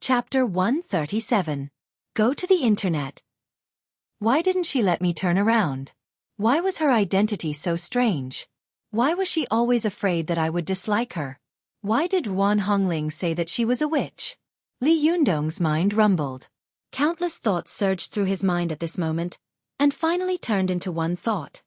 Chapter 137. Go to the internet. Why didn't she let me turn around? Why was her identity so strange? Why was she always afraid that I would dislike her? Why did Ruan Hongling say that she was a witch? Li Yundong's mind rumbled. Countless thoughts surged through his mind at this moment, and finally turned into one thought.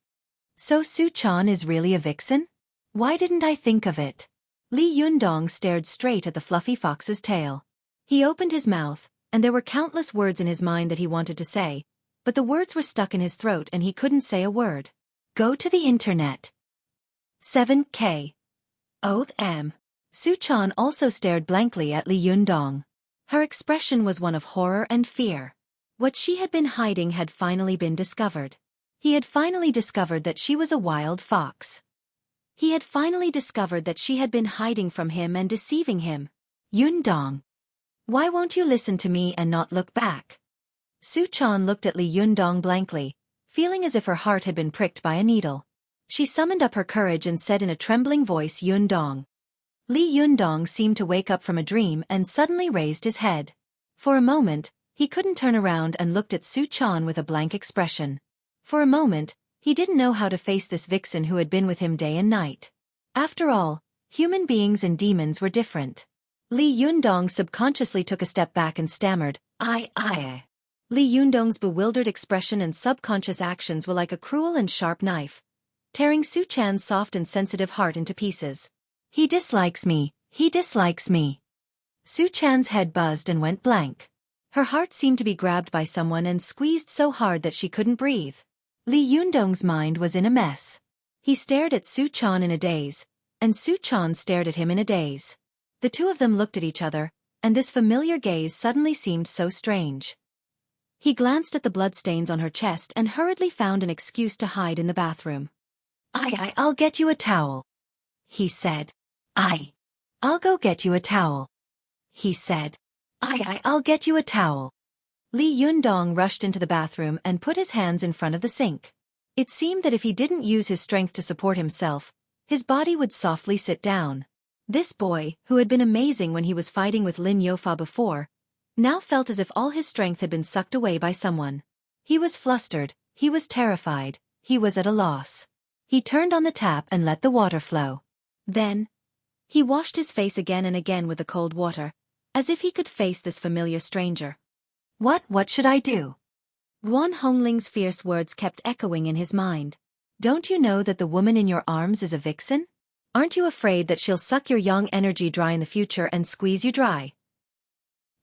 So Su Chan is really a vixen? Why didn't I think of it? Li Yundong stared straight at the fluffy fox's tail. He opened his mouth, and there were countless words in his mind that he wanted to say, but the words were stuck in his throat and he couldn't say a word. Go to the internet. 7K. Oath M. Su Chan also stared blankly at Li Yundong. Her expression was one of horror and fear. What she had been hiding had finally been discovered. He had finally discovered that she was a wild fox. He had finally discovered that she had been hiding from him and deceiving him. Yundong. Why won't you listen to me and not look back? Su Chan looked at Li Yundong blankly, feeling as if her heart had been pricked by a needle. She summoned up her courage and said in a trembling voice, Yundong. Li Yundong seemed to wake up from a dream and suddenly raised his head. For a moment, he couldn't turn around and looked at Su Chan with a blank expression. For a moment, he didn't know how to face this vixen who had been with him day and night. After all, human beings and demons were different. Li Yundong subconsciously took a step back and stammered, I. Li Yundong's bewildered expression and subconscious actions were like a cruel and sharp knife, tearing Su Chan's soft and sensitive heart into pieces. He dislikes me, he dislikes me. Su Chan's head buzzed and went blank. Her heart seemed to be grabbed by someone and squeezed so hard that she couldn't breathe. Li Yundong's mind was in a mess. He stared at Su Chan in a daze, and Su Chan stared at him in a daze. The two of them looked at each other, and this familiar gaze suddenly seemed so strange. He glanced at the bloodstains on her chest and hurriedly found an excuse to hide in the bathroom. I'll get you a towel, he said. I'll go get you a towel, he said. I'll get you a towel. Li Yundong rushed into the bathroom and put his hands in front of the sink. It seemed that if he didn't use his strength to support himself, his body would softly sit down. This boy, who had been amazing when he was fighting with Lin Youfa before, now felt as if all his strength had been sucked away by someone. He was flustered, he was terrified, he was at a loss. He turned on the tap and let the water flow. Then, he washed his face again and again with the cold water, as if he could face this familiar stranger. What should I do? Ruan Hongling's fierce words kept echoing in his mind. Don't you know that the woman in your arms is a vixen? Aren't you afraid that she'll suck your young energy dry in the future and squeeze you dry?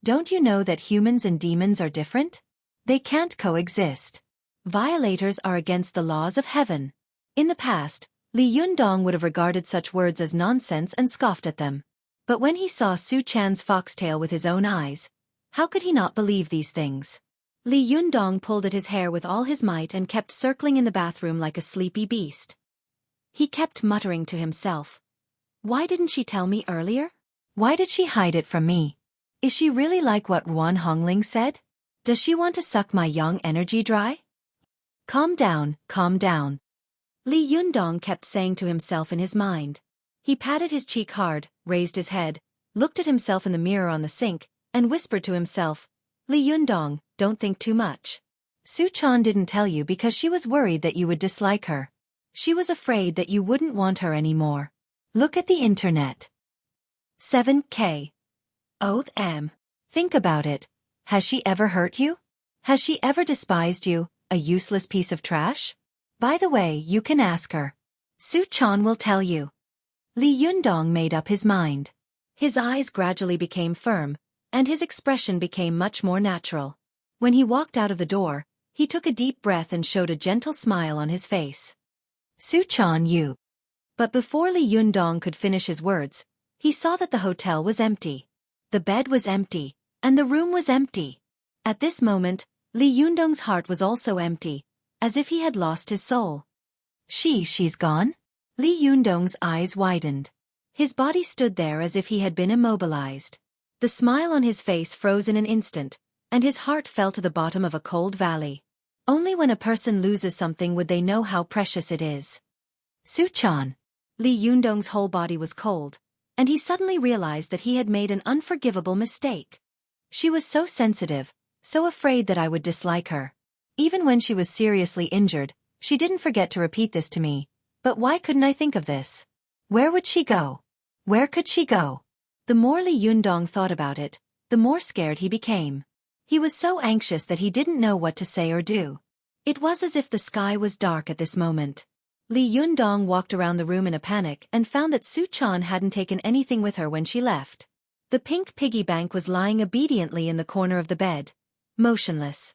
Don't you know that humans and demons are different? They can't coexist. Violators are against the laws of heaven. In the past, Li Yundong would have regarded such words as nonsense and scoffed at them. But when he saw Su Chan's foxtail with his own eyes, how could he not believe these things? Li Yundong pulled at his hair with all his might and kept circling in the bathroom like a sleepy beast. He kept muttering to himself. Why didn't she tell me earlier? Why did she hide it from me? Is she really like what Ruan Hongling said? Does she want to suck my young energy dry? Calm down, calm down. Li Yundong kept saying to himself in his mind. He patted his cheek hard, raised his head, looked at himself in the mirror on the sink, and whispered to himself, Li Yundong, don't think too much. Su Chan didn't tell you because she was worried that you would dislike her. She was afraid that you wouldn't want her anymore. Look at the internet. 7K. Oath M. Think about it. Has she ever hurt you? Has she ever despised you, a useless piece of trash? By the way, you can ask her. Su Chan will tell you. Li Yundong made up his mind. His eyes gradually became firm, and his expression became much more natural. When he walked out of the door, he took a deep breath and showed a gentle smile on his face. Su Chan, you. But before Li Yundong could finish his words, he saw that the hotel was empty. The bed was empty, and the room was empty. At this moment, Li Yundong's heart was also empty, as if he had lost his soul. She's gone? Li Yundong's eyes widened. His body stood there as if he had been immobilized. The smile on his face froze in an instant, and his heart fell to the bottom of a cold valley. Only when a person loses something would they know how precious it is. Su Chan. Li Yundong's whole body was cold, and he suddenly realized that he had made an unforgivable mistake. She was so sensitive, so afraid that I would dislike her. Even when she was seriously injured, she didn't forget to repeat this to me. But why couldn't I think of this? Where would she go? Where could she go? The more Li Yundong thought about it, the more scared he became. He was so anxious that he didn't know what to say or do. It was as if the sky was dark at this moment. Li Yundong walked around the room in a panic and found that Su-chan hadn't taken anything with her when she left. The pink piggy bank was lying obediently in the corner of the bed, motionless.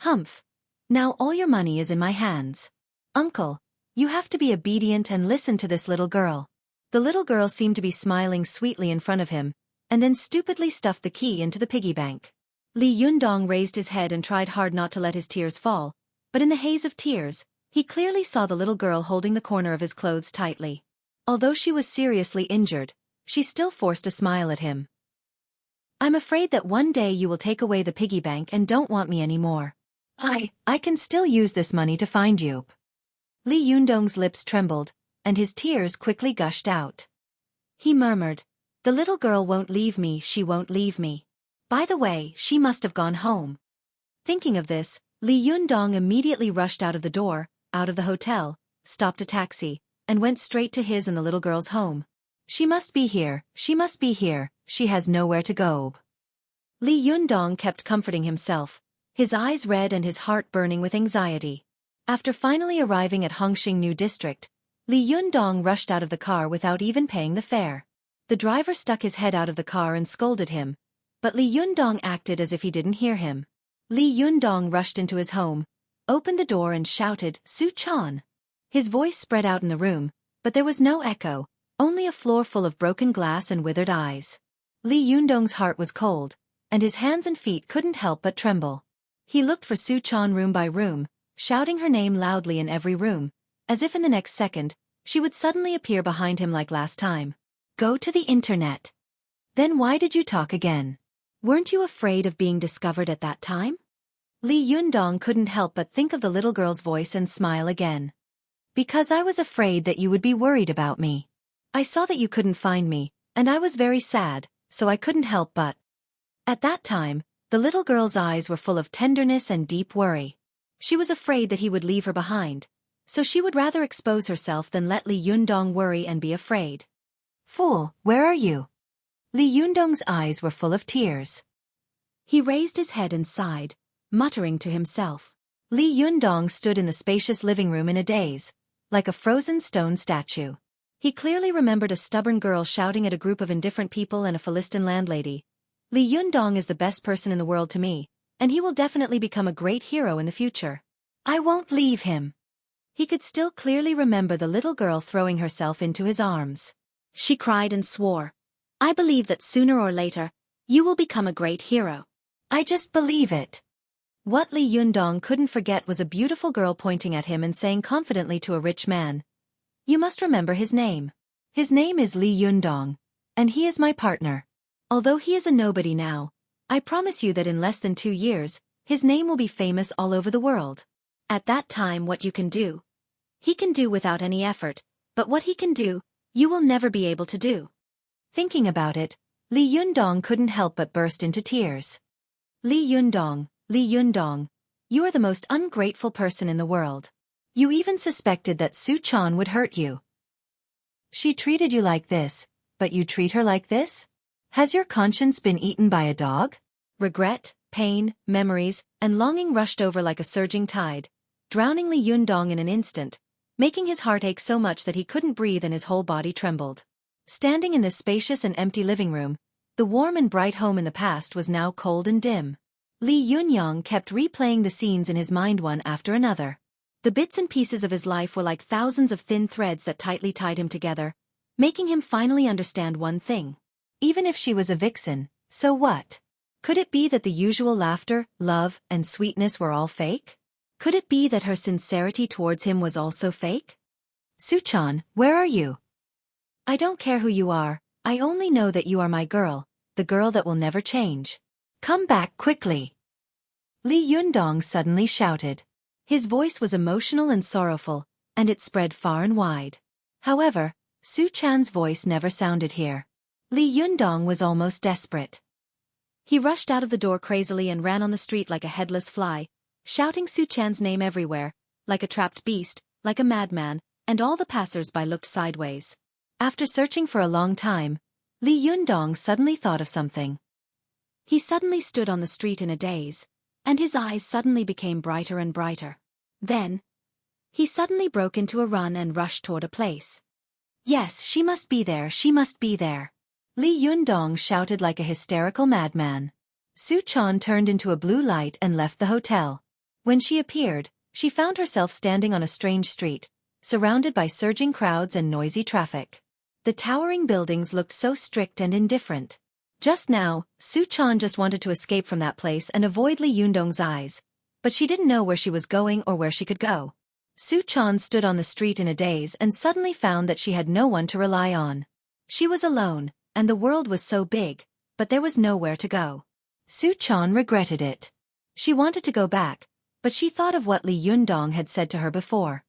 Humph. Now all your money is in my hands. Uncle, you have to be obedient and listen to this little girl. The little girl seemed to be smiling sweetly in front of him, and then stupidly stuffed the key into the piggy bank. Li Yundong raised his head and tried hard not to let his tears fall, but in the haze of tears, he clearly saw the little girl holding the corner of his clothes tightly. Although she was seriously injured, she still forced a smile at him. I'm afraid that one day you will take away the piggy bank and don't want me anymore. I can still use this money to find you. Li Yundong's lips trembled, and his tears quickly gushed out. He murmured, the little girl won't leave me, she won't leave me. By the way, she must have gone home. Thinking of this, Li Yundong immediately rushed out of the door, out of the hotel, stopped a taxi, and went straight to his and the little girl's home. She must be here, she must be here, she has nowhere to go. Li Yundong kept comforting himself, his eyes red and his heart burning with anxiety. After finally arriving at Hongqing New District, Li Yundong rushed out of the car without even paying the fare. The driver stuck his head out of the car and scolded him, but Li Yundong acted as if he didn't hear him. Li Yundong rushed into his home, opened the door and shouted, Su-chan. His voice spread out in the room, but there was no echo, only a floor full of broken glass and withered eyes. Li Yundong's heart was cold, and his hands and feet couldn't help but tremble. He looked for Su-chan room by room, shouting her name loudly in every room, as if in the next second, she would suddenly appear behind him like last time. Go to the internet. Then why did you talk again? Weren't you afraid of being discovered at that time? Li Yundong couldn't help but think of the little girl's voice and smile again. Because I was afraid that you would be worried about me. I saw that you couldn't find me, and I was very sad, so I couldn't help but. At that time, the little girl's eyes were full of tenderness and deep worry. She was afraid that he would leave her behind, so she would rather expose herself than let Li Yundong worry and be afraid. Fool, where are you? Li Yundong's eyes were full of tears. He raised his head and sighed, muttering to himself. Li Yundong stood in the spacious living room in a daze, like a frozen stone statue. He clearly remembered a stubborn girl shouting at a group of indifferent people and a Philistine landlady. Li Yundong is the best person in the world to me, and he will definitely become a great hero in the future. I won't leave him. He could still clearly remember the little girl throwing herself into his arms. She cried and swore. I believe that sooner or later, you will become a great hero. I just believe it. What Li Yundong couldn't forget was a beautiful girl pointing at him and saying confidently to a rich man, you must remember his name. His name is Li Yundong, and he is my partner. Although he is a nobody now, I promise you that in less than 2 years, his name will be famous all over the world. At that time what you can do, he can do without any effort, but what he can do, you will never be able to do. Thinking about it, Li Yundong couldn't help but burst into tears. Li Yundong, you are the most ungrateful person in the world. You even suspected that Su-chan would hurt you. She treated you like this, but you treat her like this? Has your conscience been eaten by a dog? Regret, pain, memories, and longing rushed over like a surging tide, drowning Li Yundong in an instant, making his heart ache so much that he couldn't breathe and his whole body trembled. Standing in this spacious and empty living room, the warm and bright home in the past was now cold and dim. Li Yunyong kept replaying the scenes in his mind one after another. The bits and pieces of his life were like thousands of thin threads that tightly tied him together, making him finally understand one thing. Even if she was a vixen, so what? Could it be that the usual laughter, love, and sweetness were all fake? Could it be that her sincerity towards him was also fake? Su-chan, where are you? I don't care who you are, I only know that you are my girl, the girl that will never change. Come back quickly. Li Yundong suddenly shouted. His voice was emotional and sorrowful, and it spread far and wide. However, Su-chan's voice never sounded here. Li Yundong was almost desperate. He rushed out of the door crazily and ran on the street like a headless fly, shouting Su-chan's name everywhere, like a trapped beast, like a madman, and all the passers-by looked sideways. After searching for a long time, Li Yundong suddenly thought of something. He suddenly stood on the street in a daze, and his eyes suddenly became brighter and brighter. Then, he suddenly broke into a run and rushed toward a place. Yes, she must be there, she must be there. Li Yundong shouted like a hysterical madman. Su-chan turned into a blue light and left the hotel. When she appeared, she found herself standing on a strange street, surrounded by surging crowds and noisy traffic. The towering buildings looked so strict and indifferent. Just now, Su-chan just wanted to escape from that place and avoid Li Yundong's eyes, but she didn't know where she was going or where she could go. Su-chan stood on the street in a daze and suddenly found that she had no one to rely on. She was alone, and the world was so big, but there was nowhere to go. Su-chan regretted it. She wanted to go back, but she thought of what Li Yundong had said to her before.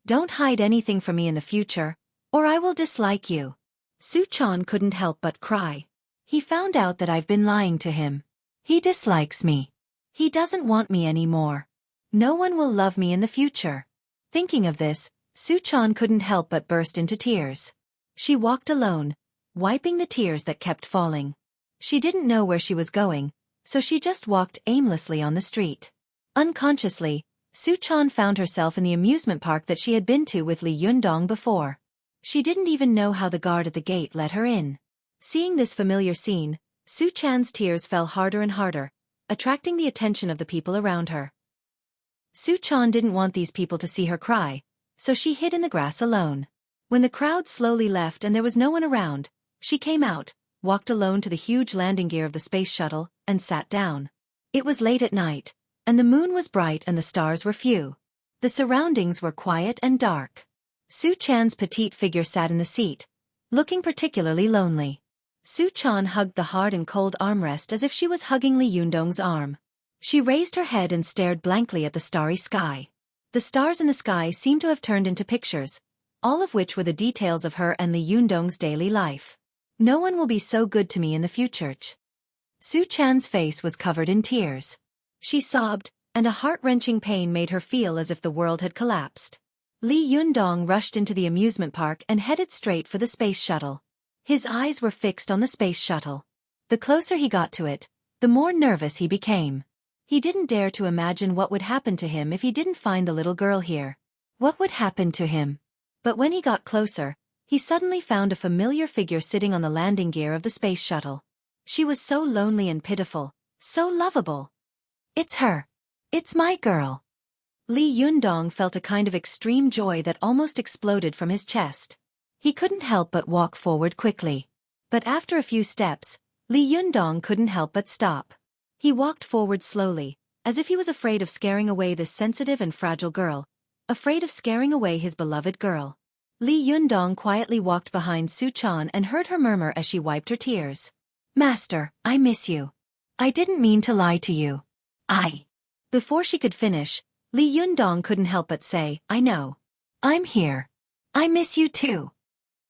Don't hide anything from me in the future, or I will dislike you. Su-chan couldn't help but cry. He found out that I've been lying to him. He dislikes me. He doesn't want me anymore. No one will love me in the future. Thinking of this, Su-chan couldn't help but burst into tears. She walked alone, wiping the tears that kept falling. She didn't know where she was going, so she just walked aimlessly on the street. Unconsciously, Su-chan found herself in the amusement park that she had been to with Li Yundong before. She didn't even know how the guard at the gate let her in. Seeing this familiar scene, Su-chan's tears fell harder and harder, attracting the attention of the people around her. Su-chan didn't want these people to see her cry, so she hid in the grass alone. When the crowd slowly left and there was no one around, she came out, walked alone to the huge landing gear of the space shuttle, and sat down. It was late at night, and the moon was bright and the stars were few. The surroundings were quiet and dark. Su-chan's petite figure sat in the seat, looking particularly lonely. Su-chan hugged the hard and cold armrest as if she was hugging Li Yundong's arm. She raised her head and stared blankly at the starry sky. The stars in the sky seemed to have turned into pictures, all of which were the details of her and Li Yundong's daily life. No one will be so good to me in the future. Su-chan's face was covered in tears. She sobbed, and a heart-wrenching pain made her feel as if the world had collapsed. Li Yundong rushed into the amusement park and headed straight for the space shuttle. His eyes were fixed on the space shuttle. The closer he got to it, the more nervous he became. He didn't dare to imagine what would happen to him if he didn't find the little girl here. What would happen to him? But when he got closer, he suddenly found a familiar figure sitting on the landing gear of the space shuttle. She was so lonely and pitiful, so lovable. It's her. It's my girl. Li Yundong felt a kind of extreme joy that almost exploded from his chest. He couldn't help but walk forward quickly. But after a few steps, Li Yundong couldn't help but stop. He walked forward slowly, as if he was afraid of scaring away this sensitive and fragile girl, afraid of scaring away his beloved girl. Li Yundong quietly walked behind Su-chan and heard her murmur as she wiped her tears. Master, I miss you. I didn't mean to lie to you. Before she could finish, Li Yundong couldn't help but say, I know. I'm here. I miss you too.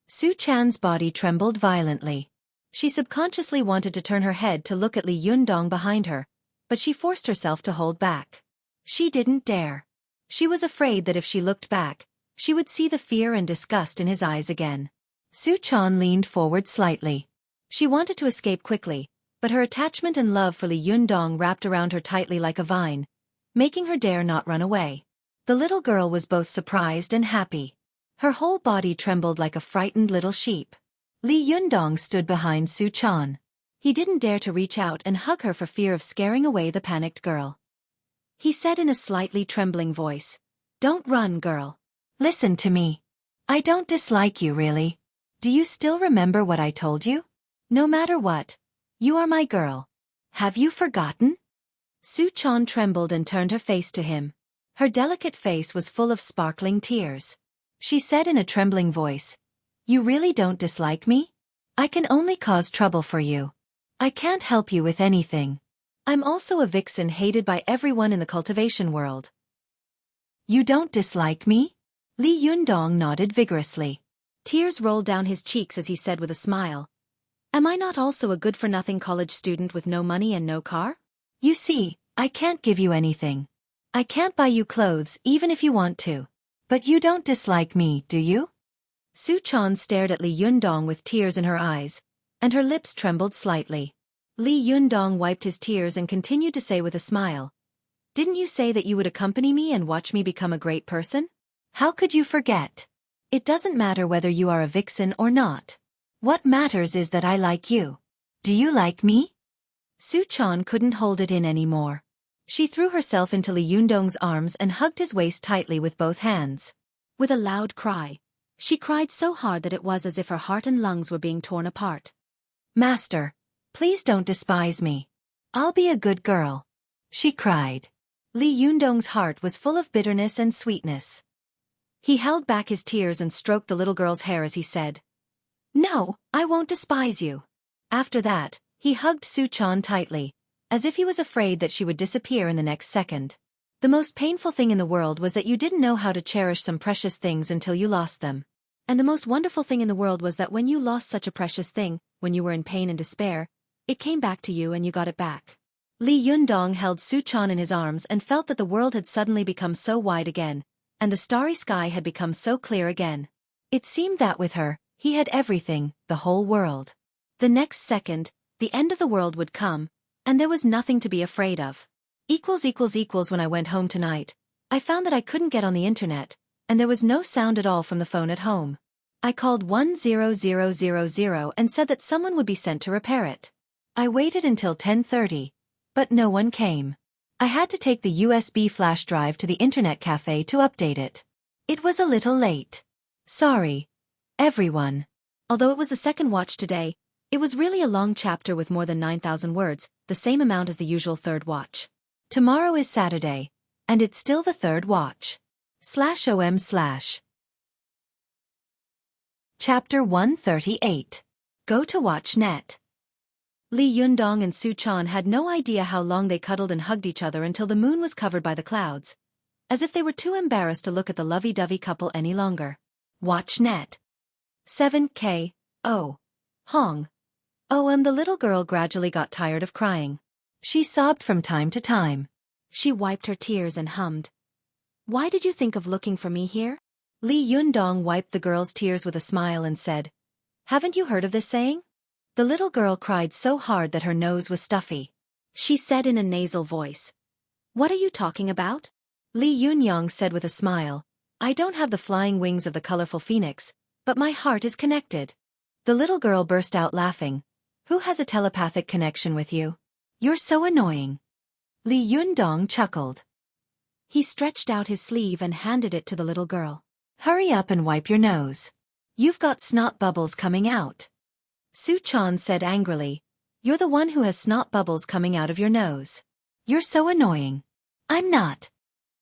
Su-chan's body trembled violently. She subconsciously wanted to turn her head to look at Li Yundong behind her, but she forced herself to hold back. She didn't dare. She was afraid that if she looked back, she would see the fear and disgust in his eyes again. Su-chan leaned forward slightly. She wanted to escape quickly, but her attachment and love for Li Yundong wrapped around her tightly like a vine, making her dare not run away. The little girl was both surprised and happy. Her whole body trembled like a frightened little sheep. Li Yundong stood behind Su-chan. He didn't dare to reach out and hug her for fear of scaring away the panicked girl. He said in a slightly trembling voice, Don't run, girl. Listen to me. I don't dislike you really. Do you still remember what I told you? No matter what, you are my girl. Have you forgotten? Su-chan trembled and turned her face to him. Her delicate face was full of sparkling tears. She said in a trembling voice, You really don't dislike me? I can only cause trouble for you. I can't help you with anything. I'm also a vixen hated by everyone in the cultivation world. You don't dislike me? Li Yundong nodded vigorously. Tears rolled down his cheeks as he said with a smile, Am I not also a good-for-nothing college student with no money and no car? You see, I can't give you anything. I can't buy you clothes even if you want to. But you don't dislike me, do you? Su-chan stared at Li Yundong with tears in her eyes, and her lips trembled slightly. Li Yundong wiped his tears and continued to say with a smile, "Didn't you say that you would accompany me and watch me become a great person? How could you forget? It doesn't matter whether you are a vixen or not. What matters is that I like you. Do you like me?" Su-chan couldn't hold it in anymore. She threw herself into Li Yundong's arms and hugged his waist tightly with both hands. With a loud cry, she cried so hard that it was as if her heart and lungs were being torn apart. "Master, please don't despise me. I'll be a good girl," she cried. Li Yundong's heart was full of bitterness and sweetness. He held back his tears and stroked the little girl's hair as he said, "No, I won't despise you." After that, he hugged Su-chan tightly, as if he was afraid that she would disappear in the next second. The most painful thing in the world was that you didn't know how to cherish some precious things until you lost them. And the most wonderful thing in the world was that when you lost such a precious thing, when you were in pain and despair, it came back to you and you got it back. Li Yundong held Su-chan in his arms and felt that the world had suddenly become so wide again, and the starry sky had become so clear again. It seemed that with her, he had everything, the whole world. The next second, the end of the world would come, and there was nothing to be afraid of. When I went home tonight, I found that I couldn't get on the internet, and there was no sound at all from the phone at home. I called 10000 and said that someone would be sent to repair it. I waited until 10:30, but no one came. I had to take the USB flash drive to the internet cafe to update it. It was a little late. Sorry, everyone. Although it was the second watch today, it was really a long chapter with more than 9,000 words, the same amount as the usual third watch. Tomorrow is Saturday, and it's still the third watch. /om/ Chapter 138. Go to WatchNet. Li Yundong and Su-chan had no idea how long they cuddled and hugged each other until the moon was covered by the clouds, as if they were too embarrassed to look at the lovey-dovey couple any longer. WatchNet. 7K. Oh. Hong. The little girl gradually got tired of crying. She sobbed from time to time. She wiped her tears and hummed. "Why did you think of looking for me here?" Li Yundong wiped the girl's tears with a smile and said, "Haven't you heard of this saying?" The little girl cried so hard that her nose was stuffy. She said in a nasal voice, "What are you talking about?" Li Yunyong said with a smile, "I don't have the flying wings of the colorful phoenix, but my heart is connected." The little girl burst out laughing. "Who has a telepathic connection with you? You're so annoying." Li Yundong chuckled. He stretched out his sleeve and handed it to the little girl. "Hurry up and wipe your nose. You've got snot bubbles coming out." Su-chan said angrily, "You're the one who has snot bubbles coming out of your nose. You're so annoying." "I'm not."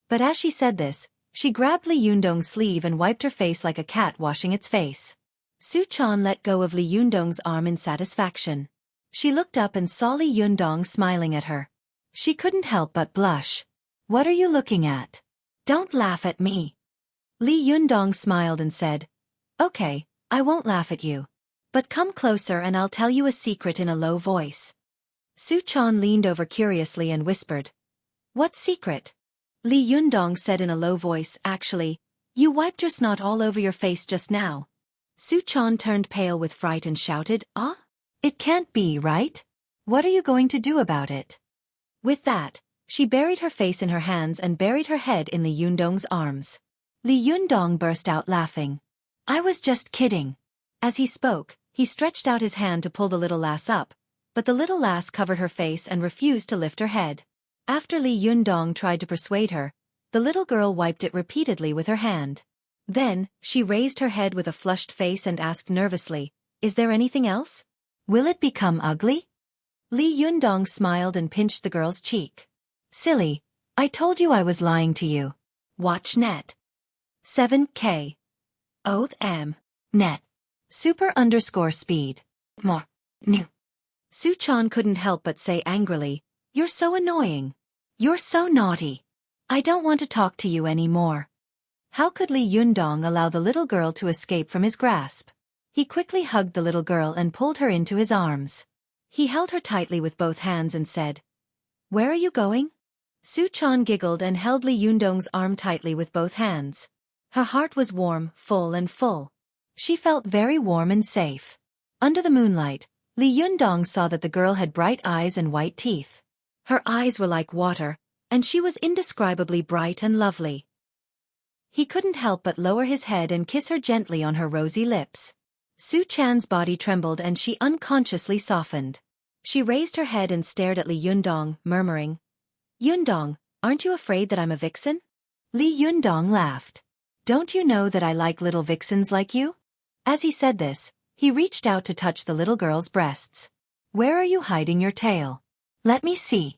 But as she said this, she grabbed Li Yundong's sleeve and wiped her face like a cat washing its face. Su-chan let go of Li Yundong's arm in satisfaction. She looked up and saw Li Yundong smiling at her. She couldn't help but blush. "What are you looking at? Don't laugh at me." Li Yundong smiled and said, "Okay, I won't laugh at you. But come closer and I'll tell you a secret in a low voice." Su-chan leaned over curiously and whispered, "What secret?" Li Yundong said in a low voice, "Actually, you wiped your snot all over your face just now." Su-chan turned pale with fright and shouted, "Ah? It can't be, right? What are you going to do about it?" With that, she buried her face in her hands and buried her head in Li Yundong's arms. Li Yundong burst out laughing. "I was just kidding." As he spoke, he stretched out his hand to pull the little lass up, but the little lass covered her face and refused to lift her head. After Li Yundong tried to persuade her, the little girl wiped it repeatedly with her hand. Then, she raised her head with a flushed face and asked nervously, "Is there anything else? Will it become ugly?" Li Yundong smiled and pinched the girl's cheek. "Silly, I told you I was lying to you." WatchNet. 7K. Net. Super_speed. More. New. Su-chan couldn't help but say angrily, "You're so annoying. You're so naughty. I don't want to talk to you anymore." How could Li Yundong allow the little girl to escape from his grasp? He quickly hugged the little girl and pulled her into his arms. He held her tightly with both hands and said, "Where are you going?" Su-chan giggled and held Li Yundong's arm tightly with both hands. Her heart was warm, full. She felt very warm and safe. Under the moonlight, Li Yundong saw that the girl had bright eyes and white teeth. Her eyes were like water, and she was indescribably bright and lovely. He couldn't help but lower his head and kiss her gently on her rosy lips. Su-chan's body trembled and she unconsciously softened. She raised her head and stared at Li Yundong, murmuring, "Yundong, aren't you afraid that I'm a vixen?" Li Yundong laughed. "Don't you know that I like little vixens like you?" As he said this, he reached out to touch the little girl's breasts. "Where are you hiding your tail? Let me see."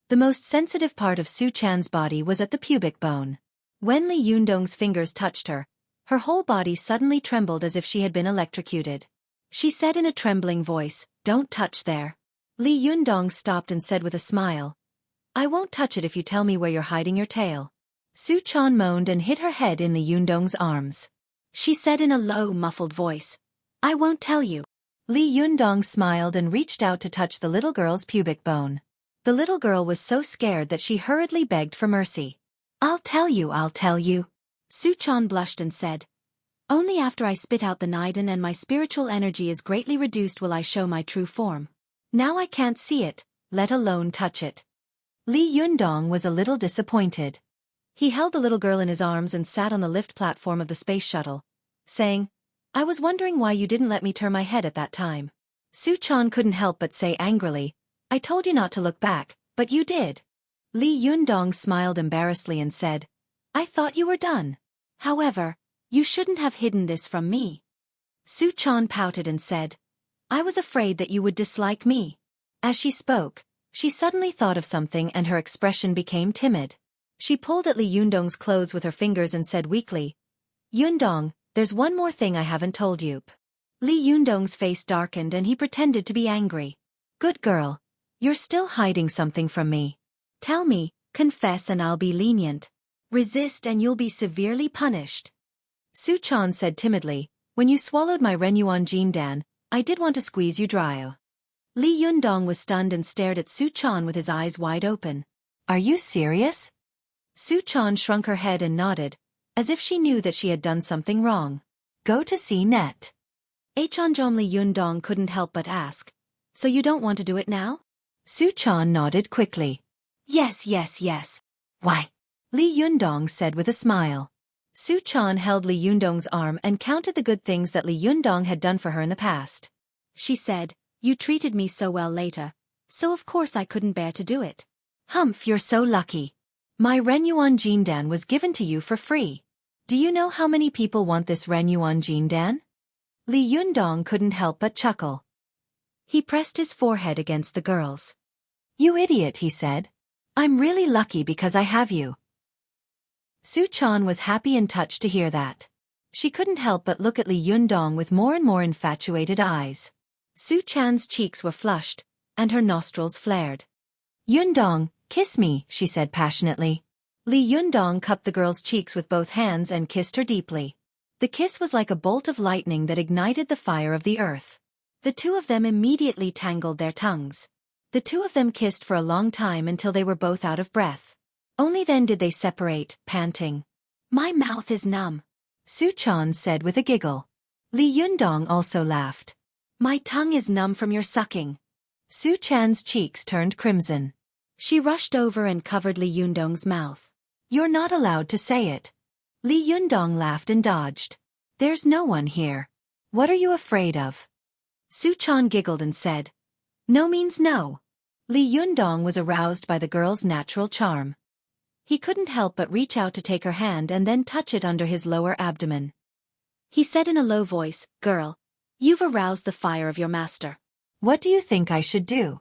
The most sensitive part of Su-chan's body was at the pubic bone. When Li Yundong's fingers touched her, her whole body suddenly trembled as if she had been electrocuted. She said in a trembling voice, "Don't touch there." Li Yundong stopped and said with a smile, "I won't touch it if you tell me where you're hiding your tail." Su-chan moaned and hid her head in Li Yundong's arms. She said in a low, muffled voice, "I won't tell you." Li Yundong smiled and reached out to touch the little girl's pubic bone. The little girl was so scared that she hurriedly begged for mercy. I'll tell you. Su-chan blushed and said, "Only after I spit out the Niden and my spiritual energy is greatly reduced will I show my true form. Now I can't see it, let alone touch it." Li Yundong was a little disappointed. He held the little girl in his arms and sat on the lift platform of the space shuttle, saying, "I was wondering why you didn't let me turn my head at that time." Su-chan couldn't help but say angrily, "I told you not to look back, but you did." Li Yundong smiled embarrassedly and said, "I thought you were done. However, you shouldn't have hidden this from me." Su-chan pouted and said, "I was afraid that you would dislike me." As she spoke, she suddenly thought of something and her expression became timid. She pulled at Li Yundong's clothes with her fingers and said weakly, "Yundong, there's one more thing I haven't told you." Li Yundong's face darkened and he pretended to be angry. "Good girl. You're still hiding something from me. Tell me, confess and I'll be lenient. Resist and you'll be severely punished." Su-chan said timidly, "When you swallowed my Renyuan Jindan, I did want to squeeze you dry." Li Yundong was stunned and stared at Su-chan with his eyes wide open. "Are you serious?" Su-chan shrunk her head and nodded, as if she knew that she had done something wrong. "Go to see net." H'anjom Li Yundong couldn't help but ask, "So you don't want to do it now?" Su-chan nodded quickly. Yes. "Why?" Li Yundong said with a smile. Su-chan held Li Yundong's arm and counted the good things that Li Yundong had done for her in the past. She said, "You treated me so well later, so of course I couldn't bear to do it." "Humph, you're so lucky. My Renyuan Jindan was given to you for free. Do you know how many people want this Renyuan Jindan?" Li Yundong couldn't help but chuckle. He pressed his forehead against the girl's. "You idiot," he said. "I'm really lucky because I have you." Su-chan was happy and touched to hear that. She couldn't help but look at Li Yundong with more and more infatuated eyes. Su-chan's cheeks were flushed, and her nostrils flared. "Yundong, kiss me," she said passionately. Li Yundong cupped the girl's cheeks with both hands and kissed her deeply. The kiss was like a bolt of lightning that ignited the fire of the earth. The two of them immediately tangled their tongues. The two of them kissed for a long time until they were both out of breath. Only then did they separate, panting. "My mouth is numb," Su-chan said with a giggle. Li Yundong also laughed. "My tongue is numb from your sucking." Su-chan's cheeks turned crimson. She rushed over and covered Li Yundong's mouth. "You're not allowed to say it." Li Yundong laughed and dodged. "There's no one here. What are you afraid of?" Su-chan giggled and said, "No means no." Li Yundong was aroused by the girl's natural charm. He couldn't help but reach out to take her hand and then touch it under his lower abdomen. He said in a low voice, "Girl, you've aroused the fire of your master. What do you think I should do?"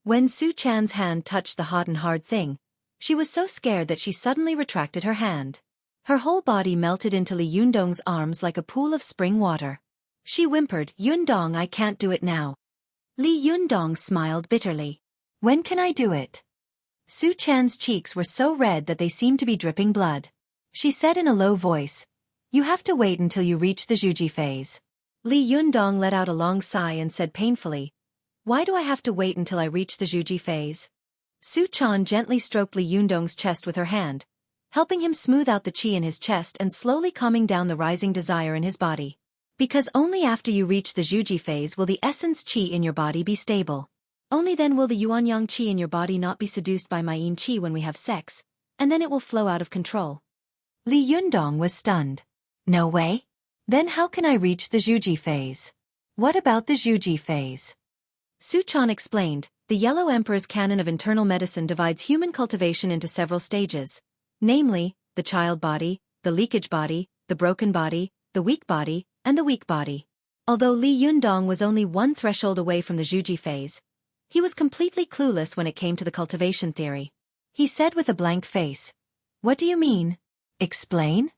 When Su-chan's hand touched the hot and hard thing, she was so scared that she suddenly retracted her hand. Her whole body melted into Li Yundong's arms like a pool of spring water. She whimpered, "Yundong, I can't do it now." Li Yundong smiled bitterly. "When can I do it?" Su-chan's cheeks were so red that they seemed to be dripping blood. She said in a low voice, "You have to wait until you reach the Xueqi phase." Li Yundong let out a long sigh and said painfully, "Why do I have to wait until I reach the Xueqi phase?" Su Chan gently stroked Li Yundong's chest with her hand, helping him smooth out the qi in his chest and slowly calming down the rising desire in his body. Because only after you reach the Xueqi phase will the essence qi in your body be stable. Only then will the yuan-yang qi in your body not be seduced by my yin qi when we have sex, and then it will flow out of control. Li Yundong was stunned. No way? Then how can I reach the Xueqi phase? What about the Xueqi phase? Su Chan explained, the Yellow Emperor's canon of internal medicine divides human cultivation into several stages, namely, the child body, the leakage body, the broken body, the weak body, and the weak body. Although Li Yundong was only one threshold away from the Xueqi phase, he was completely clueless when it came to the cultivation theory. He said with a blank face, "What do you mean? Explain?"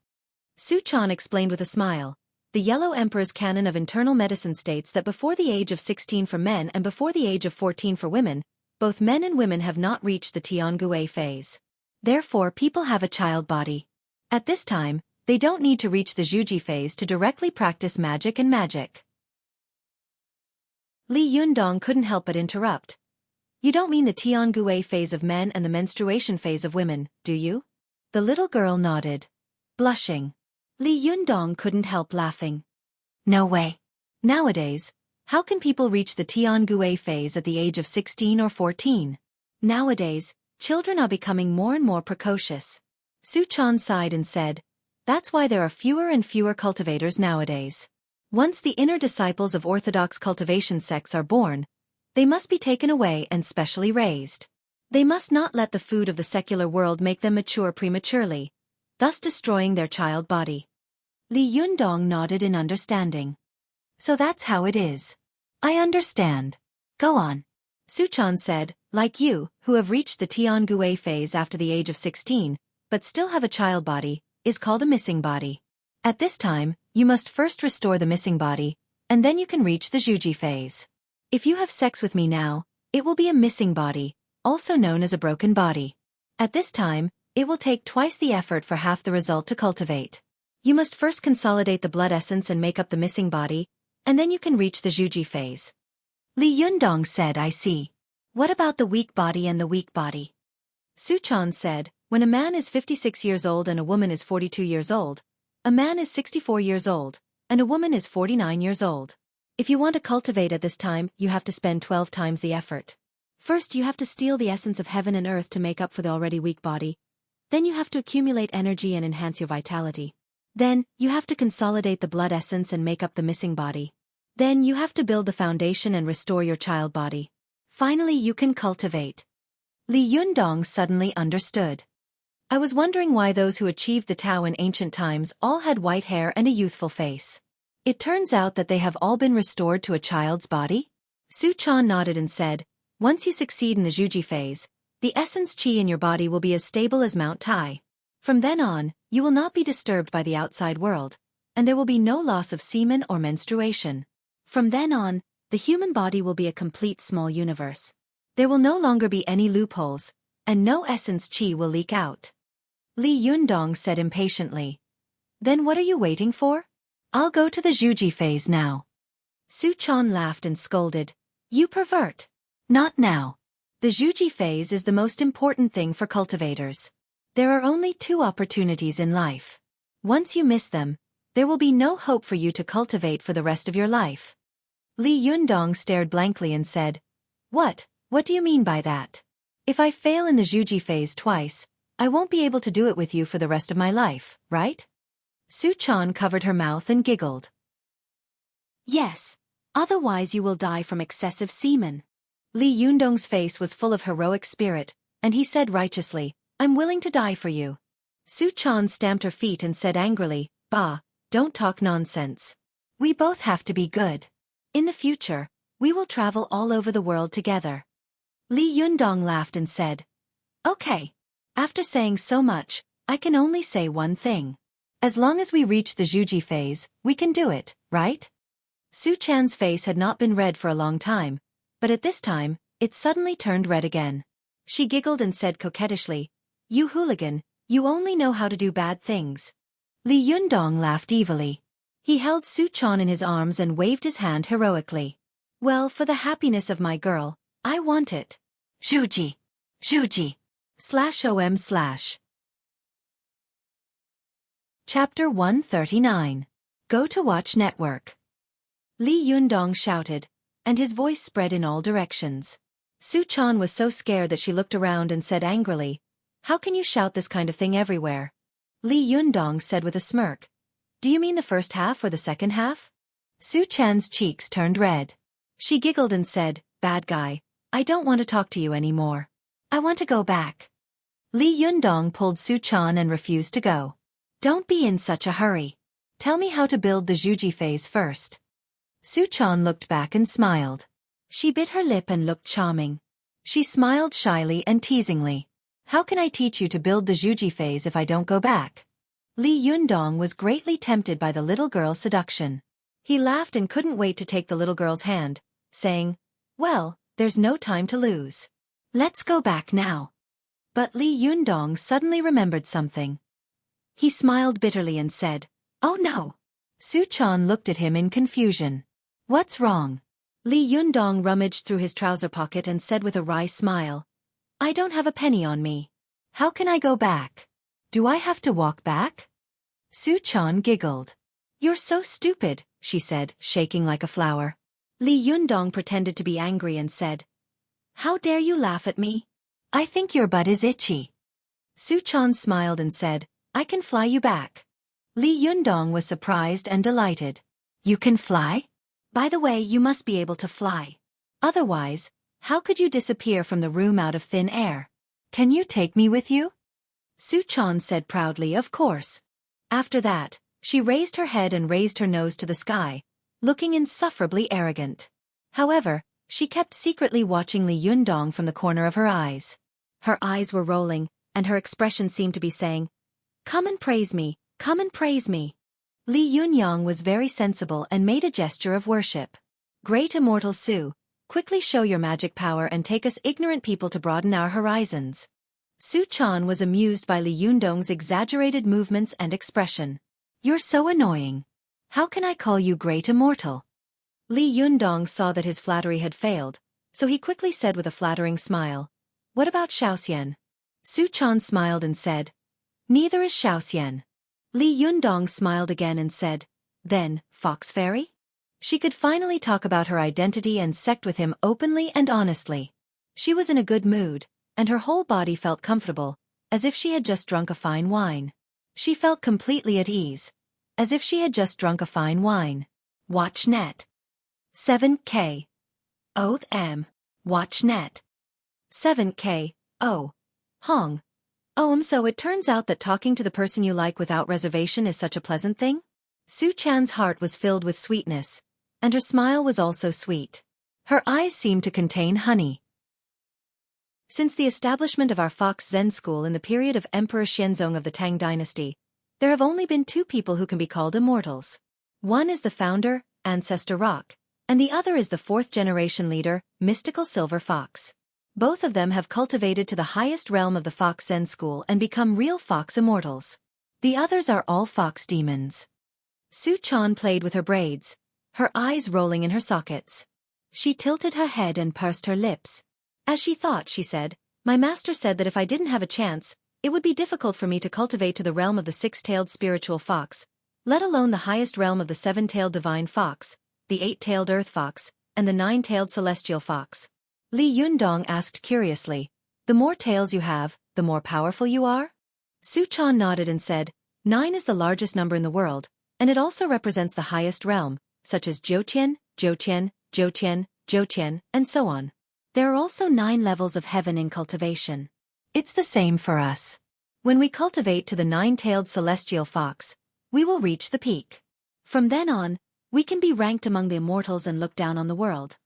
Su Chan explained with a smile. The Yellow Emperor's canon of internal medicine states that before the age of 16 for men and before the age of 14 for women, both men and women have not reached the Tiangue phase. Therefore people have a child body. At this time, they don't need to reach the Xueqi phase to directly practice magic and magic. Li Yundong couldn't help but interrupt. You don't mean the Tiangue phase of men and the menstruation phase of women, do you? The little girl nodded. Blushing. Li Yundong couldn't help laughing. No way. Nowadays, how can people reach the Tiangue phase at the age of 16 or 14? Nowadays, children are becoming more and more precocious. Su Chan sighed and said, that's why there are fewer and fewer cultivators nowadays. Once the inner disciples of orthodox cultivation sects are born, they must be taken away and specially raised. They must not let the food of the secular world make them mature prematurely, thus destroying their child body. Li Yundong nodded in understanding. So that's how it is. I understand. Go on. Su Chan said, like you, who have reached the Tiangue phase after the age of 16, but still have a child body, is called a missing body. At this time, you must first restore the missing body, and then you can reach the Xueqi phase. If you have sex with me now, it will be a missing body, also known as a broken body. At this time, it will take twice the effort for half the result to cultivate. You must first consolidate the blood essence and make up the missing body, and then you can reach the Xueqi phase. Li Yundong said, I see. What about the weak body and the weak body? Su Chan said, when a man is 56 years old and a woman is 42 years old, a man is 64 years old, and a woman is 49 years old. If you want to cultivate at this time, you have to spend 12 times the effort. First you have to steal the essence of heaven and earth to make up for the already weak body. Then you have to accumulate energy and enhance your vitality. Then, you have to consolidate the blood essence and make up the missing body. Then you have to build the foundation and restore your child body. Finally you can cultivate. Li Yundong suddenly understood. I was wondering why those who achieved the Tao in ancient times all had white hair and a youthful face. It turns out that they have all been restored to a child's body? Su Chan nodded and said, once you succeed in the Xueqi phase, the essence qi in your body will be as stable as Mount Tai. From then on, you will not be disturbed by the outside world, and there will be no loss of semen or menstruation. From then on, the human body will be a complete small universe. There will no longer be any loopholes, and no essence qi will leak out. Li Yundong said impatiently. Then what are you waiting for? I'll go to the Xueqi phase now. Su Chan laughed and scolded. You pervert. Not now. The Xueqi phase is the most important thing for cultivators. There are only 2 opportunities in life. Once you miss them, there will be no hope for you to cultivate for the rest of your life. Li Yundong stared blankly and said, What do you mean by that? If I fail in the Xueqi phase twice, I won't be able to do it with you for the rest of my life, right? Su Chan covered her mouth and giggled. Yes, otherwise you will die from excessive semen. Li Yundong's face was full of heroic spirit, and he said righteously, I'm willing to die for you. Su Chan stamped her feet and said angrily, Bah, don't talk nonsense. We both have to be good. In the future, we will travel all over the world together. Li Yundong laughed and said, Okay. After saying so much, I can only say one thing. As long as we reach the Xueqi phase, we can do it, right? Su Chan's face had not been red for a long time, but at this time, it suddenly turned red again. She giggled and said coquettishly, You hooligan, you only know how to do bad things. Li Yundong laughed evilly. He held Su-chan in his arms and waved his hand heroically. Well, for the happiness of my girl, I want it. Xueqi. Xueqi. /om/. Chapter 139. Go to Watch Network. Li Yundong shouted, and his voice spread in all directions. Su-chan was so scared that she looked around and said angrily, "How can you shout this kind of thing everywhere?" Li Yundong said with a smirk, "Do you mean the first half or the second half?" Su-chan's cheeks turned red. She giggled and said, "Bad guy, I don't want to talk to you anymore. I want to go back." Li Yundong pulled Su-chan and refused to go. "Don't be in such a hurry. Tell me how to build the Xueqi phase first." Su-chan looked back and smiled. She bit her lip and looked charming. She smiled shyly and teasingly. "How can I teach you to build the Xueqi phase if I don't go back?" Li Yundong was greatly tempted by the little girl's seduction. He laughed and couldn't wait to take the little girl's hand, saying, "Well, there's no time to lose. Let's go back now." But Li Yundong suddenly remembered something. He smiled bitterly and said, "Oh no." Su-chan looked at him in confusion. "What's wrong?" Li Yundong rummaged through his trouser pocket and said with a wry smile, "I don't have a penny on me. How can I go back? Do I have to walk back?" Su-chan giggled. "You're so stupid," she said, shaking like a flower. Li Yundong pretended to be angry and said, "How dare you laugh at me? I think your butt is itchy." Su-chan smiled and said, "I can fly you back." Li Yundong was surprised and delighted. "You can fly? By the way, you must be able to fly. Otherwise, how could you disappear from the room out of thin air? Can you take me with you?" Su-chan said proudly, "Of course." After that, she raised her head and raised her nose to the sky, looking insufferably arrogant. However, she kept secretly watching Li Yundong from the corner of her eyes. Her eyes were rolling, and her expression seemed to be saying, "Come and praise me, come and praise me." Li Yunyang was very sensible and made a gesture of worship. "Great immortal Su, quickly show your magic power and take us ignorant people to broaden our horizons." Su-chan was amused by Li Yundong's exaggerated movements and expression. "You're so annoying. How can I call you great immortal?" Li Yundong saw that his flattery had failed, so he quickly said with a flattering smile, "What about Xiaoxian?" Su-chan smiled and said, "Neither is Xiaoxian." Li Yundong smiled again and said, "Then, Fox Fairy?" She could finally talk about her identity and sect with him openly and honestly. She was in a good mood, and her whole body felt comfortable, as if she had just drunk a fine wine. She felt completely at ease, as if she had just drunk a fine wine. WatchNet. 7K. Oath M. WatchNet. 7K. Oh. Hong. So it turns out that talking to the person you like without reservation is such a pleasant thing? Su-chan's heart was filled with sweetness, and her smile was also sweet. Her eyes seemed to contain honey. Since the establishment of our Fox Zen school in the period of Emperor Xianzong of the Tang dynasty, there have only been two people who can be called immortals. One is the founder, Ancestor Rock, and the other is the fourth-generation leader, Mystical Silver Fox. Both of them have cultivated to the highest realm of the Fox Zen school and become real fox immortals. The others are all fox demons. Su-chan played with her braids, her eyes rolling in her sockets. She tilted her head and pursed her lips. As she thought, she said, "My master said that if I didn't have a chance, it would be difficult for me to cultivate to the realm of the six-tailed spiritual fox, let alone the highest realm of the seven-tailed divine fox, the eight-tailed earth fox, and the nine-tailed celestial fox." Li Yundong asked curiously, "The more tails you have, the more powerful you are?" Su-chan nodded and said, 9 is the largest number in the world, and it also represents the highest realm, such as Jiutian, Jiutian, Jiutian, Jiutian, and so on. There are also 9 levels of heaven in cultivation. It's the same for us. When we cultivate to the 9-tailed celestial fox, we will reach the peak. From then on, we can be ranked among the immortals and look down on the world.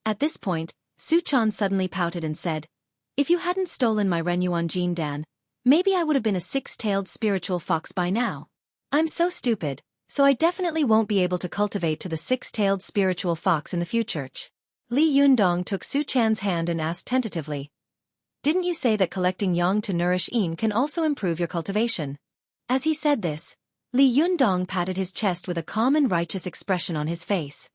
At this point, Su-chan suddenly pouted and said, "If you hadn't stolen my Renyuan Jin Dan, maybe I would have been a 6-tailed spiritual fox by now. I'm so stupid, so I definitely won't be able to cultivate to the 6-tailed spiritual fox in the future." Li Yundong took Su-chan's hand and asked tentatively, "Didn't you say that collecting yang to nourish yin can also improve your cultivation?" As he said this, Li Yundong patted his chest with a calm and righteous expression on his face.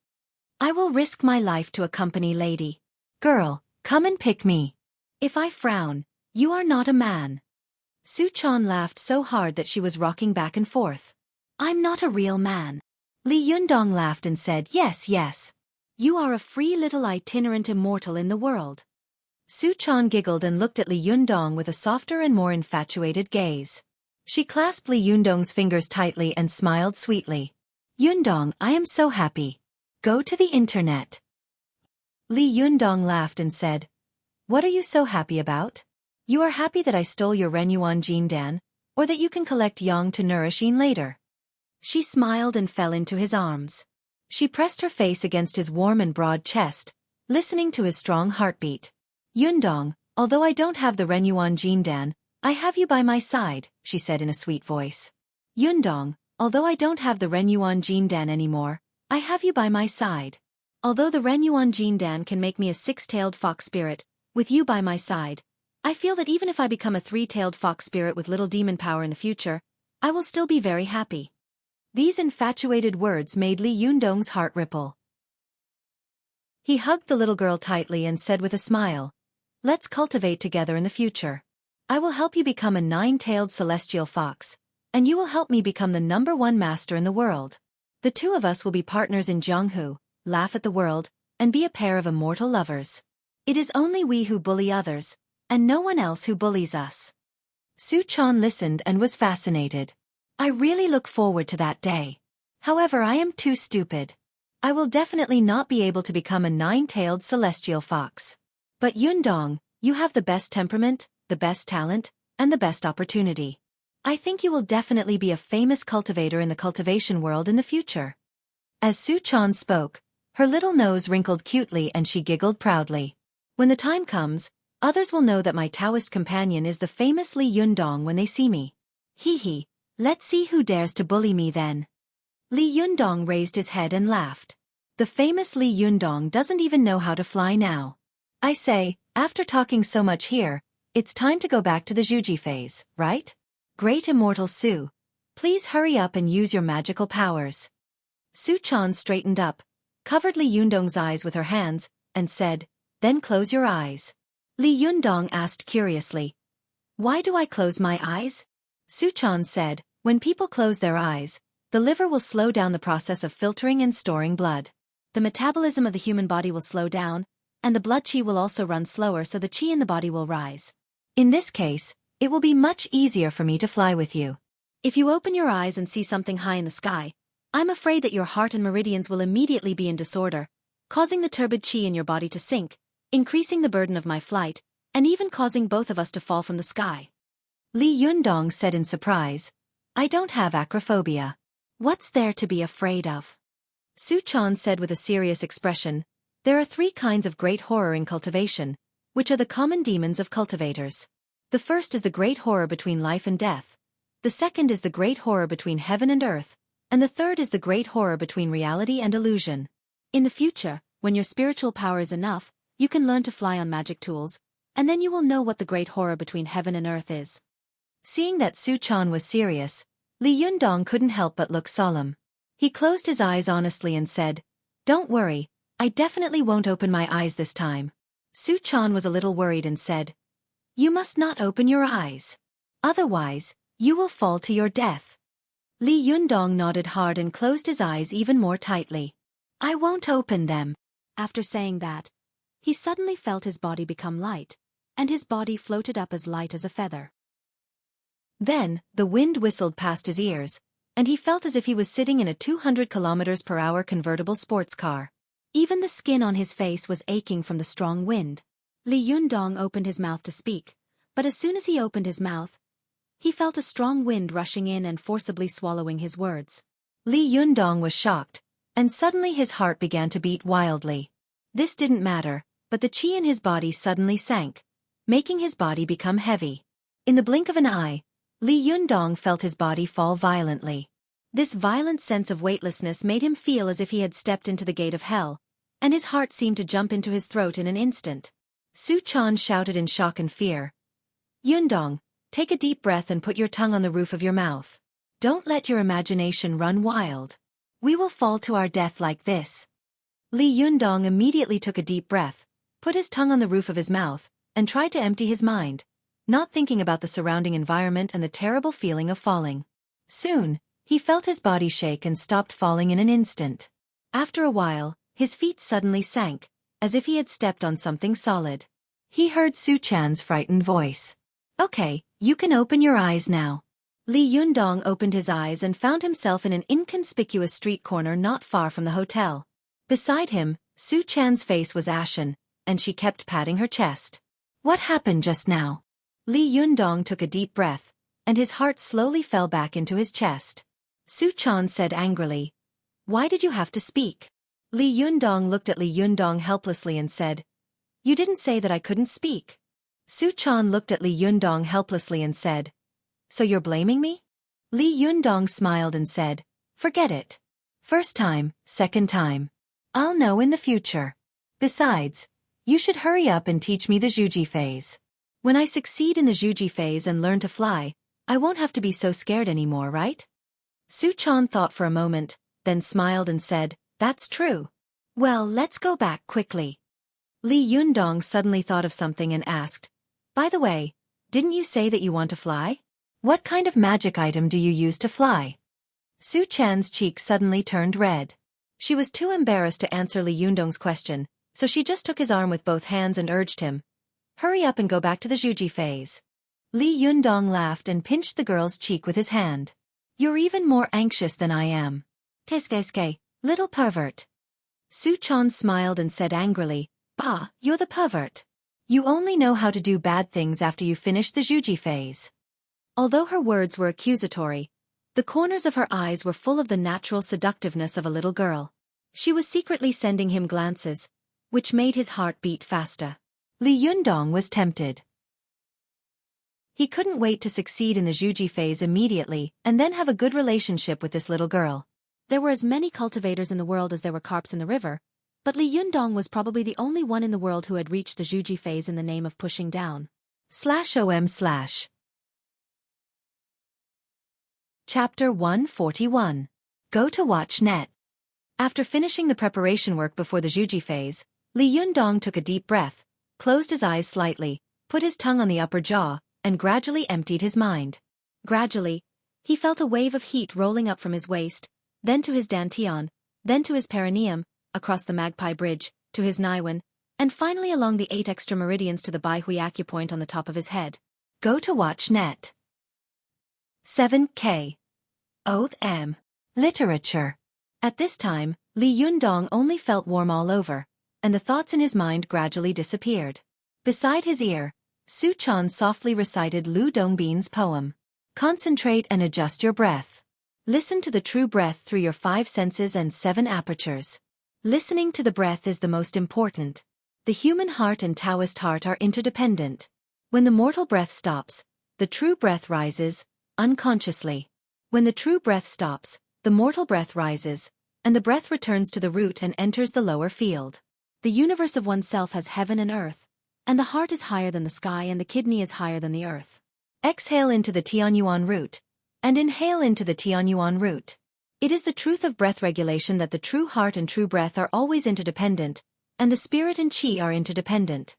I will risk my life to accompany lady. Girl, come and pick me. If I frown, you are not a man. Xueqi laughed so hard that she was rocking back and forth. I'm not a real man. Li Yundong laughed and said, yes, yes. You are a free little itinerant immortal in the world. Xueqi giggled and looked at Li Yundong with a softer and more infatuated gaze. She clasped Li Yundong's fingers tightly and smiled sweetly. Yundong, I am so happy. Go to the internet. Li Yundong laughed and said, what are you so happy about? You are happy that I stole your Renyuan Jindan, or that you can collect yang to nourish Yin later? She smiled and fell into his arms. She pressed her face against his warm and broad chest, listening to his strong heartbeat. Yundong, although I don't have the Renyuan Jindan, I have you by my side, she said in a sweet voice. Yundong, although I don't have the Renyuan Jindan anymore, I have you by my side. Although the Renyuan Jindan can make me a six-tailed fox spirit, with you by my side, I feel that even if I become a three-tailed fox spirit with little demon power in the future, I will still be very happy. These infatuated words made Li Yundong's heart ripple. He hugged the little girl tightly and said with a smile, let's cultivate together in the future. I will help you become a nine-tailed celestial fox, and you will help me become the #1 master in the world. The two of us will be partners in Jianghu, laugh at the world, and be a pair of immortal lovers. It is only we who bully others, and no one else who bullies us. Xueqi listened and was fascinated. I really look forward to that day. However, I am too stupid. I will definitely not be able to become a nine-tailed celestial fox. But Yundong, you have the best temperament, the best talent, and the best opportunity. I think you will definitely be a famous cultivator in the cultivation world in the future. As Xueqi spoke, her little nose wrinkled cutely and she giggled proudly. When the time comes, others will know that my Taoist companion is the famous Li Yundong when they see me. Hee hee, let's see who dares to bully me then. Li Yundong raised his head and laughed. The famous Li Yundong doesn't even know how to fly now. I say, after talking so much here, it's time to go back to the Xueqi phase, right? Great Immortal Su, please hurry up and use your magical powers. Xueqi straightened up, covered Li Yundong's eyes with her hands, and said, then close your eyes. Li Yundong asked curiously, why do I close my eyes? Xueqi said, when people close their eyes, the liver will slow down the process of filtering and storing blood. The metabolism of the human body will slow down, and the blood qi will also run slower so the qi in the body will rise. In this case, it will be much easier for me to fly with you. If you open your eyes and see something high in the sky, I'm afraid that your heart and meridians will immediately be in disorder, causing the turbid qi in your body to sink, increasing the burden of my flight, and even causing both of us to fall from the sky. Li Yundong said in surprise, I don't have acrophobia. What's there to be afraid of? Xueqi said with a serious expression, there are 3 kinds of great horror in cultivation, which are the common demons of cultivators. The first is the great horror between life and death. The second is the great horror between heaven and earth, and the third is the great horror between reality and illusion. In the future, when your spiritual power is enough, you can learn to fly on magic tools, and then you will know what the great horror between heaven and earth is. Seeing that Xueqi was serious, Li Yundong couldn't help but look solemn. He closed his eyes honestly and said, don't worry, I definitely won't open my eyes this time. Xueqi was a little worried and said, you must not open your eyes. Otherwise, you will fall to your death. Li Yundong nodded hard and closed his eyes even more tightly. I won't open them. After saying that, he suddenly felt his body become light, and his body floated up as light as a feather. Then, the wind whistled past his ears, and he felt as if he was sitting in a 200 km/h convertible sports car. Even the skin on his face was aching from the strong wind. Li Yundong opened his mouth to speak, but as soon as he opened his mouth, he felt a strong wind rushing in and forcibly swallowing his words. Li Yundong was shocked, and suddenly his heart began to beat wildly. This didn't matter, but the qi in his body suddenly sank, making his body become heavy. In the blink of an eye, Li Yundong felt his body fall violently. This violent sense of weightlessness made him feel as if he had stepped into the gate of hell, and his heart seemed to jump into his throat in an instant. Xueqi shouted in shock and fear, Yundong, take a deep breath and put your tongue on the roof of your mouth. Don't let your imagination run wild. We will fall to our death like this. Li Yundong immediately took a deep breath, put his tongue on the roof of his mouth, and tried to empty his mind, not thinking about the surrounding environment and the terrible feeling of falling. Soon, he felt his body shake and stopped falling in an instant. After a while, his feet suddenly sank, as if he had stepped on something solid. He heard Su Chan's frightened voice. Okay, you can open your eyes now. Li Yundong opened his eyes and found himself in an inconspicuous street corner not far from the hotel. Beside him, Su Chan's face was ashen, and she kept patting her chest. What happened just now? Li Yundong took a deep breath, and his heart slowly fell back into his chest. Su Chan said angrily, "Why did you have to speak?" Li Yundong looked at Li Yundong helplessly and said, "You didn't say that I couldn't speak." Su Chan looked at Li Yundong helplessly and said, "So you're blaming me?" Li Yundong smiled and said, "Forget it. First time, second time. I'll know in the future. Besides, you should hurry up and teach me the Xueqi phase. When I succeed in the Xueqi phase and learn to fly, I won't have to be so scared anymore, right?" Su Chan thought for a moment, then smiled and said, "That's true. Well, let's go back quickly." Li Yundong suddenly thought of something and asked, "By the way, didn't you say that you want to fly? What kind of magic item do you use to fly?" Su Chan's cheeks suddenly turned red. She was too embarrassed to answer Li Yundong's question, so she just took his arm with both hands and urged him, "Hurry up and go back to the Xueqi phase." Li Yundong laughed and pinched the girl's cheek with his hand. "You're even more anxious than I am. Teskeske, little pervert." Su Chan smiled and said angrily, "Bah, you're the pervert. You only know how to do bad things after you finish the Xueqi phase." Although her words were accusatory, the corners of her eyes were full of the natural seductiveness of a little girl. She was secretly sending him glances, which made his heart beat faster. Li Yundong was tempted. He couldn't wait to succeed in the Xueqi phase immediately and then have a good relationship with this little girl. There were as many cultivators in the world as there were carps in the river, but Li Yundong was probably the only one in the world who had reached the Xueqi phase in the name of pushing down. /om/ Chapter 141. Go to watch net. After finishing the preparation work before the Xueqi phase, Li Yundong took a deep breath, closed his eyes slightly, put his tongue on the upper jaw, and gradually emptied his mind. Gradually, he felt a wave of heat rolling up from his waist, then to his dantian, then to his perineum, across the Magpie Bridge, to his Niwen, and finally along the 8 extra meridians to the Baihui acupoint on the top of his head. Go to watch net. 7K. Oath M. Literature. At this time, Li Yundong only felt warm all over, and the thoughts in his mind gradually disappeared. Beside his ear, Su Chan softly recited Lu Dongbin's poem. Concentrate and adjust your breath. Listen to the true breath through your 5 senses and 7 apertures. Listening to the breath is the most important. The human heart and Taoist heart are interdependent. When the mortal breath stops, the true breath rises, unconsciously. When the true breath stops, the mortal breath rises, and the breath returns to the root and enters the lower field. The universe of oneself has heaven and earth, and the heart is higher than the sky and the kidney is higher than the earth. Exhale into the Tianyuan root, and inhale into the Tianyuan root. It is the truth of breath regulation that the true heart and true breath are always interdependent, and the spirit and qi are interdependent.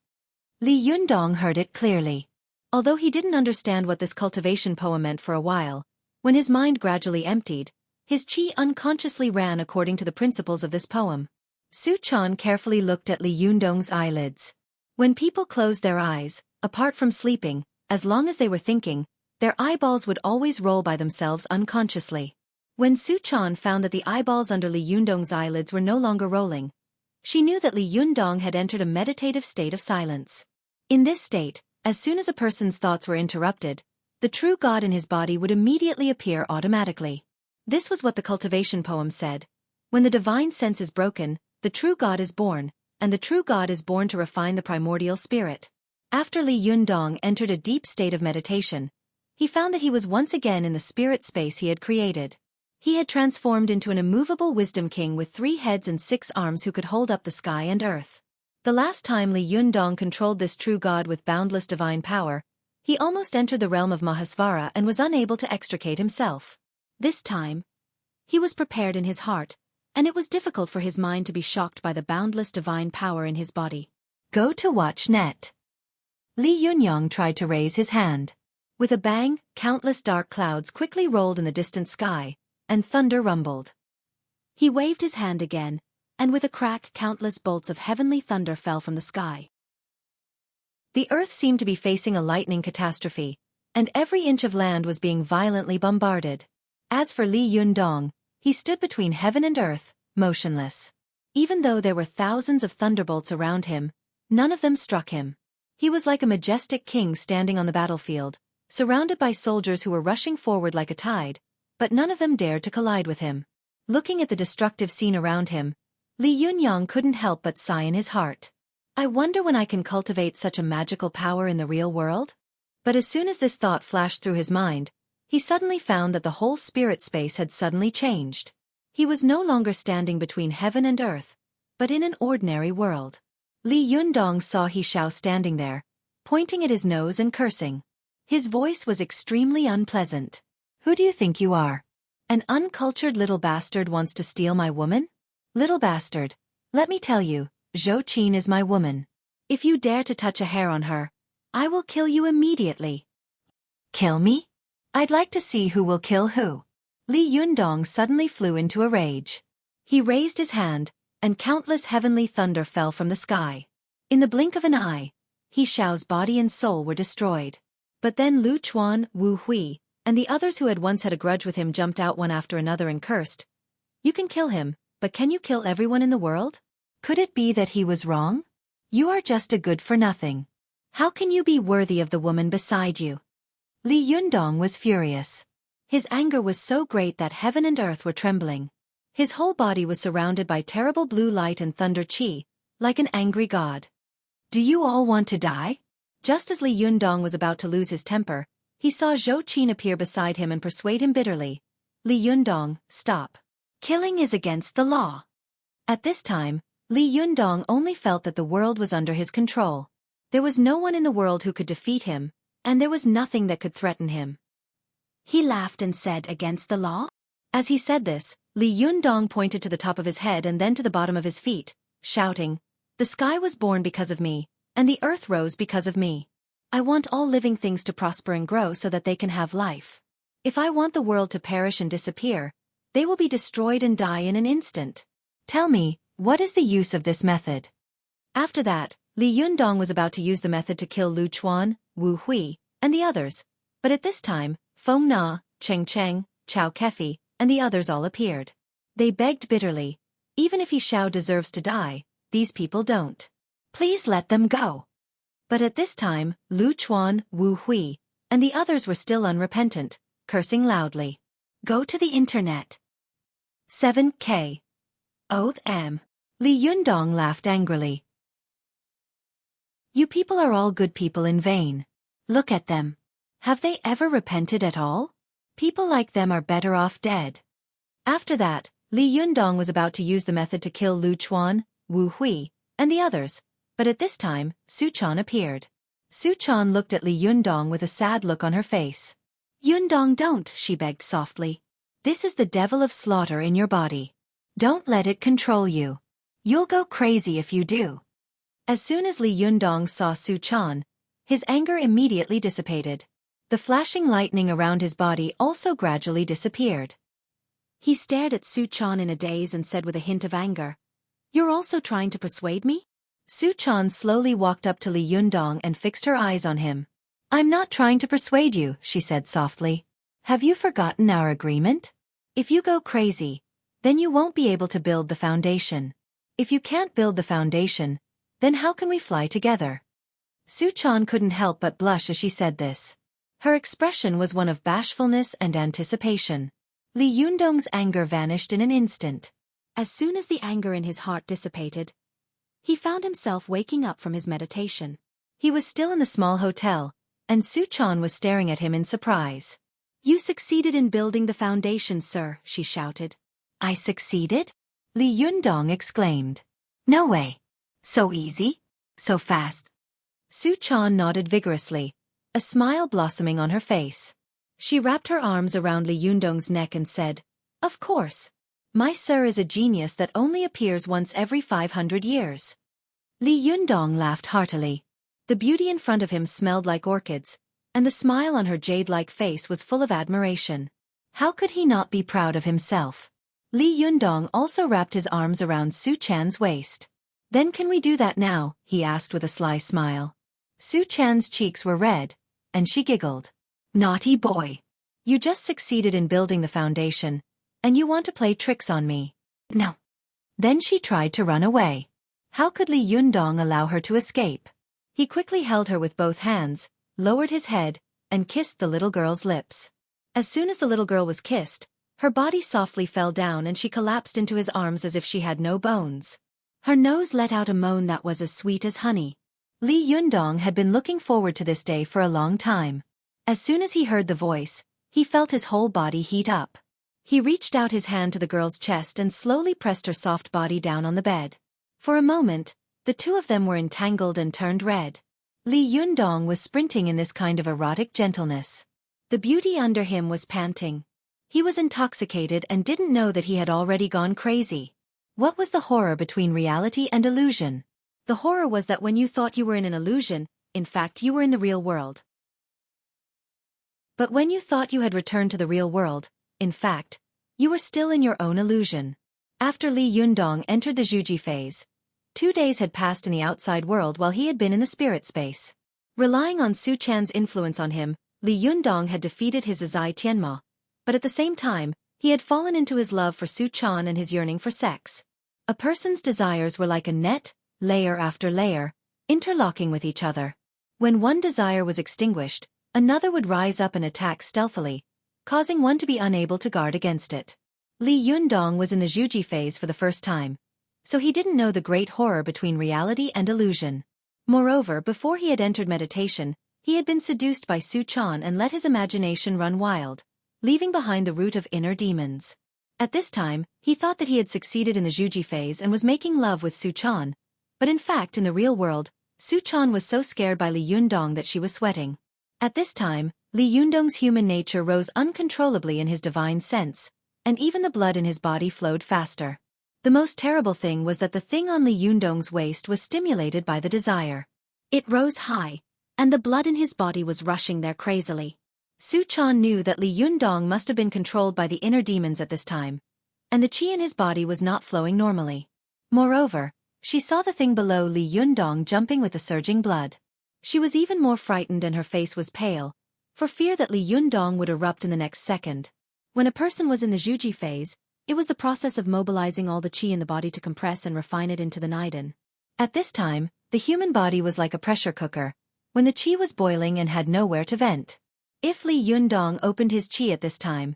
Li Yundong heard it clearly. Although he didn't understand what this cultivation poem meant for a while, when his mind gradually emptied, his qi unconsciously ran according to the principles of this poem. Su Chan carefully looked at Li Yundong's eyelids. When people closed their eyes, apart from sleeping, as long as they were thinking, their eyeballs would always roll by themselves unconsciously. When Su Chan found that the eyeballs under Li Yundong's eyelids were no longer rolling, she knew that Li Yundong had entered a meditative state of silence. In this state, as soon as a person's thoughts were interrupted, the true God in his body would immediately appear automatically. This was what the cultivation poem said. When the divine sense is broken, the true God is born, and the true God is born to refine the primordial spirit. After Li Yundong entered a deep state of meditation, he found that he was once again in the spirit space he had created. He had transformed into an immovable wisdom king with 3 heads and 6 arms who could hold up the sky and earth. The last time Li Yundong controlled this true God with boundless divine power, he almost entered the realm of Mahasvara and was unable to extricate himself. This time, he was prepared in his heart, and it was difficult for his mind to be shocked by the boundless divine power in his body. Go to watch net. Li Yunyong tried to raise his hand. With a bang, countless dark clouds quickly rolled in the distant sky, and thunder rumbled. He waved his hand again, and with a crack countless bolts of heavenly thunder fell from the sky. The earth seemed to be facing a lightning catastrophe, and every inch of land was being violently bombarded. As for Li Yundong, he stood between heaven and earth, motionless. Even though there were thousands of thunderbolts around him, none of them struck him. He was like a majestic king standing on the battlefield, surrounded by soldiers who were rushing forward like a tide, but none of them dared to collide with him. Looking at the destructive scene around him, Li Yunyong couldn't help but sigh in his heart. I wonder when I can cultivate such a magical power in the real world? But as soon as this thought flashed through his mind, he suddenly found that the whole spirit space had suddenly changed. He was no longer standing between heaven and earth, but in an ordinary world. Li Yundong saw He Xiao standing there, pointing at his nose and cursing. His voice was extremely unpleasant. Who do you think you are? An uncultured little bastard wants to steal my woman? Little bastard, let me tell you, Xueqi is my woman. If you dare to touch a hair on her, I will kill you immediately. Kill me? I'd like to see who will kill who. Li Yundong suddenly flew into a rage. He raised his hand, and countless heavenly thunder fell from the sky. In the blink of an eye, He Xiao's body and soul were destroyed. But then Lu Chuan, Wu Hui, and the others who had once had a grudge with him jumped out one after another and cursed. You can kill him, but can you kill everyone in the world? Could it be that he was wrong? You are just a good-for-nothing. How can you be worthy of the woman beside you? Li Yundong was furious. His anger was so great that heaven and earth were trembling. His whole body was surrounded by terrible blue light and thunder chi, like an angry god. Do you all want to die? Just as Li Yundong was about to lose his temper, he saw Xueqi appear beside him and persuade him bitterly. Li Yundong, stop. Killing is against the law. At this time, Li Yundong only felt that the world was under his control. There was no one in the world who could defeat him, and there was nothing that could threaten him. He laughed and said, against the law? As he said this, Li Yundong pointed to the top of his head and then to the bottom of his feet, shouting, the sky was born because of me, and the earth rose because of me. I want all living things to prosper and grow so that they can have life. If I want the world to perish and disappear, they will be destroyed and die in an instant. Tell me, what is the use of this method? After that, Li Yundong was about to use the method to kill Lu Chuan, Wu Hui, and the others, but at this time, Feng Na, Cheng Cheng, Chao Kefi, and the others all appeared. They begged bitterly, even if He Xiao deserves to die, these people don't. Please let them go. But at this time, Lu Chuan, Wu Hui, and the others were still unrepentant, cursing loudly. Go to the internet. 7K. Oath M. Li Yundong laughed angrily. You people are all good people in vain. Look at them. Have they ever repented at all? People like them are better off dead. After that, Li Yundong was about to use the method to kill Lu Chuan, Wu Hui, and the others, but at this time, Su Chan appeared. Su Chan looked at Li Yundong with a sad look on her face. Yundong, don't, she begged softly. This is the devil of slaughter in your body. Don't let it control you. You'll go crazy if you do. As soon as Li Yundong saw Su Chan, his anger immediately dissipated. The flashing lightning around his body also gradually disappeared. He stared at Su Chan in a daze and said with a hint of anger, You're also trying to persuade me? Su Chan slowly walked up to Li Yundong and fixed her eyes on him. I'm not trying to persuade you, she said softly. Have you forgotten our agreement? If you go crazy, then you won't be able to build the foundation. If you can't build the foundation, then how can we fly together? Su Chan couldn't help but blush as she said this. Her expression was one of bashfulness and anticipation. Li Yundong's anger vanished in an instant. As soon as the anger in his heart dissipated, he found himself waking up from his meditation. He was still in the small hotel, and Su Chan was staring at him in surprise. You succeeded in building the foundation, sir, she shouted. I succeeded? Li Yundong exclaimed. No way. So easy? So fast? Su Chan nodded vigorously, a smile blossoming on her face. She wrapped her arms around Li Yundong's neck and said, "Of course. My sir is a genius that only appears once every 500 years. Li Yundong laughed heartily. The beauty in front of him smelled like orchids, and the smile on her jade-like face was full of admiration. How could he not be proud of himself? Li Yundong also wrapped his arms around Su Chan's waist. "Then can we do that now?" he asked with a sly smile. Su Chan's cheeks were red, and she giggled. "Naughty boy. You just succeeded in building the foundation, and you want to play tricks on me. No." Then she tried to run away. How could Li Yundong allow her to escape? He quickly held her with both hands, lowered his head, and kissed the little girl's lips. As soon as the little girl was kissed, her body softly fell down and she collapsed into his arms as if she had no bones. Her nose let out a moan that was as sweet as honey. Li Yundong had been looking forward to this day for a long time. As soon as he heard the voice, he felt his whole body heat up. He reached out his hand to the girl's chest and slowly pressed her soft body down on the bed. For a moment, the two of them were entangled and turned red. Li Yundong was sprinting in this kind of erotic gentleness. The beauty under him was panting. He was intoxicated and didn't know that he had already gone crazy. What was the horror between reality and illusion? The horror was that when you thought you were in an illusion, in fact you were in the real world. But when you thought you had returned to the real world, in fact, you were still in your own illusion. After Li Yundong entered the Xueqi phase, 2 days had passed in the outside world while he had been in the spirit space. Relying on Su Chan's influence on him, Li Yundong had defeated his Zai Tianma, but at the same time, he had fallen into his love for Su Chan and his yearning for sex. A person's desires were like a net, layer after layer, interlocking with each other. When one desire was extinguished, another would rise up and attack stealthily, causing one to be unable to guard against it. Li Yundong was in the Xueqi phase for the first time, so he didn't know the great horror between reality and illusion. Moreover, before he had entered meditation, he had been seduced by Su Chan and let his imagination run wild, leaving behind the root of inner demons. At this time, he thought that he had succeeded in the Xueqi phase and was making love with Su Chan, but in fact in the real world, Su Chan was so scared by Li Yundong that she was sweating. At this time, Li Yundong's human nature rose uncontrollably in his divine sense, and even the blood in his body flowed faster. The most terrible thing was that the thing on Li Yundong's waist was stimulated by the desire. It rose high, and the blood in his body was rushing there crazily. Su Chan knew that Li Yundong must have been controlled by the inner demons at this time, and the qi in his body was not flowing normally. Moreover, she saw the thing below Li Yundong jumping with the surging blood. She was even more frightened and her face was pale, for fear that Li Yundong would erupt in the next second. When a person was in the Xueqi phase, it was the process of mobilizing all the qi in the body to compress and refine it into the niden. At this time, the human body was like a pressure cooker, when the qi was boiling and had nowhere to vent. If Li Yundong opened his qi at this time,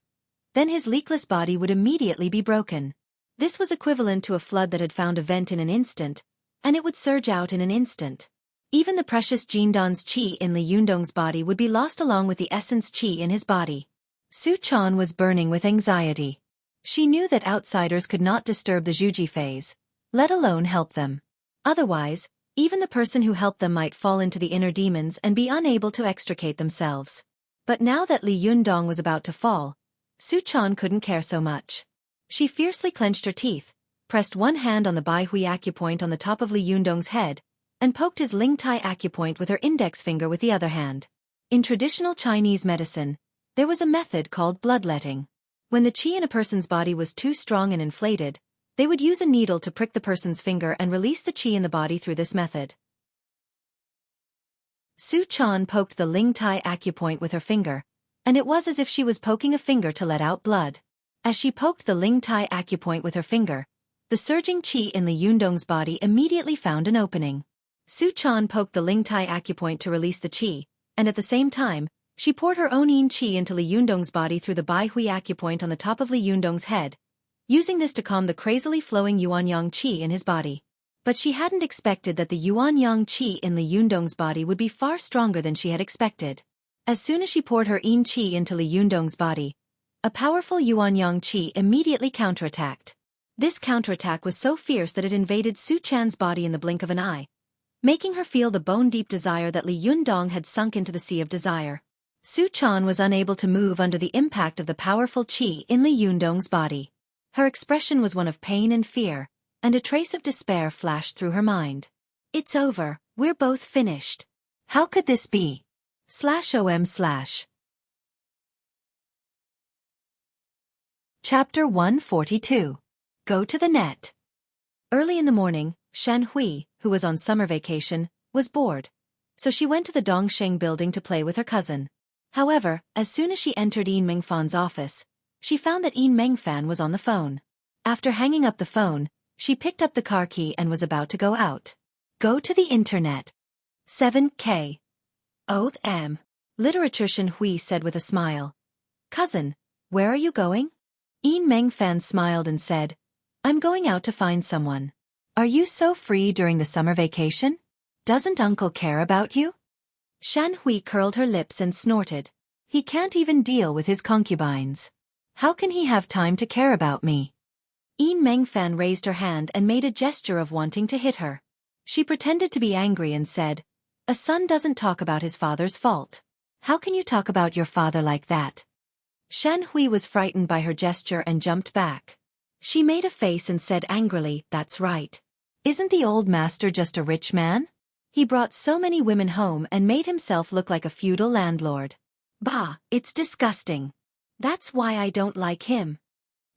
then his leakless body would immediately be broken. This was equivalent to a flood that had found a vent in an instant, and it would surge out in an instant. Even the precious Jindan's qi in Li Yundong's body would be lost along with the essence qi in his body. Su Chan was burning with anxiety. She knew that outsiders could not disturb the Xueqi phase, let alone help them. Otherwise, even the person who helped them might fall into the inner demons and be unable to extricate themselves. But now that Li Yundong was about to fall, Su Chan couldn't care so much. She fiercely clenched her teeth, pressed one hand on the Bai Hui acupoint on the top of Li Yundong's head, and poked his Ling Tai acupoint with her index finger with the other hand. In traditional Chinese medicine, there was a method called bloodletting. When the qi in a person's body was too strong and inflated, they would use a needle to prick the person's finger and release the qi in the body through this method. Su Chan poked the Ling Tai acupoint with her finger, and it was as if she was poking a finger to let out blood. As she poked the Ling Tai acupoint with her finger, the surging qi in Li Yundong's body immediately found an opening. Su Chan poked the Ling Tai acupoint to release the qi, and at the same time, she poured her own yin qi into Li Yundong's body through the Bai Hui acupoint on the top of Li Yundong's head, using this to calm the crazily flowing yuan-yang qi in his body. But she hadn't expected that the yuan-yang qi in Li Yundong's body would be far stronger than she had expected. As soon as she poured her yin qi into Li Yundong's body, a powerful yuan-yang qi immediately counterattacked. This counterattack was so fierce that it invaded Su Chan's body in the blink of an eye, making her feel the bone-deep desire that Li Yundong had sunk into the sea of desire. Su Chan was unable to move under the impact of the powerful qi in Li Yundong's body. Her expression was one of pain and fear, and a trace of despair flashed through her mind. It's over, we're both finished. How could this be? /OM/ Chapter 142. Go to the net. Early in the morning, Shan Hui, who was on summer vacation, was bored, so she went to the Dongsheng building to play with her cousin. However, as soon as she entered Yin Mengfan's office, she found that Yin Mengfan was on the phone. After hanging up the phone, she picked up the car key and was about to go out. Go to the internet. 7K. OM. Literature, Shan Hui said with a smile. Cousin, where are you going? Yin Mengfan smiled and said, I'm going out to find someone. Are you so free during the summer vacation? Doesn't uncle care about you? Shan Hui curled her lips and snorted. He can't even deal with his concubines. How can he have time to care about me? Yin Mengfan raised her hand and made a gesture of wanting to hit her. She pretended to be angry and said, a son doesn't talk about his father's fault. How can you talk about your father like that? Shan Hui was frightened by her gesture and jumped back. She made a face and said angrily, that's right. Isn't the old master just a rich man? He brought so many women home and made himself look like a feudal landlord. Bah, it's disgusting. That's why I don't like him.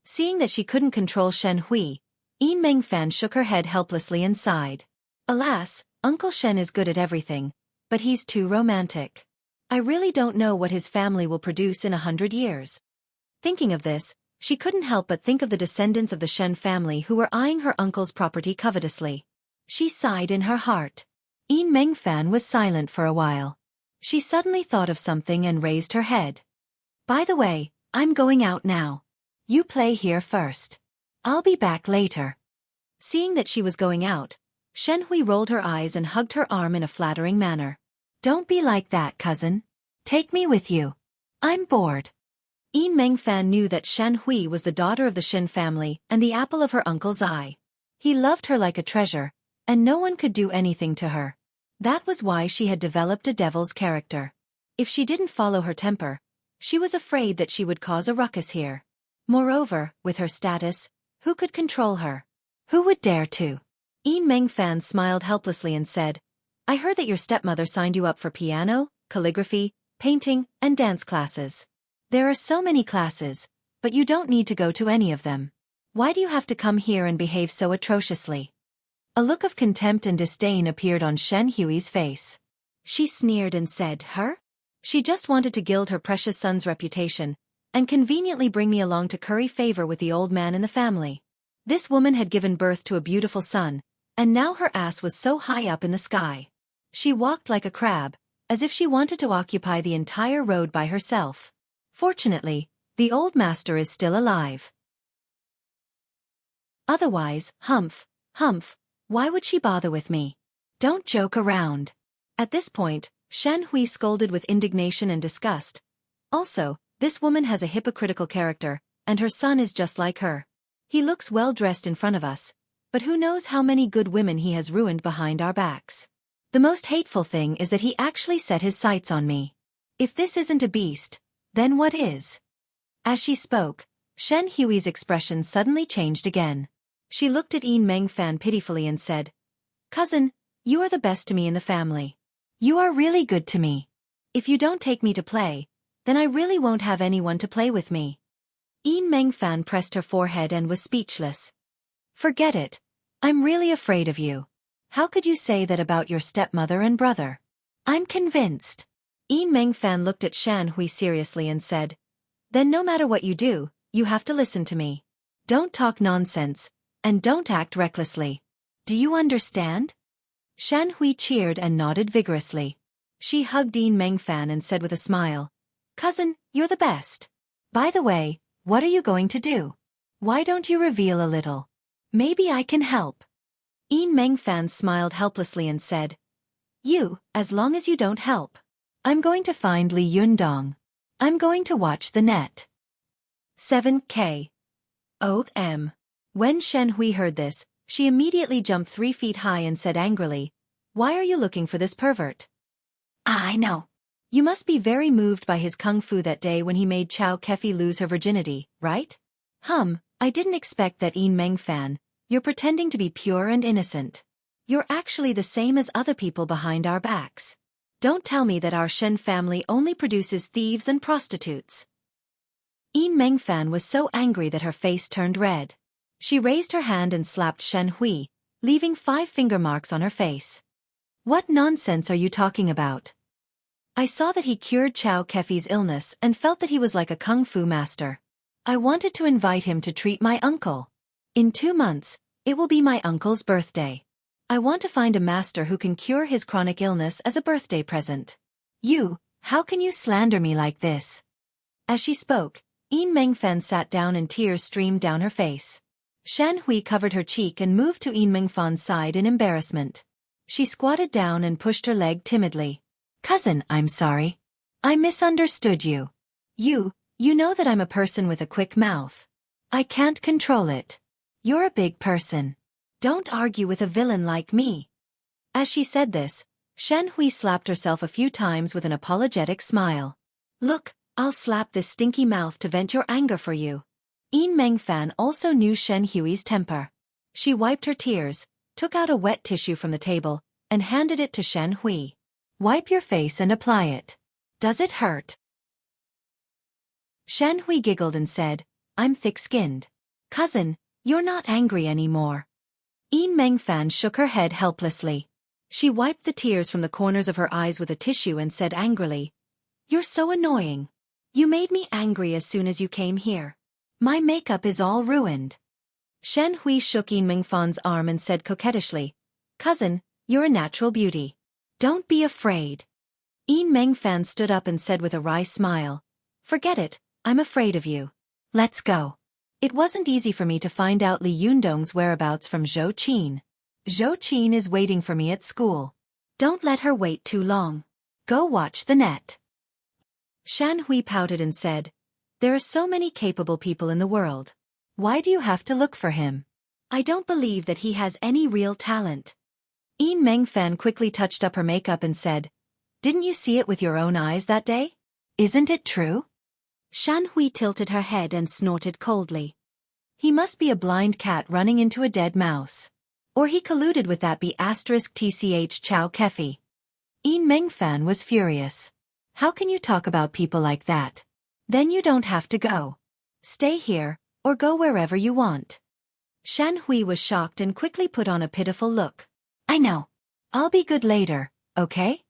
Seeing that she couldn't control Shan Hui, Yin Mengfan shook her head helplessly and sighed. Alas, Uncle Shen is good at everything, but he's too romantic. I really don't know what his family will produce in 100 years. Thinking of this, she couldn't help but think of the descendants of the Shen family who were eyeing her uncle's property covetously. She sighed in her heart. Yin Mengfan was silent for a while. She suddenly thought of something and raised her head. By the way, I'm going out now. You play here first. I'll be back later. Seeing that she was going out, Shen Hui rolled her eyes and hugged her arm in a flattering manner. Don't be like that, cousin. Take me with you. I'm bored. Yin Mengfan knew that Shan Hui was the daughter of the Shen family and the apple of her uncle's eye. He loved her like a treasure, and no one could do anything to her. That was why she had developed a devil's character. If she didn't follow her temper, she was afraid that she would cause a ruckus here. Moreover, with her status, who could control her? Who would dare to? Yin Mengfan smiled helplessly and said, I heard that your stepmother signed you up for piano, calligraphy, painting, and dance classes. There are so many classes, but you don't need to go to any of them. Why do you have to come here and behave so atrociously? A look of contempt and disdain appeared on Shen Hui's face. She sneered and said, her? She just wanted to gild her precious son's reputation, and conveniently bring me along to curry favor with the old man in the family. This woman had given birth to a beautiful son, and now her ass was so high up in the sky. She walked like a crab, as if she wanted to occupy the entire road by herself. Fortunately, the old master is still alive. Otherwise, humph, why would she bother with me? Don't joke around. At this point, Shan Hui scolded with indignation and disgust. Also, this woman has a hypocritical character, and her son is just like her. He looks well dressed in front of us, but who knows how many good women he has ruined behind our backs. The most hateful thing is that he actually set his sights on me. If this isn't a beast, then what is? As she spoke, Shen Hui's expression suddenly changed again. She looked at Yin Mengfan pitifully and said, Cousin, you are the best to me in the family. You are really good to me. If you don't take me to play, then I really won't have anyone to play with me. Yin Mengfan pressed her forehead and was speechless. Forget it. I'm really afraid of you. How could you say that about your stepmother and brother? I'm convinced. Yin Mengfan looked at Shan Hui seriously and said, Then no matter what you do, you have to listen to me. Don't talk nonsense, and don't act recklessly. Do you understand? Shan Hui cheered and nodded vigorously. She hugged Yin Mengfan and said with a smile, Cousin, you're the best. By the way, what are you going to do? Why don't you reveal a little? Maybe I can help. Yin Mengfan smiled helplessly and said, as long as you don't help. I'm going to find Li Yundong. I'm going to watch the net. 7K. OM. When Shen Hui heard this, she immediately jumped 3 feet high and said angrily, Why are you looking for this pervert? I know. You must be very moved by his kung fu that day when he made Xueqi lose her virginity, right? I didn't expect that, Meng Fan. You're pretending to be pure and innocent. You're actually the same as other people behind our backs. Don't tell me that our Shen family only produces thieves and prostitutes. Meng Fan was so angry that her face turned red. She raised her hand and slapped Shen Hui, leaving 5 finger marks on her face. What nonsense are you talking about? I saw that he cured Xueqi's illness and felt that he was like a kung fu master. I wanted to invite him to treat my uncle. In 2 months, it will be my uncle's birthday. I want to find a master who can cure his chronic illness as a birthday present. How can you slander me like this? As she spoke, Meng Fan sat down and tears streamed down her face. Shen Hui covered her cheek and moved to Meng Fan's side in embarrassment. She squatted down and pushed her leg timidly. Cousin, I'm sorry. I misunderstood you. You know that I'm a person with a quick mouth. I can't control it. You're a big person. Don't argue with a villain like me. As she said this, Shen Hui slapped herself a few times with an apologetic smile. Look, I'll slap this stinky mouth to vent your anger for you. Meng Fan also knew Shen Hui's temper. She wiped her tears, took out a wet tissue from the table, and handed it to Shen Hui. Wipe your face and apply it. Does it hurt? Shen Hui giggled and said, I'm thick-skinned. Cousin, you're not angry anymore. Meng Fan shook her head helplessly. She wiped the tears from the corners of her eyes with a tissue and said angrily, You're so annoying. You made me angry as soon as you came here. My makeup is all ruined. Shen Hui shook Meng Fan's arm and said coquettishly, Cousin, you're a natural beauty. Don't be afraid. Meng Fan stood up and said with a wry smile, Forget it, I'm afraid of you. Let's go. It wasn't easy for me to find out Li Yundong's whereabouts from Zhou Qin. Zhou Qin is waiting for me at school. Don't let her wait too long. Go watch the net. Shen Hui pouted and said, There are so many capable people in the world. Why do you have to look for him? I don't believe that he has any real talent. Meng Fan quickly touched up her makeup and said, Didn't you see it with your own eyes that day? Isn't it true? Shen Hui tilted her head and snorted coldly. He must be a blind cat running into a dead mouse. Or he colluded with that B*TCH Xueqi. Meng Fan was furious. How can you talk about people like that? Then you don't have to go. Stay here, or go wherever you want. Shen Hui was shocked and quickly put on a pitiful look. I know. I'll be good later, okay?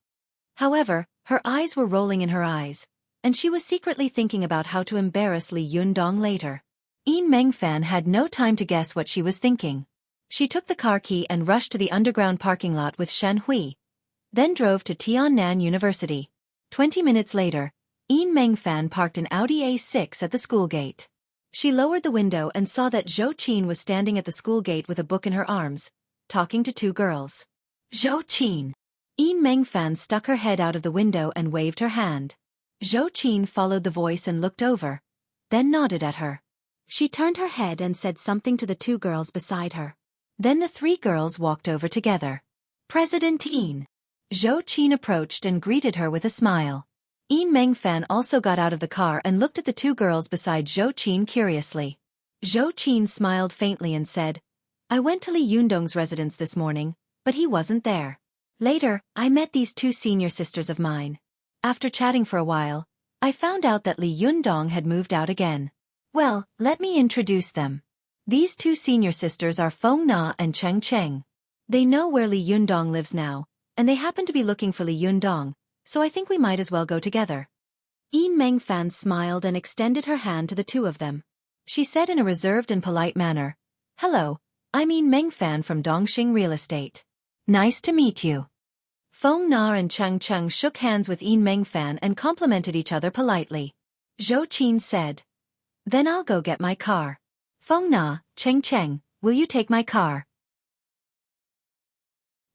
However, her eyes were rolling in her eyes, and she was secretly thinking about how to embarrass Li Yundong later. Meng Fan had no time to guess what she was thinking. She took the car key and rushed to the underground parking lot with Shen Hui, then drove to Tiannan University. 20 minutes later, Meng Fan parked an Audi A6 at the school gate. She lowered the window and saw that Zhou Qin was standing at the school gate with a book in her arms, talking to 2 girls. Zhou Qin. Meng Fan stuck her head out of the window and waved her hand. Zhou Qin followed the voice and looked over, then nodded at her. She turned her head and said something to the 2 girls beside her. Then the 3 girls walked over together. President Yin. Zhou Qin approached and greeted her with a smile. Meng Fan also got out of the car and looked at the 2 girls beside Zhou Qin curiously. Zhou Qin smiled faintly and said, I went to Li Yundong's residence this morning, but he wasn't there. Later, I met these 2 senior sisters of mine. After chatting for a while, I found out that Li Yundong had moved out again. Well, let me introduce them. These 2 senior sisters are Feng Na and Cheng Cheng. They know where Li Yundong lives now, and they happen to be looking for Li Yundong, so I think we might as well go together. Meng Fan smiled and extended her hand to the 2 of them. She said in a reserved and polite manner, Hello, I'm Meng Fan from Dongxing Real Estate. Nice to meet you. Feng Na and Cheng Cheng shook hands with Meng Fan and complimented each other politely. Zhou Qin said, Then I'll go get my car. Feng Na, Cheng Cheng, will you take my car?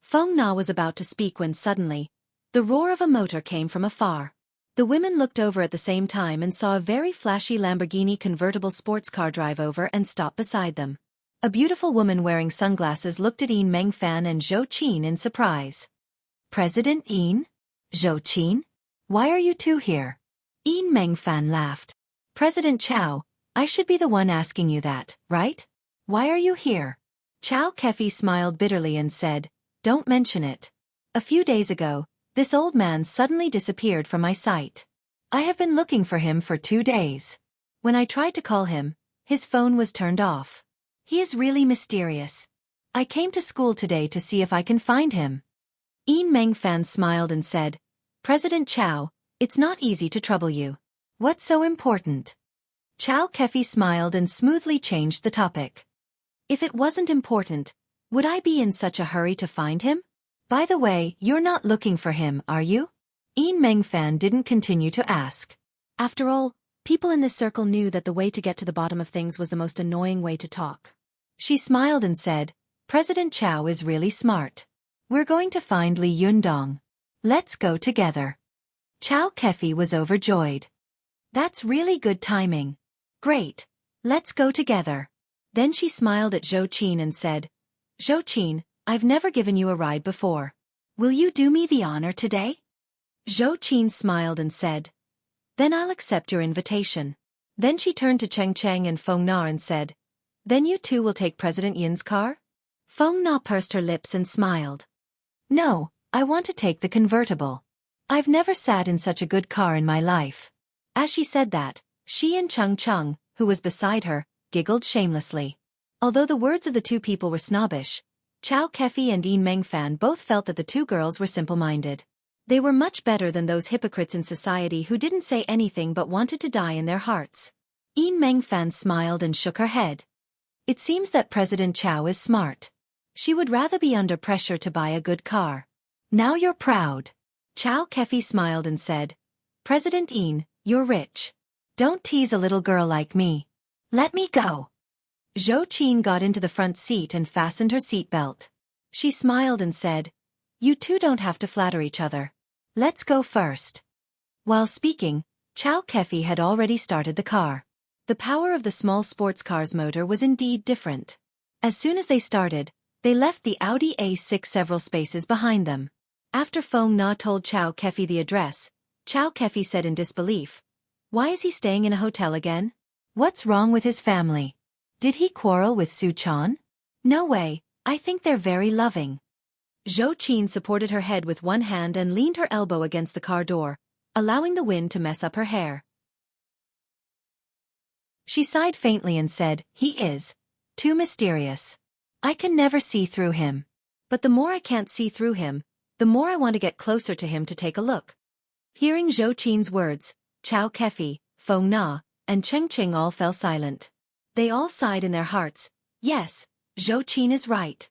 Feng Na was about to speak when suddenly, the roar of a motor came from afar. The women looked over at the same time and saw a very flashy Lamborghini convertible sports car drive over and stop beside them. A beautiful woman wearing sunglasses looked at Meng Fan and Zhou Qin in surprise. President Yin? Zhou Qin? Why are you two here? Yin Mengfan laughed. President Chow, I should be the one asking you that, right? Why are you here? Chow Kefi smiled bitterly and said, don't mention it. A few days ago, this old man suddenly disappeared from my sight. I have been looking for him for 2 days. When I tried to call him, his phone was turned off. He is really mysterious. I came to school today to see if I can find him. Yin Mengfan smiled and said, President Chow, it's not easy to trouble you. What's so important? Chow Kefi smiled and smoothly changed the topic. If it wasn't important, would I be in such a hurry to find him? By the way, you're not looking for him, are you? Yin Mengfan didn't continue to ask. After all, people in this circle knew that the way to get to the bottom of things was the most annoying way to talk. She smiled and said, President Chow is really smart. We're going to find Li Yundong. Let's go together. Chow Kefi was overjoyed. That's really good timing. Great. Let's go together. Then she smiled at Zhou Qin and said, Zhou Qin, I've never given you a ride before. Will you do me the honor today? Zhou Qin smiled and said, Then I'll accept your invitation. Then she turned to Cheng Cheng and Feng Na and said, Then you two will take President Yin's car? Feng Na pursed her lips and smiled. No, I want to take the convertible. I've never sat in such a good car in my life. As she said that, she and Cheng Cheng, who was beside her, giggled shamelessly. Although the words of the two people were snobbish, Chow Kefi and Yin Mengfan both felt that the two girls were simple-minded. They were much better than those hypocrites in society who didn't say anything but wanted to die in their hearts. Yin Mengfan smiled and shook her head. It seems that President Chow is smart. She would rather be under pressure to buy a good car. Now you're proud. Chow Kefi smiled and said, President Yin, you're rich. Don't tease a little girl like me. Let me go. Zhou Qin got into the front seat and fastened her seatbelt. She smiled and said, You two don't have to flatter each other. Let's go first. While speaking, Chow Kefi had already started the car. The power of the small sports car's motor was indeed different. As soon as they started, they left the Audi A6 several spaces behind them. After Feng Na told Chow Kefi the address, Chow Kefi said in disbelief, Why is he staying in a hotel again? What's wrong with his family? Did he quarrel with Su Chan? No way, I think they're very loving. Zhou Qin supported her head with one hand and leaned her elbow against the car door, allowing the wind to mess up her hair. She sighed faintly and said, He is too mysterious. I can never see through him. But the more I can't see through him, the more I want to get closer to him to take a look. Hearing Zhou Qin's words, Chow Kefi, Feng Na, and Cheng Cheng all fell silent. They all sighed in their hearts. Yes, Zhou Qin is right.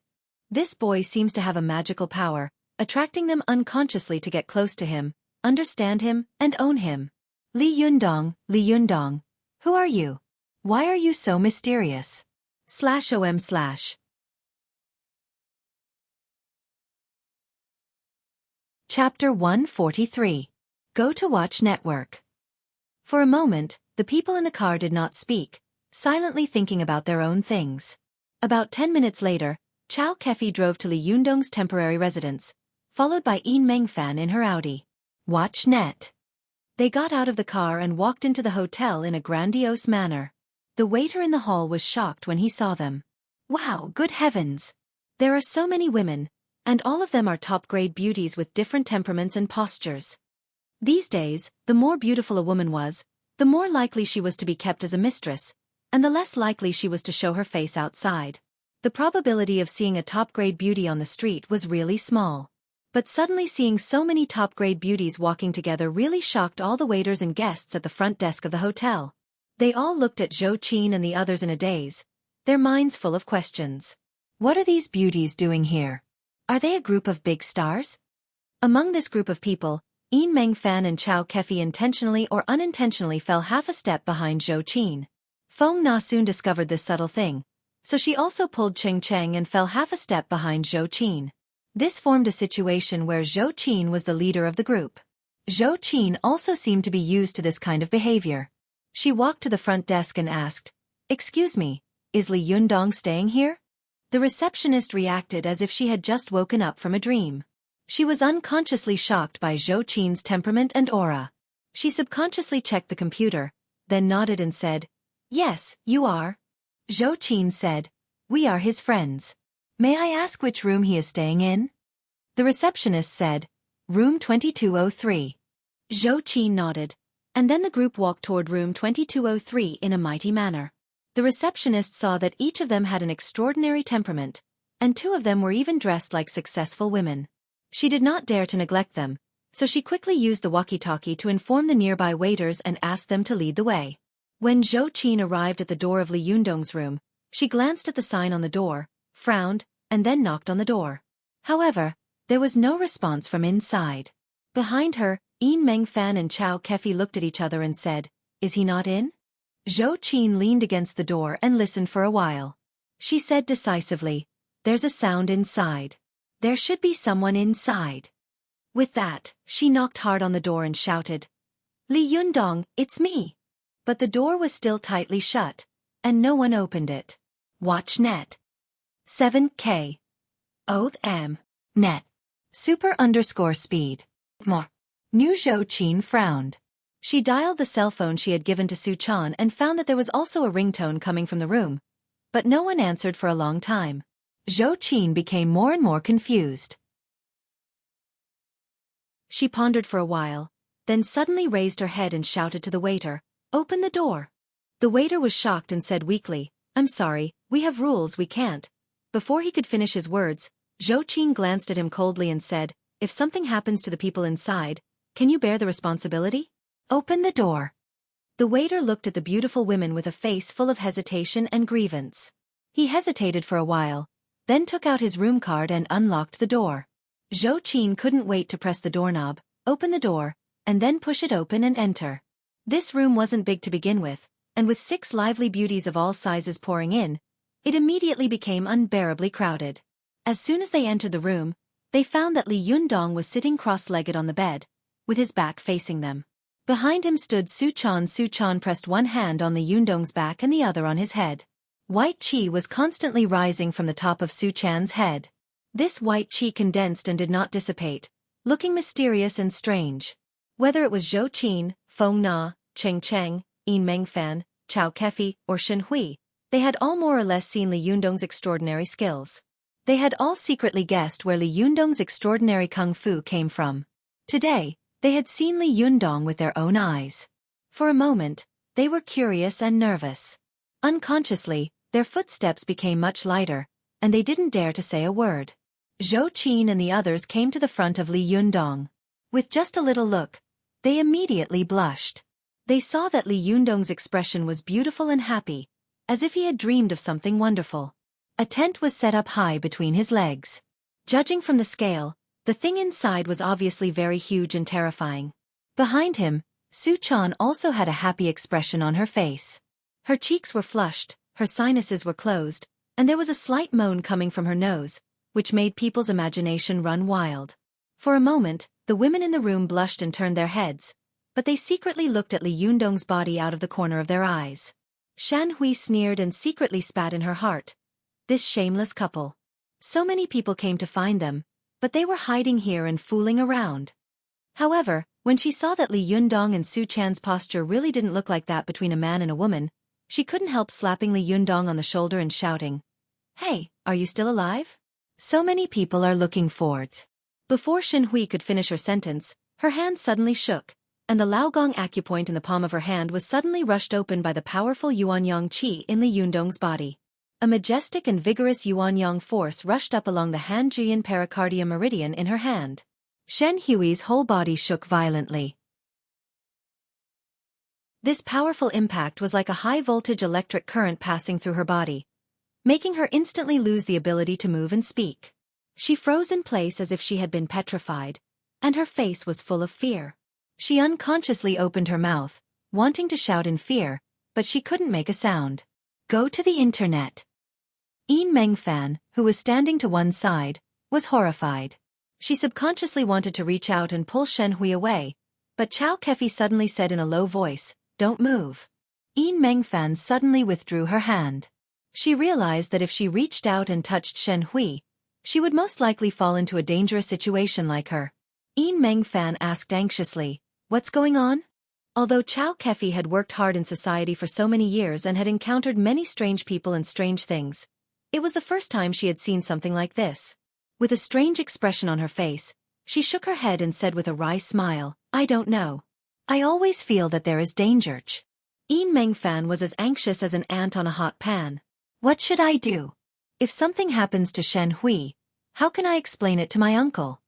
This boy seems to have a magical power, attracting them unconsciously to get close to him, understand him, and own him. Li Yundong, who are you? Why are you so mysterious? /om/ Chapter 143. Go to Watch Network. For a moment, the people in the car did not speak, silently thinking about their own things. About 10 minutes later, Chow Kefi drove to Li Yundong's temporary residence, followed by Yin Mengfan in her Audi. Watch Net. They got out of the car and walked into the hotel in a grandiose manner. The waiter in the hall was shocked when he saw them. Wow, good heavens! There are so many women, and all of them are top-grade beauties with different temperaments and postures. These days, the more beautiful a woman was, the more likely she was to be kept as a mistress, and the less likely she was to show her face outside. The probability of seeing a top-grade beauty on the street was really small. But suddenly seeing so many top-grade beauties walking together really shocked all the waiters and guests at the front desk of the hotel. They all looked at Zhou Qin and the others in a daze, their minds full of questions. What are these beauties doing here? Are they a group of big stars? Among this group of people, Yin Mengfan and Chow Kefi intentionally or unintentionally fell half a step behind Zhou Qin. Feng Na soon discovered this subtle thing, so she also pulled Cheng Cheng and fell half a step behind Zhou Qin. This formed a situation where Zhou Qin was the leader of the group. Zhou Qin also seemed to be used to this kind of behavior. She walked to the front desk and asked, Excuse me, is Li Yundong staying here? The receptionist reacted as if she had just woken up from a dream. She was unconsciously shocked by Xueqi's temperament and aura. She subconsciously checked the computer, then nodded and said, "Yes, you are." Xueqi said, "We are his friends. May I ask which room he is staying in?" The receptionist said, "Room 2203. Xueqi nodded, and then the group walked toward room 2203 in a mighty manner. The receptionist saw that each of them had an extraordinary temperament, and two of them were even dressed like successful women. She did not dare to neglect them, so she quickly used the walkie-talkie to inform the nearby waiters and asked them to lead the way. When Xueqi arrived at the door of Li Yundong's room, she glanced at the sign on the door, frowned, and then knocked on the door. However, there was no response from inside. Behind her, Yin Mengfan and Xueqi looked at each other and said, "Is he not in?" Xueqi leaned against the door and listened for a while. She said decisively, "There's a sound inside. There should be someone inside." With that, she knocked hard on the door and shouted, "Li Yundong, it's me." But the door was still tightly shut, and no one opened it. Watch net. 7K. Oath M. Net. Super_speed. More. New Xueqi frowned. She dialed the cell phone she had given to Suchan and found that there was also a ringtone coming from the room, but no one answered for a long time. Xueqi became more and more confused. She pondered for a while, then suddenly raised her head and shouted to the waiter, "Open the door." The waiter was shocked and said weakly, "I'm sorry, we have rules, we can't." Before he could finish his words, Xueqi glanced at him coldly and said, "If something happens to the people inside, can you bear the responsibility? Open the door." The waiter looked at the beautiful women with a face full of hesitation and grievance. He hesitated for a while, then took out his room card and unlocked the door. Xueqi couldn't wait to press the doorknob, open the door, and then push it open and enter. This room wasn't big to begin with, and with 6 lively beauties of all sizes pouring in, it immediately became unbearably crowded. As soon as they entered the room, they found that Li Yundong was sitting cross-legged on the bed, with his back facing them. Behind him stood Suchan. Suchan pressed one hand on Li Yundong's back and the other on his head. White qi was constantly rising from the top of Suchan's head. This white qi condensed and did not dissipate, looking mysterious and strange. Whether it was Xueqi, Feng Na, Cheng Cheng, Yin Mengfan, Xueqi, or Xueqi, they had all more or less seen Li Yundong's extraordinary skills. They had all secretly guessed where Li Yundong's extraordinary kung fu came from. Today, they had seen Li Yundong with their own eyes. For a moment, they were curious and nervous. Unconsciously, their footsteps became much lighter, and they didn't dare to say a word. Xueqi and the others came to the front of Li Yundong. With just a little look, they immediately blushed. They saw that Li Yundong's expression was beautiful and happy, as if he had dreamed of something wonderful. A tent was set up high between his legs. Judging from the scale, the thing inside was obviously very huge and terrifying. Behind him, Suchan also had a happy expression on her face. Her cheeks were flushed, her sinuses were closed, and there was a slight moan coming from her nose, which made people's imagination run wild. For a moment, the women in the room blushed and turned their heads, but they secretly looked at Li Yundong's body out of the corner of their eyes. Xueqi sneered and secretly spat in her heart. This shameless couple. So many people came to find them, but they were hiding here and fooling around. However, when she saw that Li Yundong and Suchan's posture really didn't look like that between a man and a woman, she couldn't help slapping Li Yundong on the shoulder and shouting, "Hey, are you still alive? So many people are looking for it." Before Xueqi could finish her sentence, her hand suddenly shook, and the Laogong acupoint in the palm of her hand was suddenly rushed open by the powerful Yuanyang qi in Li Yundong's body. A majestic and vigorous Yuanyang force rushed up along the Han-Juyan pericardium meridian in her hand. Xueqi's whole body shook violently. This powerful impact was like a high-voltage electric current passing through her body, making her instantly lose the ability to move and speak. She froze in place as if she had been petrified, and her face was full of fear. She unconsciously opened her mouth, wanting to shout in fear, but she couldn't make a sound. Go to the internet. Yin Mengfan, who was standing to one side, was horrified. She subconsciously wanted to reach out and pull Xueqi away, but Xueqi suddenly said in a low voice, "Don't move." Yin Mengfan suddenly withdrew her hand. She realized that if she reached out and touched Xueqi, She would most likely fall into a dangerous situation like her. Yin Mengfan asked anxiously, "What's going on?" Although Xueqi had worked hard in society for so many years and had encountered many strange people and strange things, it was the first time she had seen something like this. With a strange expression on her face, she shook her head and said with a wry smile, "I don't know. I always feel that there is danger." Yin Mengfan was as anxious as an ant on a hot pan. "What should I do? If something happens to Shen Hui, how can I explain it to my uncle?"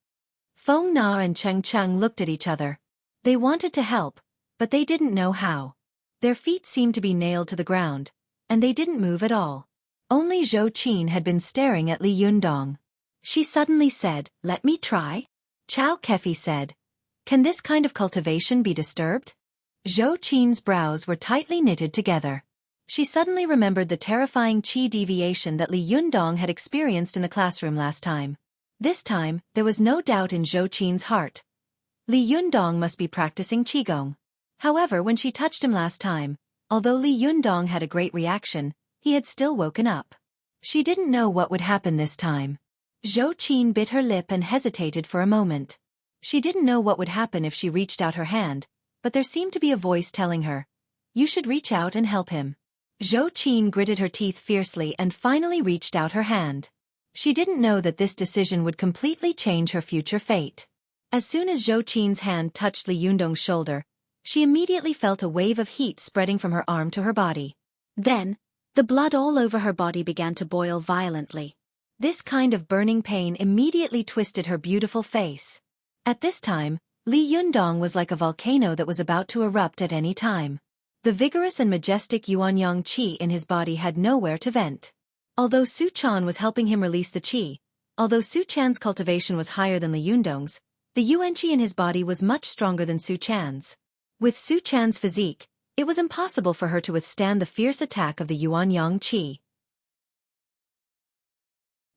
Feng Na and Cheng Cheng looked at each other. They wanted to help, but they didn't know how. Their feet seemed to be nailed to the ground, and they didn't move at all. Only Zhou Qin had been staring at Li Yundong. She suddenly said, "Let me try." Xueqi said, "Can this kind of cultivation be disturbed?" Zhou Qin's brows were tightly knitted together. She suddenly remembered the terrifying qi deviation that Li Yundong had experienced in the classroom last time. This time, there was no doubt in Zhou Qin's heart. Li Yundong must be practicing qigong. However, when she touched him last time, although Li Yundong had a great reaction, he had still woken up. She didn't know what would happen this time. Zhou Qin bit her lip and hesitated for a moment. She didn't know what would happen if she reached out her hand, but there seemed to be a voice telling her, "You should reach out and help him." Zhou Qin gritted her teeth fiercely and finally reached out her hand. She didn't know that this decision would completely change her future fate. As soon as Zhou Qin's hand touched Li Yundong's shoulder, she immediately felt a wave of heat spreading from her arm to her body. Then, the blood all over her body began to boil violently. This kind of burning pain immediately twisted her beautiful face. At this time, Li Yundong was like a volcano that was about to erupt at any time. The vigorous and majestic Yuanyang qi in his body had nowhere to vent. Although Su Chan was helping him release the qi, although Su Chan's cultivation was higher than Li Yundong's, the Yuan qi in his body was much stronger than Su Chan's. With Su Chan's physique, it was impossible for her to withstand the fierce attack of the Yuanyang qi.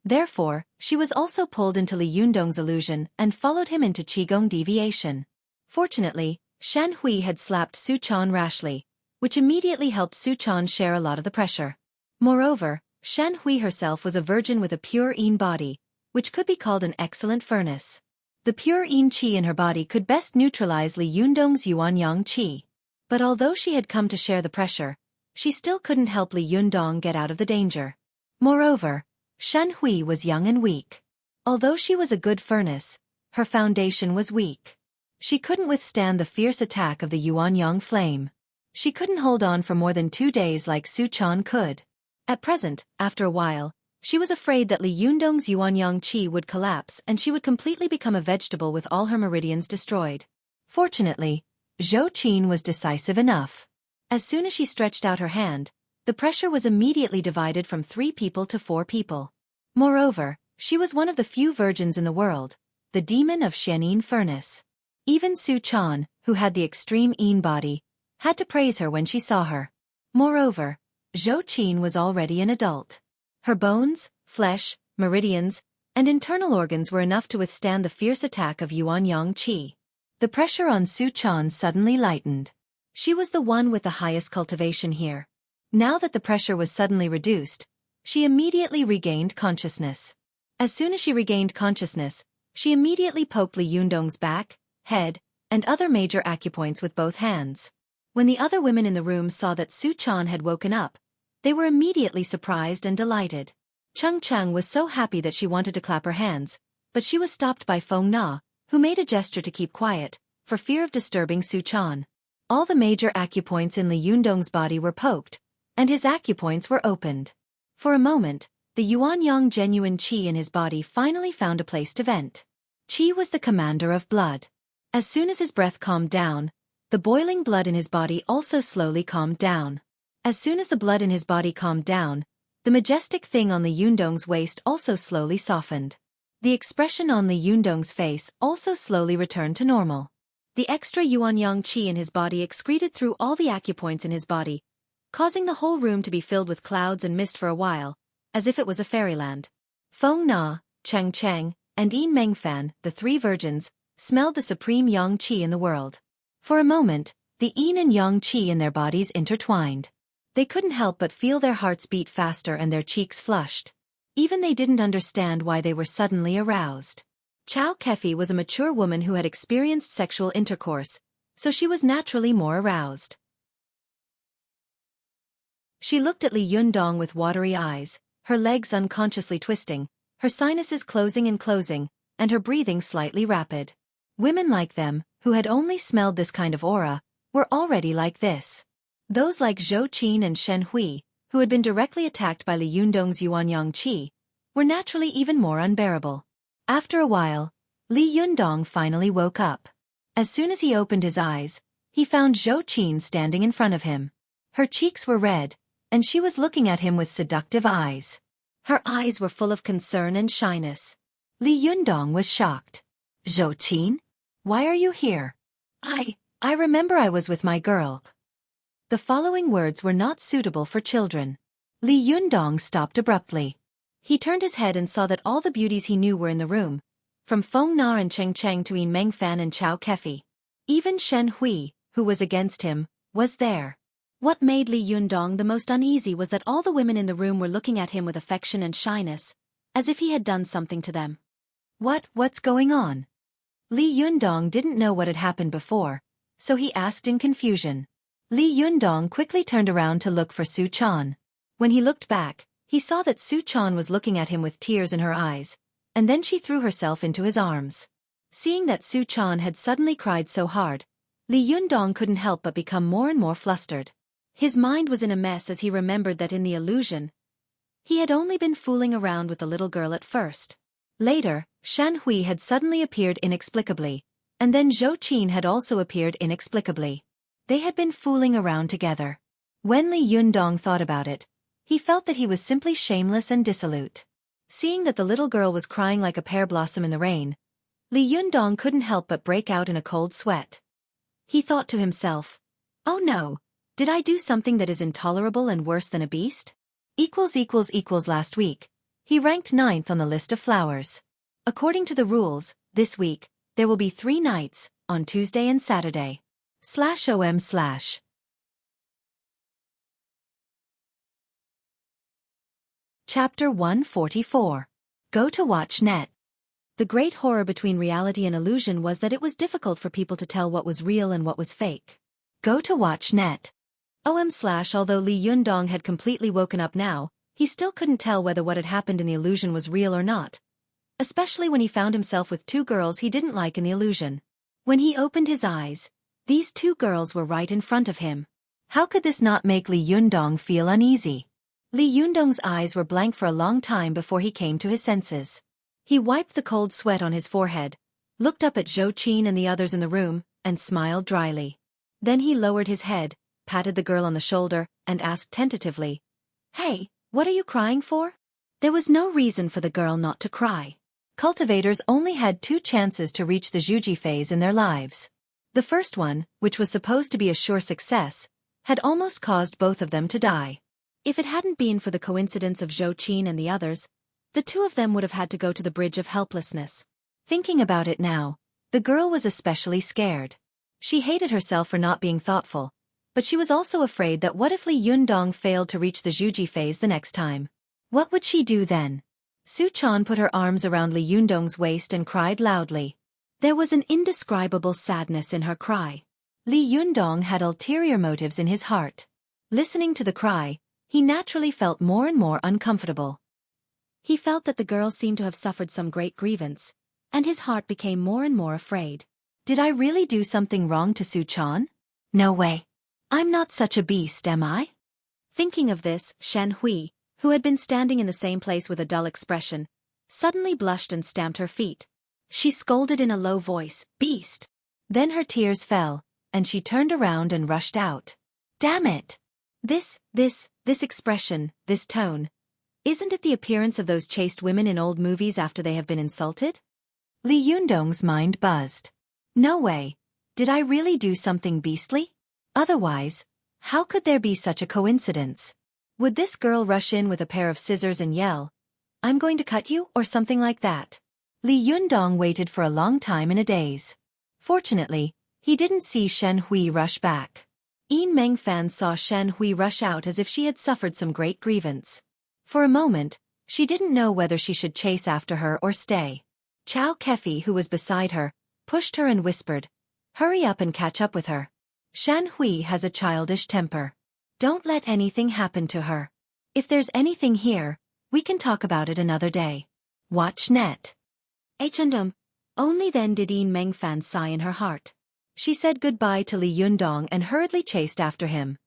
Therefore, she was also pulled into Li Yundong's illusion and followed him into qigong deviation. Fortunately, Shen Hui had slapped Su Chan rashly, which immediately helped Su Chan share a lot of the pressure. Moreover, Shen Hui herself was a virgin with a pure yin body, which could be called an excellent furnace. The pure yin qi in her body could best neutralize Li Yundong's Yuanyang qi. But although she had come to share the pressure, she still couldn't help Li Yundong get out of the danger. Moreover, Shen Hui was young and weak. Although she was a good furnace, her foundation was weak. She couldn't withstand the fierce attack of the Yuanyang flame. She couldn't hold on for more than 2 days like Su Chan could. At present, after a while, she was afraid that Li Yundong's Yuanyang qi would collapse and she would completely become a vegetable with all her meridians destroyed. Fortunately, Zhou Qin was decisive enough. As soon as she stretched out her hand, the pressure was immediately divided from 3 people to 4 people. Moreover, she was one of the few virgins in the world, the demon of Shenin furnace. Even Su Chan, who had the extreme yin body, had to praise her when she saw her. Moreover, Zhou Qin was already an adult. Her bones, flesh, meridians, and internal organs were enough to withstand the fierce attack of Yuanyang qi. The pressure on Su Chan suddenly lightened. She was the one with the highest cultivation here. Now that the pressure was suddenly reduced, she immediately regained consciousness. As soon as she regained consciousness, she immediately poked Li Yundong's back, head, and other major acupoints with both hands. When the other women in the room saw that Su Chan had woken up, they were immediately surprised and delighted. Cheng Cheng was so happy that she wanted to clap her hands, but she was stopped by Feng Na, who made a gesture to keep quiet, for fear of disturbing Su Chan. All the major acupoints in Li Yundong's body were poked, and his acupoints were opened. For a moment, the Yuanyang genuine qi in his body finally found a place to vent. Qi was the commander of blood. As soon as his breath calmed down, the boiling blood in his body also slowly calmed down. As soon as the blood in his body calmed down, the majestic thing on Li Yundong's waist also slowly softened. The expression on Li Yundong's face also slowly returned to normal. The extra Yuanyang qi in his body excreted through all the acupoints in his body, causing the whole room to be filled with clouds and mist for a while, as if it was a fairyland. Feng Na, Cheng Cheng, and Yin Mengfan, the 3 virgins, smelled the supreme yang qi in the world. For a moment, the yin and yang qi in their bodies intertwined. They couldn't help but feel their hearts beat faster and their cheeks flushed. Even they didn't understand why they were suddenly aroused. Xueqi was a mature woman who had experienced sexual intercourse, so she was naturally more aroused. She looked at Li Yundong with watery eyes, her legs unconsciously twisting, her sinuses closing and closing, and her breathing slightly rapid. Women like them, who had only smelled this kind of aura, were already like this. Those like Xueqi and Xueqi, who had been directly attacked by Li Yundong's Yuanyang qi, were naturally even more unbearable. After a while, Li Yundong finally woke up. As soon as he opened his eyes, he found Xueqi standing in front of him. Her cheeks were red, and she was looking at him with seductive eyes. Her eyes were full of concern and shyness. Li Yundong was shocked. "Xueqi? Why are you here?" I remember I was with my girl." The following words were not suitable for children. Li Yundong stopped abruptly. He turned his head and saw that all the beauties he knew were in the room, from Feng Na and Cheng Cheng to Yin Mengfan and Xueqi. Even Xueqi, who was against him, was there. What made Li Yundong the most uneasy was that all the women in the room were looking at him with affection and shyness, as if he had done something to them. What's going on? Li Yundong didn't know what had happened before, so he asked in confusion. Li Yundong quickly turned around to look for Su Chan. When he looked back, he saw that Su Chan was looking at him with tears in her eyes, and then she threw herself into his arms. Seeing that Su Chan had suddenly cried so hard, Li Yundong couldn't help but become more and more flustered. His mind was in a mess as he remembered that in the illusion, he had only been fooling around with the little girl at first. Later, Xueqi had suddenly appeared inexplicably, and then Xueqi had also appeared inexplicably. They had been fooling around together. When Li Yundong thought about it, he felt that he was simply shameless and dissolute. Seeing that the little girl was crying like a pear blossom in the rain, Li Yundong couldn't help but break out in a cold sweat. He thought to himself, "Oh no, did I do something that is intolerable and worse than a beast?" Last week, he ranked 9th on the list of flowers. According to the rules, this week, there will be 3 nights, on Tuesday and Saturday. /om/. Chapter 144. Go to watch net. The great horror between reality and illusion was that it was difficult for people to tell what was real and what was fake. Go to watch net. Although Li Yundong had completely woken up now, he still couldn't tell whether what had happened in the illusion was real or not. Especially when he found himself with 2 girls he didn't like in the illusion. When he opened his eyes, these 2 girls were right in front of him. How could this not make Li Yundong feel uneasy? Li Yundong's eyes were blank for a long time before he came to his senses. He wiped the cold sweat on his forehead, looked up at Xueqi and the others in the room, and smiled dryly. Then he lowered his head, patted the girl on the shoulder, and asked tentatively, "Hey, what are you crying for?" There was no reason for the girl not to cry. Cultivators only had 2 chances to reach the Xueqi phase in their lives. The first one, which was supposed to be a sure success, had almost caused both of them to die. If it hadn't been for the coincidence of Xueqi and the others, the 2 of them would have had to go to the bridge of helplessness. Thinking about it now, the girl was especially scared. She hated herself for not being thoughtful, but she was also afraid that what if Li Yundong failed to reach the Xueqi phase the next time? What would she do then? Su Chan put her arms around Li Yundong's waist and cried loudly. There was an indescribable sadness in her cry. Li Yundong had ulterior motives in his heart. Listening to the cry, he naturally felt more and more uncomfortable. He felt that the girl seemed to have suffered some great grievance, and his heart became more and more afraid. Did I really do something wrong to Su Chan? No way. I'm not such a beast, am I? Thinking of this, Xueqi, who had been standing in the same place with a dull expression, suddenly blushed and stamped her feet. She scolded in a low voice, "Beast!" Then her tears fell, and she turned around and rushed out. Damn it! This expression, this tone. Isn't it the appearance of those chaste women in old movies after they have been insulted? Li Yundong's mind buzzed. No way. Did I really do something beastly? Otherwise, how could there be such a coincidence? Would this girl rush in with a pair of scissors and yell, "I'm going to cut you," or something like that? Li Yundong waited for a long time in a daze. Fortunately, he didn't see Xueqi rush back. Yin Mengfan saw Xueqi rush out as if she had suffered some great grievance. For a moment, She didn't know whether she should chase after her or stay. Xueqi, who was beside her, pushed her and whispered, "Hurry up and catch up with her. Xueqi has a childish temper. Don't let anything happen to her. If there's anything here, we can talk about it another day. Watch net." Only then did Yin Mengfan sigh in her heart. She said goodbye to Li Yundong and hurriedly chased after him.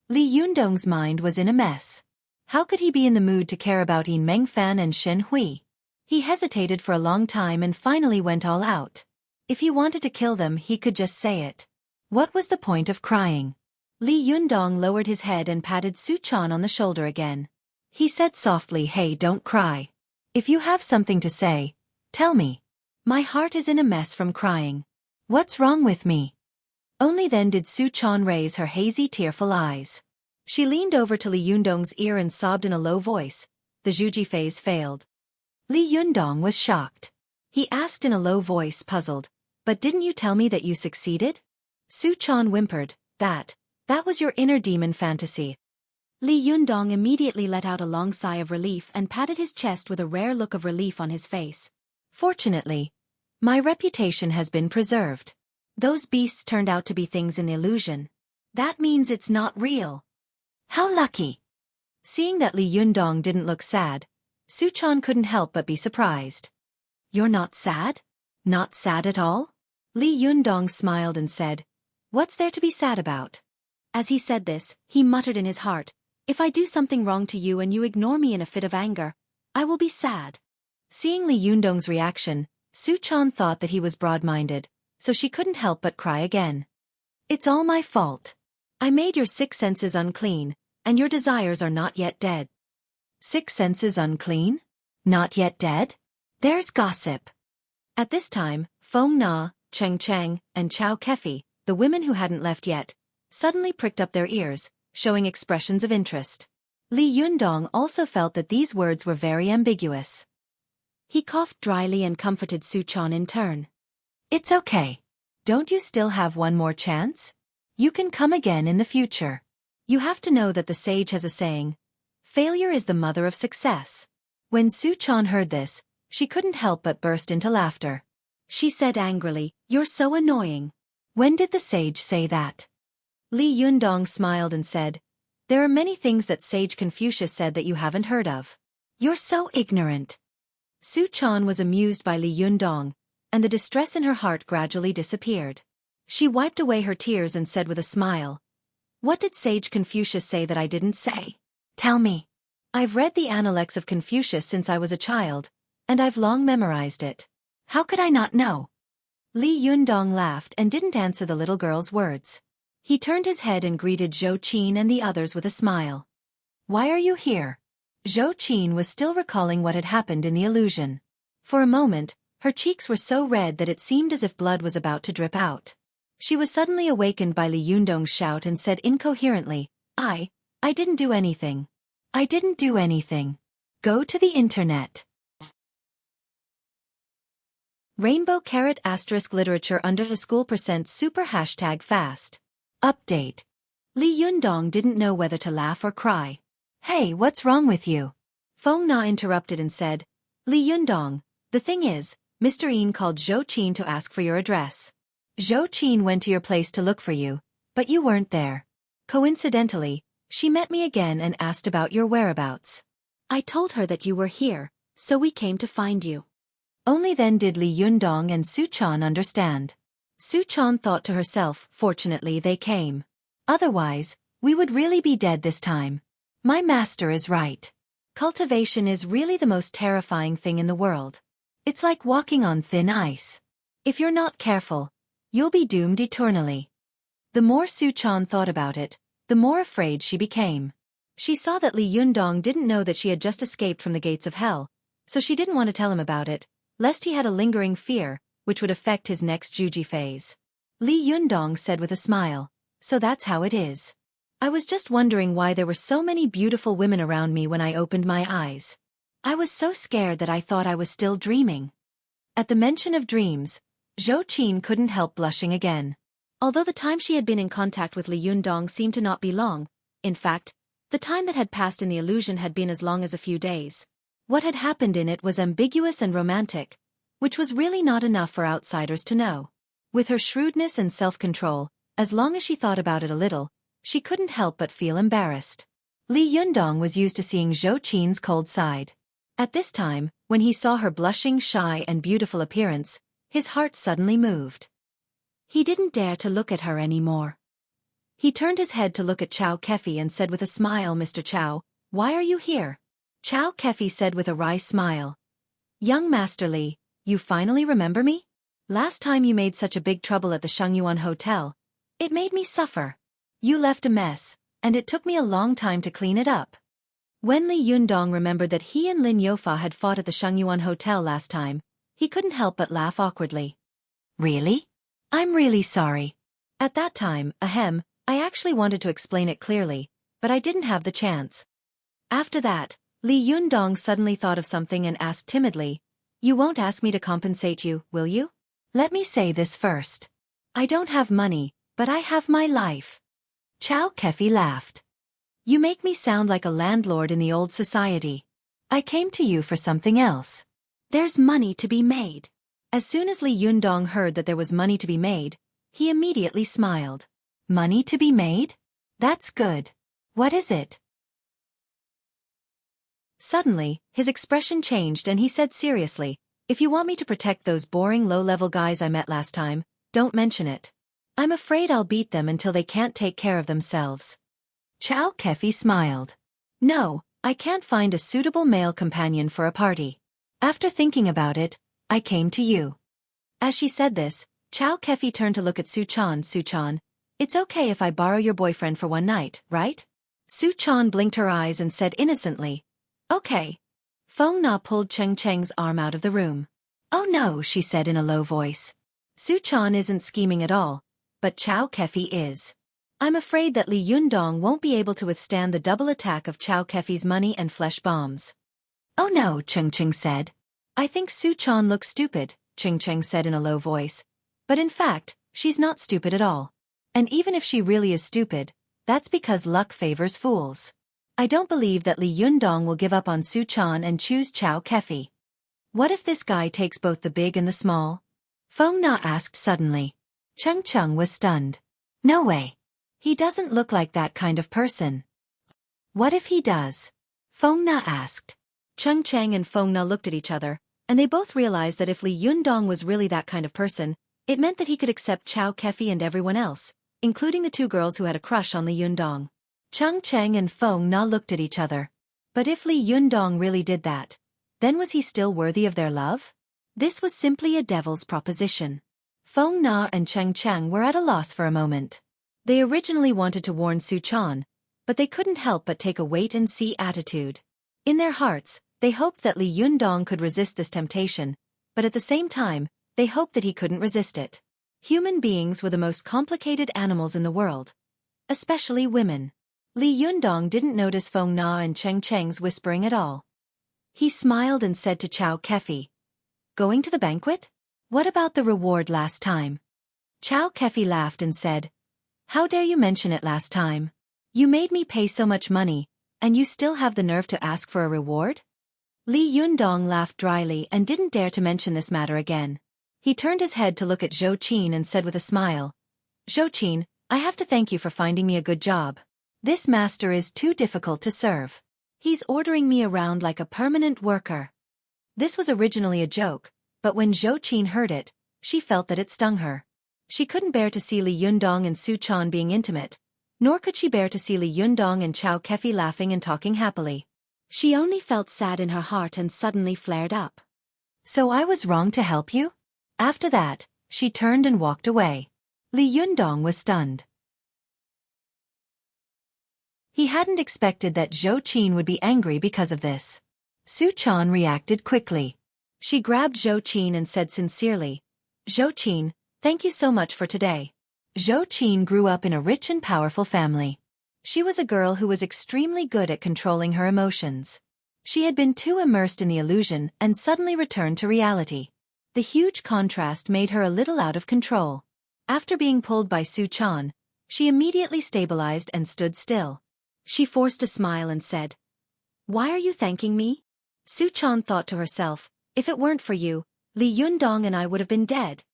Li Yundong's mind was in a mess. How could he be in the mood to care about Yin Mengfan and Shen Hui? He hesitated for a long time and finally went all out. If he wanted to kill them, he could just say it. What was the point of crying? Li Yundong lowered his head and patted Xueqi on the shoulder again. He said softly, "Hey, don't cry. If you have something to say, tell me. My heart is in a mess from crying. What's wrong with me?" Only then did Xueqi raise her hazy, tearful eyes. She leaned over to Li Yundong's ear and sobbed in a low voice. The Xueqi phase failed. Li Yundong was shocked. He asked in a low voice, puzzled, "But didn't you tell me that you succeeded?" Xueqi whimpered, That was your inner demon fantasy." Li Yundong immediately let out a long sigh of relief and patted his chest with a rare look of relief on his face. "Fortunately, my reputation has been preserved. Those beasts turned out to be things in the illusion. That means it's not real." "How lucky." Seeing that Li Yundong didn't look sad, Xueqi couldn't help but be surprised. "You're not sad? Not sad at all?" Li Yundong smiled and said, "What's there to be sad about?" As he said this, he muttered in his heart, "If I do something wrong to you and you ignore me in a fit of anger, I will be sad." Seeing Li Yundong's reaction, Xueqi thought that he was broad-minded, so she couldn't help but cry again. "It's all my fault. I made your 6 senses unclean, and your desires are not yet dead." 6 senses unclean? Not yet dead? There's gossip. At this time, Feng Na, Cheng Cheng, and Xueqi, the women who hadn't left yet, suddenly pricked up their ears, showing expressions of interest. Li Yundong also felt that these words were very ambiguous. He coughed dryly and comforted Xueqi in turn. "It's okay. Don't you still have one more chance? You can come again in the future. You have to know that the sage has a saying, 'Failure is the mother of success.'" When Xueqi heard this, she couldn't help but burst into laughter. She said angrily, "You're so annoying." "When did the sage say that?" Li Yundong smiled and said, "There are many things that sage Confucius said that you haven't heard of. You're so ignorant." Xueqi was amused by Li Yundong, and the distress in her heart gradually disappeared. She wiped away her tears and said with a smile, "What did sage Confucius say that I didn't say? Tell me." "I've read the Analects of Confucius since I was a child, and I've long memorized it. How could I not know?" Li Yundong laughed and didn't answer the little girl's words. He turned his head and greeted Xueqi and the others with a smile. "Why are you here?" Xueqi was still recalling what had happened in the illusion. For a moment, her cheeks were so red that it seemed as if blood was about to drip out. She was suddenly awakened by Li Yundong's shout and said incoherently, I didn't do anything. I didn't do anything. Go to the internet." Rainbow ** literature under the school % super #fast. Update. Li Yundong didn't know whether to laugh or cry. "Hey, what's wrong with you?" Feng Na interrupted and said, "Li Yundong, the thing is, Mr. Yin called Xueqi to ask for your address. Xueqi went to your place to look for you, but you weren't there. Coincidentally, she met me again and asked about your whereabouts. I told her that you were here, so we came to find you." Only then did Li Yundong and Xueqi understand. Xueqi thought to herself, "Fortunately they came. Otherwise, we would really be dead this time. My master is right. Cultivation is really the most terrifying thing in the world. It's like walking on thin ice. If you're not careful, you'll be doomed eternally." The more Xueqi thought about it, the more afraid she became. She saw that Li Yundong didn't know that she had just escaped from the gates of hell, so she didn't want to tell him about it, lest he had a lingering fear, which would affect his next Xueqi phase. Li Yundong said with a smile, "So that's how it is. I was just wondering why there were so many beautiful women around me when I opened my eyes. I was so scared that I thought I was still dreaming." At the mention of dreams, Xueqi couldn't help blushing again. Although the time she had been in contact with Li Yundong seemed to not be long, in fact, The time that had passed in the illusion had been as long as a few days. What had happened in it was ambiguous and romantic, which was really not enough for outsiders to know. With her shrewdness and self-control, as long as she thought about it a little, she couldn't help but feel embarrassed. Li Yundong was used to seeing Xueqi's cold side. At this time, when he saw her blushing, shy and beautiful appearance, his heart suddenly moved. He didn't dare to look at her anymore. He turned his head to look at Xueqi and said with a smile, "Mr. Qiao, why are you here?" Xueqi said with a wry smile, "Young Master Li, you finally remember me? Last time you made such a big trouble at the Shengyuan Hotel. It made me suffer. You left a mess, and it took me a long time to clean it up." When Li Yundong remembered that he and Lin Youfa had fought at the Shengyuan Hotel last time, he couldn't help but laugh awkwardly. "Really? I'm really sorry. At that time, I actually wanted to explain it clearly, but I didn't have the chance." After that, Li Yundong suddenly thought of something and asked timidly, "You won't ask me to compensate you, will you? Let me say this first. I don't have money, but I have my life." Xueqi laughed. "You make me sound like a landlord in the old society. I came to you for something else. There's money to be made." As soon as Li Yundong heard that there was money to be made, he immediately smiled. "Money to be made? That's good. What is it?" Suddenly, his expression changed and he said seriously, "If you want me to protect those boring low-level guys I met last time, don't mention it. I'm afraid I'll beat them until they can't take care of themselves." Xueqi smiled. "No, I can't find a suitable male companion for a party. After thinking about it, I came to you." As she said this, Xueqi turned to look at Suchan. "Suchan, it's okay if I borrow your boyfriend for one night, right?" Suchan blinked her eyes and said innocently, "Okay." Feng Na pulled Cheng Cheng's arm out of the room. "Oh no," she said in a low voice. "Suchan isn't scheming at all, but Xueqi is. I'm afraid that Li Yundong won't be able to withstand the double attack of Xueqi's money and flesh bombs." "Oh no," Cheng Cheng said. "I think Suchan looks stupid," Cheng Cheng said in a low voice. "But in fact, she's not stupid at all. And even if she really is stupid, that's because luck favors fools. I don't believe that Li Yundong will give up on Suchan and choose Xueqi. What if this guy takes both the big and the small?" Feng Na asked suddenly. Cheng Cheng was stunned. "No way. He doesn't look like that kind of person." "What if he does?" Feng Na asked. Cheng Cheng and Feng Na looked at each other, and they both realized that if Li Yundong was really that kind of person, it meant that he could accept Xueqi and everyone else, including the two girls who had a crush on Li Yundong. Cheng Cheng and Feng Na looked at each other. But if Li Yundong really did that, then was he still worthy of their love? This was simply a devil's proposition. Feng Na and Cheng Cheng were at a loss for a moment. They originally wanted to warn Suchan, but they couldn't help but take a wait-and-see attitude. In their hearts, they hoped that Li Yundong could resist this temptation, but at the same time, they hoped that he couldn't resist it. Human beings were the most complicated animals in the world. Especially women. Li Yundong didn't notice Feng Na and Cheng Cheng's whispering at all. He smiled and said to Xueqi, "Going to the banquet? What about the reward last time?" Xueqi laughed and said, "How dare you mention it last time? You made me pay so much money, and you still have the nerve to ask for a reward?" Li Yundong laughed dryly and didn't dare to mention this matter again. He turned his head to look at Xueqi and said with a smile, "Xueqi, I have to thank you for finding me a good job. This master is too difficult to serve. He's ordering me around like a permanent worker." This was originally a joke, but when Xueqi heard it, she felt that it stung her. She couldn't bear to see Li Yundong and Suchan being intimate, nor could she bear to see Li Yundong and Xueqi laughing and talking happily. She only felt sad in her heart and suddenly flared up. "So I was wrong to help you?" After that, she turned and walked away. Li Yundong was stunned. He hadn't expected that Xueqi would be angry because of this. Suchan reacted quickly. She grabbed Xueqi and said sincerely, "Xueqi, thank you so much for today." Xueqi grew up in a rich and powerful family. She was a girl who was extremely good at controlling her emotions. She had been too immersed in the illusion and suddenly returned to reality. The huge contrast made her a little out of control. After being pulled by Suchan, she immediately stabilized and stood still. She forced a smile and said, "Why are you thanking me?" Su-chan thought to herself, if it weren't for you, Li Yundong and I would have been dead.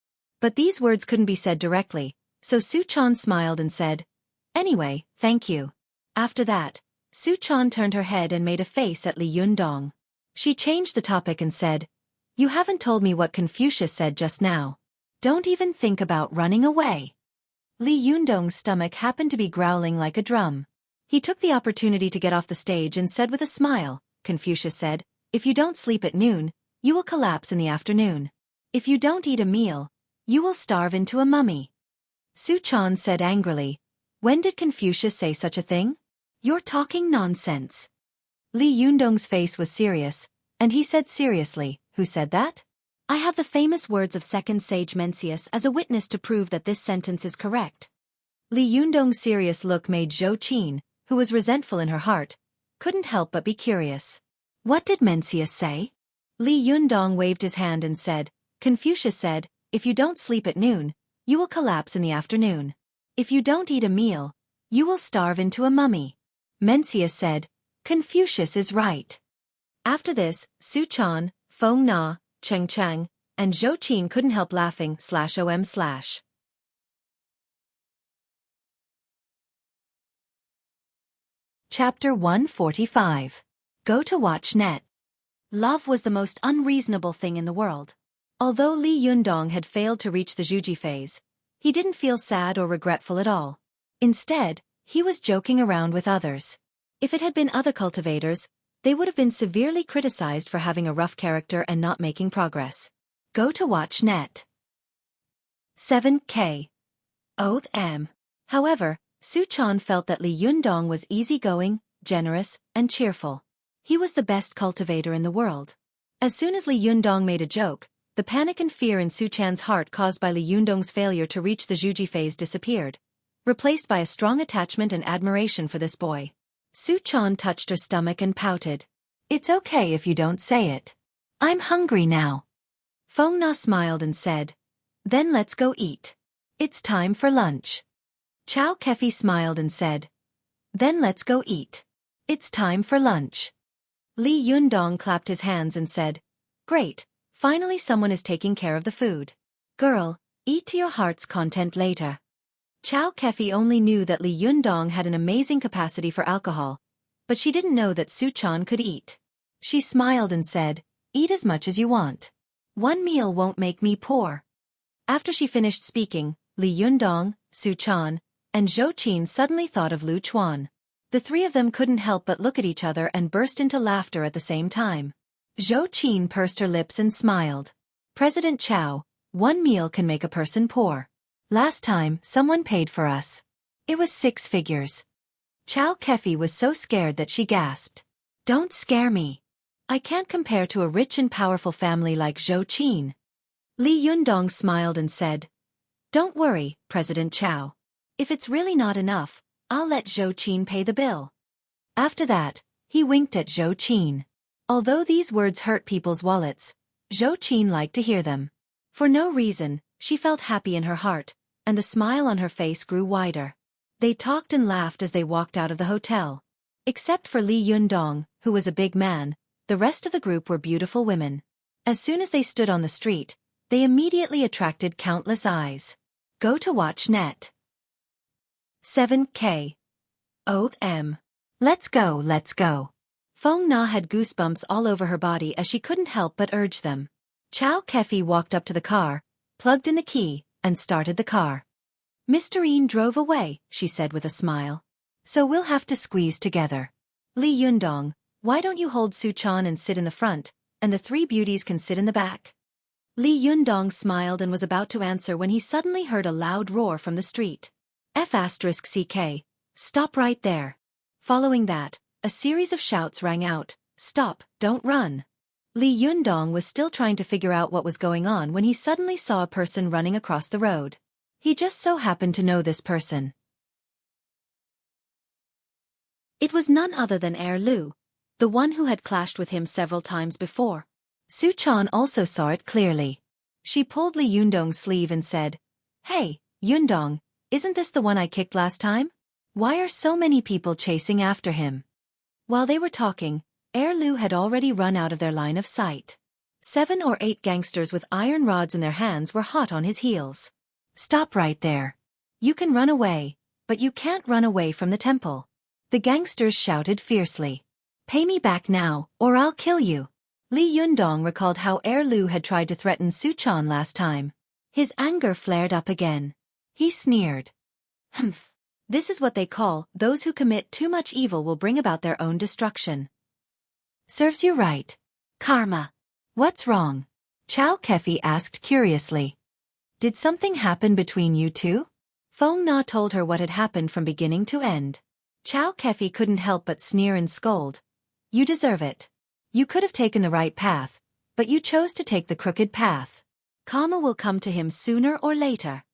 But these words couldn't be said directly, so Su-chan smiled and said, "Anyway, thank you." After that, Su-chan turned her head and made a face at Li Yundong. She changed the topic and said, "You haven't told me what Confucius said just now. Don't even think about running away." Li Yundong's stomach happened to be growling like a drum. He took the opportunity to get off the stage and said with a smile, "Confucius said, if you don't sleep at noon, you will collapse in the afternoon. If you don't eat a meal, you will starve into a mummy." Su-chan said angrily, "When did Confucius say such a thing? You're talking nonsense." Li Yundong's face was serious, and he said seriously, "Who said that?" "I have the famous words of second sage Mencius as a witness to prove that this sentence is correct." Li Yundong's serious look made Xueqi, who was resentful in her heart, couldn't help but be curious. "What did Mencius say?" Li Yundong waved his hand and said, "Confucius said, if you don't sleep at noon, you will collapse in the afternoon. If you don't eat a meal, you will starve into a mummy." Mencius said, "Confucius is right." After this, Su-chan, Feng Na, Cheng Cheng, and Xueqi couldn't help laughing. Chapter 145. Go to watch net. Love was the most unreasonable thing in the world. Although Li Yundong had failed to reach the Xueqi phase, he didn't feel sad or regretful at all. Instead, he was joking around with others. If it had been other cultivators, they would have been severely criticized for having a rough character and not making progress. Go to watch net. 7K. Oath M. However, Su-chan felt that Li Yundong was easygoing, generous, and cheerful. He was the best cultivator in the world. As soon as Li Yundong made a joke, the panic and fear in Su-chan's heart caused by Li Yundong's failure to reach the Xueqi phase disappeared, replaced by a strong attachment and admiration for this boy. Su-chan touched her stomach and pouted. "It's okay if you don't say it. I'm hungry now." Feng Na smiled and said, "Then let's go eat. It's time for lunch." Xueqi smiled and said, "Then let's go eat. It's time for lunch." Li Yundong clapped his hands and said, "Great, finally someone is taking care of the food. Girl, eat to your heart's content later." Xueqi only knew that Li Yundong had an amazing capacity for alcohol, but she didn't know that Su-chan could eat. She smiled and said, "Eat as much as you want. One meal won't make me poor." After she finished speaking, Li Yundong, Su-chan, and Xueqi suddenly thought of Lu Chuan. The three of them couldn't help but look at each other and burst into laughter at the same time. Xueqi pursed her lips and smiled. "President Chow, one meal can make a person poor. Last time, someone paid for us. It was 6 figures. Xueqi was so scared that she gasped. "Don't scare me. I can't compare to a rich and powerful family like Xueqi." Li Yundong smiled and said, "Don't worry, President Chow. If it's really not enough, I'll let Xueqi pay the bill." After that, he winked at Xueqi. Although these words hurt people's wallets, Xueqi liked to hear them. For no reason, she felt happy in her heart, and the smile on her face grew wider. They talked and laughed as they walked out of the hotel. Except for Li Yundong, who was a big man, the rest of the group were beautiful women. As soon as they stood on the street, they immediately attracted countless eyes. Go to watch net. 7K. Oath M. Let's go, let's go. Feng Na had goosebumps all over her body as she couldn't help but urge them. Xueqi walked up to the car, plugged in the key, and started the car. "Mr. Een drove away," she said with a smile. "So we'll have to squeeze together. Li Yundong, why don't you hold Su-chan and sit in the front, and the 3 beauties can sit in the back?" Li Yundong smiled and was about to answer when he suddenly heard a loud roar from the street. F***CK. Stop right there. Following that, a series of shouts rang out, "Stop, don't run." Li Yundong was still trying to figure out what was going on when he suddenly saw a person running across the road. He just so happened to know this person. It was none other than Lu, the one who had clashed with him several times before. Su-chan also saw it clearly. She pulled Li Yundong's sleeve and said, "Hey, Yundong, isn't this the one I kicked last time? Why are so many people chasing after him? While they were talking, Lu had already run out of their line of sight. 7 or 8 gangsters with iron rods in their hands were hot on his heels. Stop right there. You can run away, but you can't run away from the temple. The gangsters shouted fiercely. Pay me back now, or I'll kill you. Li Yundong recalled how Lu had tried to threaten Xueqi last time. His anger flared up again. He sneered. Humph. This is what they call, those who commit too much evil will bring about their own destruction. Serves you right. Karma. What's wrong? Xueqi asked curiously. Did something happen between you two? Feng Na told her what had happened from beginning to end. Xueqi couldn't help but sneer and scold. You deserve it. You could have taken the right path, but you chose to take the crooked path. Karma will come to him sooner or later.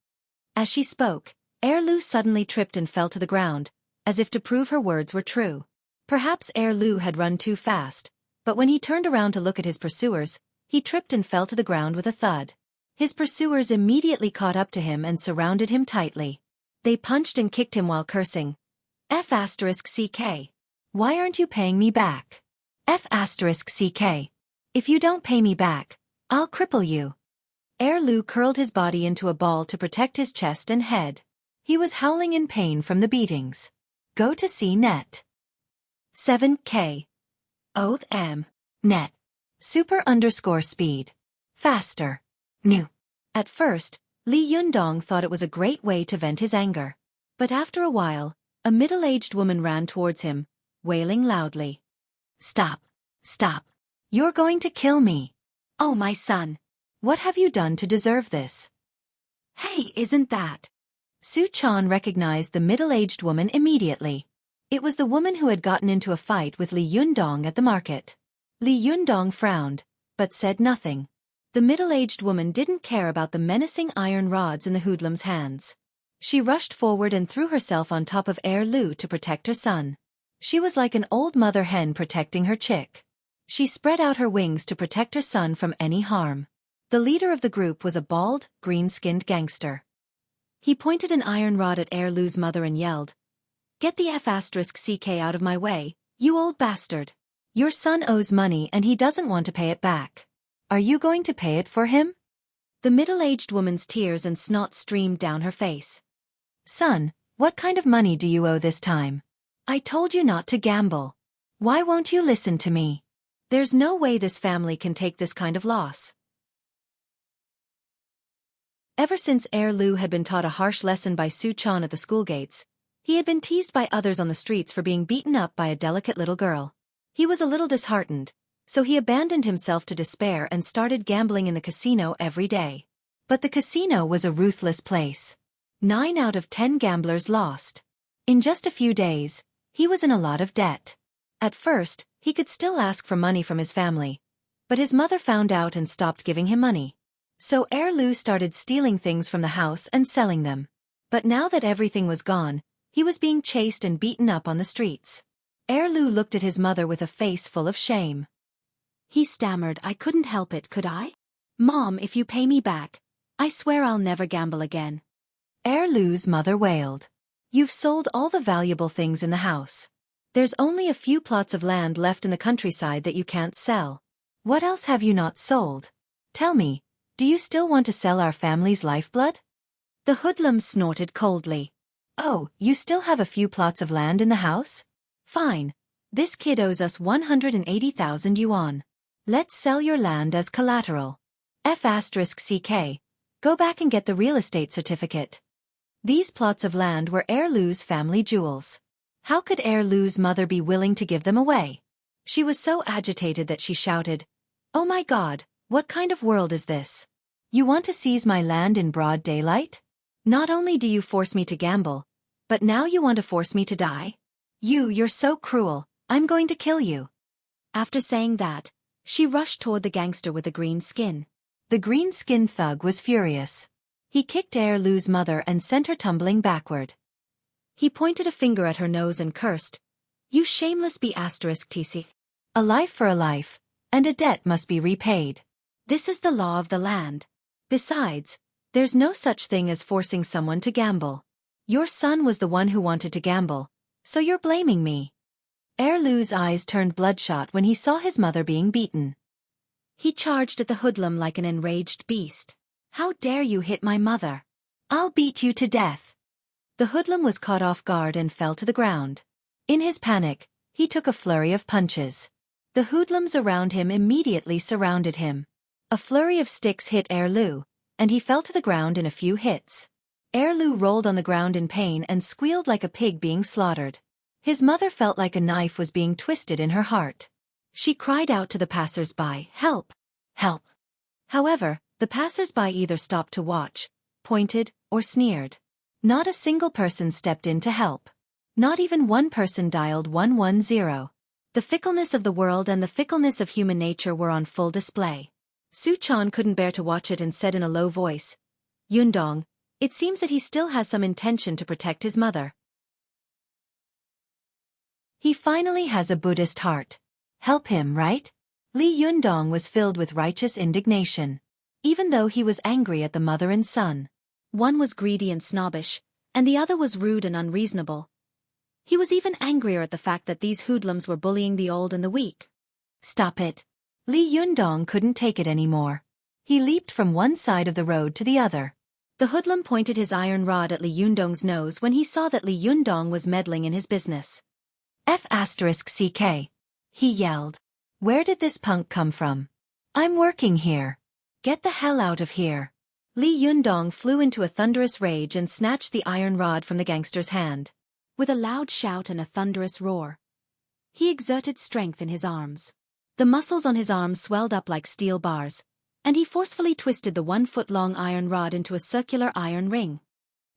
As she spoke, Lu suddenly tripped and fell to the ground, as if to prove her words were true. Perhaps Lu had run too fast, but when he turned around to look at his pursuers, he tripped and fell to the ground with a thud. His pursuers immediately caught up to him and surrounded him tightly. They punched and kicked him while cursing. F***CK. Why aren't you paying me back? F***CK. If you don't pay me back, I'll cripple you. Lu curled his body into a ball to protect his chest and head. He was howling in pain from the beatings. Go to see net. 7K. Oath M. Net. Super_speed. Faster. New. At first, Li Yundong thought it was a great way to vent his anger. But after a while, a middle-aged woman ran towards him, wailing loudly. Stop. Stop. You're going to kill me. Oh my son. What have you done to deserve this? Hey, isn't that? Xueqi recognized the middle-aged woman immediately. It was the woman who had gotten into a fight with Li Yundong at the market. Li Yundong frowned, but said nothing. The middle-aged woman didn't care about the menacing iron rods in the hoodlum's hands. She rushed forward and threw herself on top of Lu to protect her son. She was like an old mother hen protecting her chick. She spread out her wings to protect her son from any harm. The leader of the group was a bald, green-skinned gangster. He pointed an iron rod at Lu's mother and yelled, Get the F***CK out of my way, you old bastard. Your son owes money and he doesn't want to pay it back. Are you going to pay it for him? The middle-aged woman's tears and snot streamed down her face. Son, what kind of money do you owe this time? I told you not to gamble. Why won't you listen to me? There's no way this family can take this kind of loss. Ever since Lu had been taught a harsh lesson by Xueqi at the school gates, he had been teased by others on the streets for being beaten up by a delicate little girl. He was a little disheartened, so he abandoned himself to despair and started gambling in the casino every day. But the casino was a ruthless place. 9 out of 10 gamblers lost. In just a few days, he was in a lot of debt. At first, he could still ask for money from his family, but his mother found out and stopped giving him money. So Lu started stealing things from the house and selling them. But now that everything was gone, he was being chased and beaten up on the streets. Lu looked at his mother with a face full of shame. He stammered, I couldn't help it, could I? Mom, if you pay me back, I swear I'll never gamble again. Lu's mother wailed. You've sold all the valuable things in the house. There's only a few plots of land left in the countryside that you can't sell. What else have you not sold? Tell me, do you still want to sell our family's lifeblood? The hoodlum snorted coldly. Oh, you still have a few plots of land in the house? Fine. This kid owes us 180,000 yuan. Let's sell your land as collateral. F***CK. Go back and get the real estate certificate. These plots of land were Lu's family jewels. How could Lu's mother be willing to give them away? She was so agitated that she shouted, Oh my God, what kind of world is this? You want to seize my land in broad daylight? Not only do you force me to gamble, but now you want to force me to die? You're so cruel, I'm going to kill you. After saying that, she rushed toward the gangster with the green skin. The green-skinned thug was furious. He kicked Lu's mother and sent her tumbling backward. He pointed a finger at her nose and cursed, You shameless B***TC. A life for a life, and a debt must be repaid. This is the law of the land. Besides, there's no such thing as forcing someone to gamble. Your son was the one who wanted to gamble, so you're blaming me. Lu's eyes turned bloodshot when he saw his mother being beaten. He charged at the hoodlum like an enraged beast. How dare you hit my mother? I'll beat you to death. The hoodlum was caught off guard and fell to the ground. In his panic, he took a flurry of punches. The hoodlums around him immediately surrounded him. A flurry of sticks hit Lu, and he fell to the ground in a few hits. Lu rolled on the ground in pain and squealed like a pig being slaughtered. His mother felt like a knife was being twisted in her heart. She cried out to the passers-by, "Help! Help!" However, the passers-by either stopped to watch, pointed, or sneered. Not a single person stepped in to help. Not even one person dialed 110. The fickleness of the world and the fickleness of human nature were on full display. Su-chan couldn't bear to watch it and said in a low voice, "Yundong, it seems that he still has some intention to protect his mother. He finally has a Buddhist heart. Help him, right?" Li Yundong was filled with righteous indignation. Even though he was angry at the mother and son. One was greedy and snobbish, and the other was rude and unreasonable. He was even angrier at the fact that these hoodlums were bullying the old and the weak. "Stop it." Li Yundong couldn't take it anymore. He leaped from one side of the road to the other. The hoodlum pointed his iron rod at Li Yundong's nose when he saw that Li Yundong was meddling in his business. F***CK. He yelled. "Where did this punk come from? I'm working here. Get the hell out of here." Li Yundong flew into a thunderous rage and snatched the iron rod from the gangster's hand. With a loud shout and a thunderous roar, he exerted strength in his arms. The muscles on his arms swelled up like steel bars, and he forcefully twisted the 1-foot-long iron rod into a circular iron ring.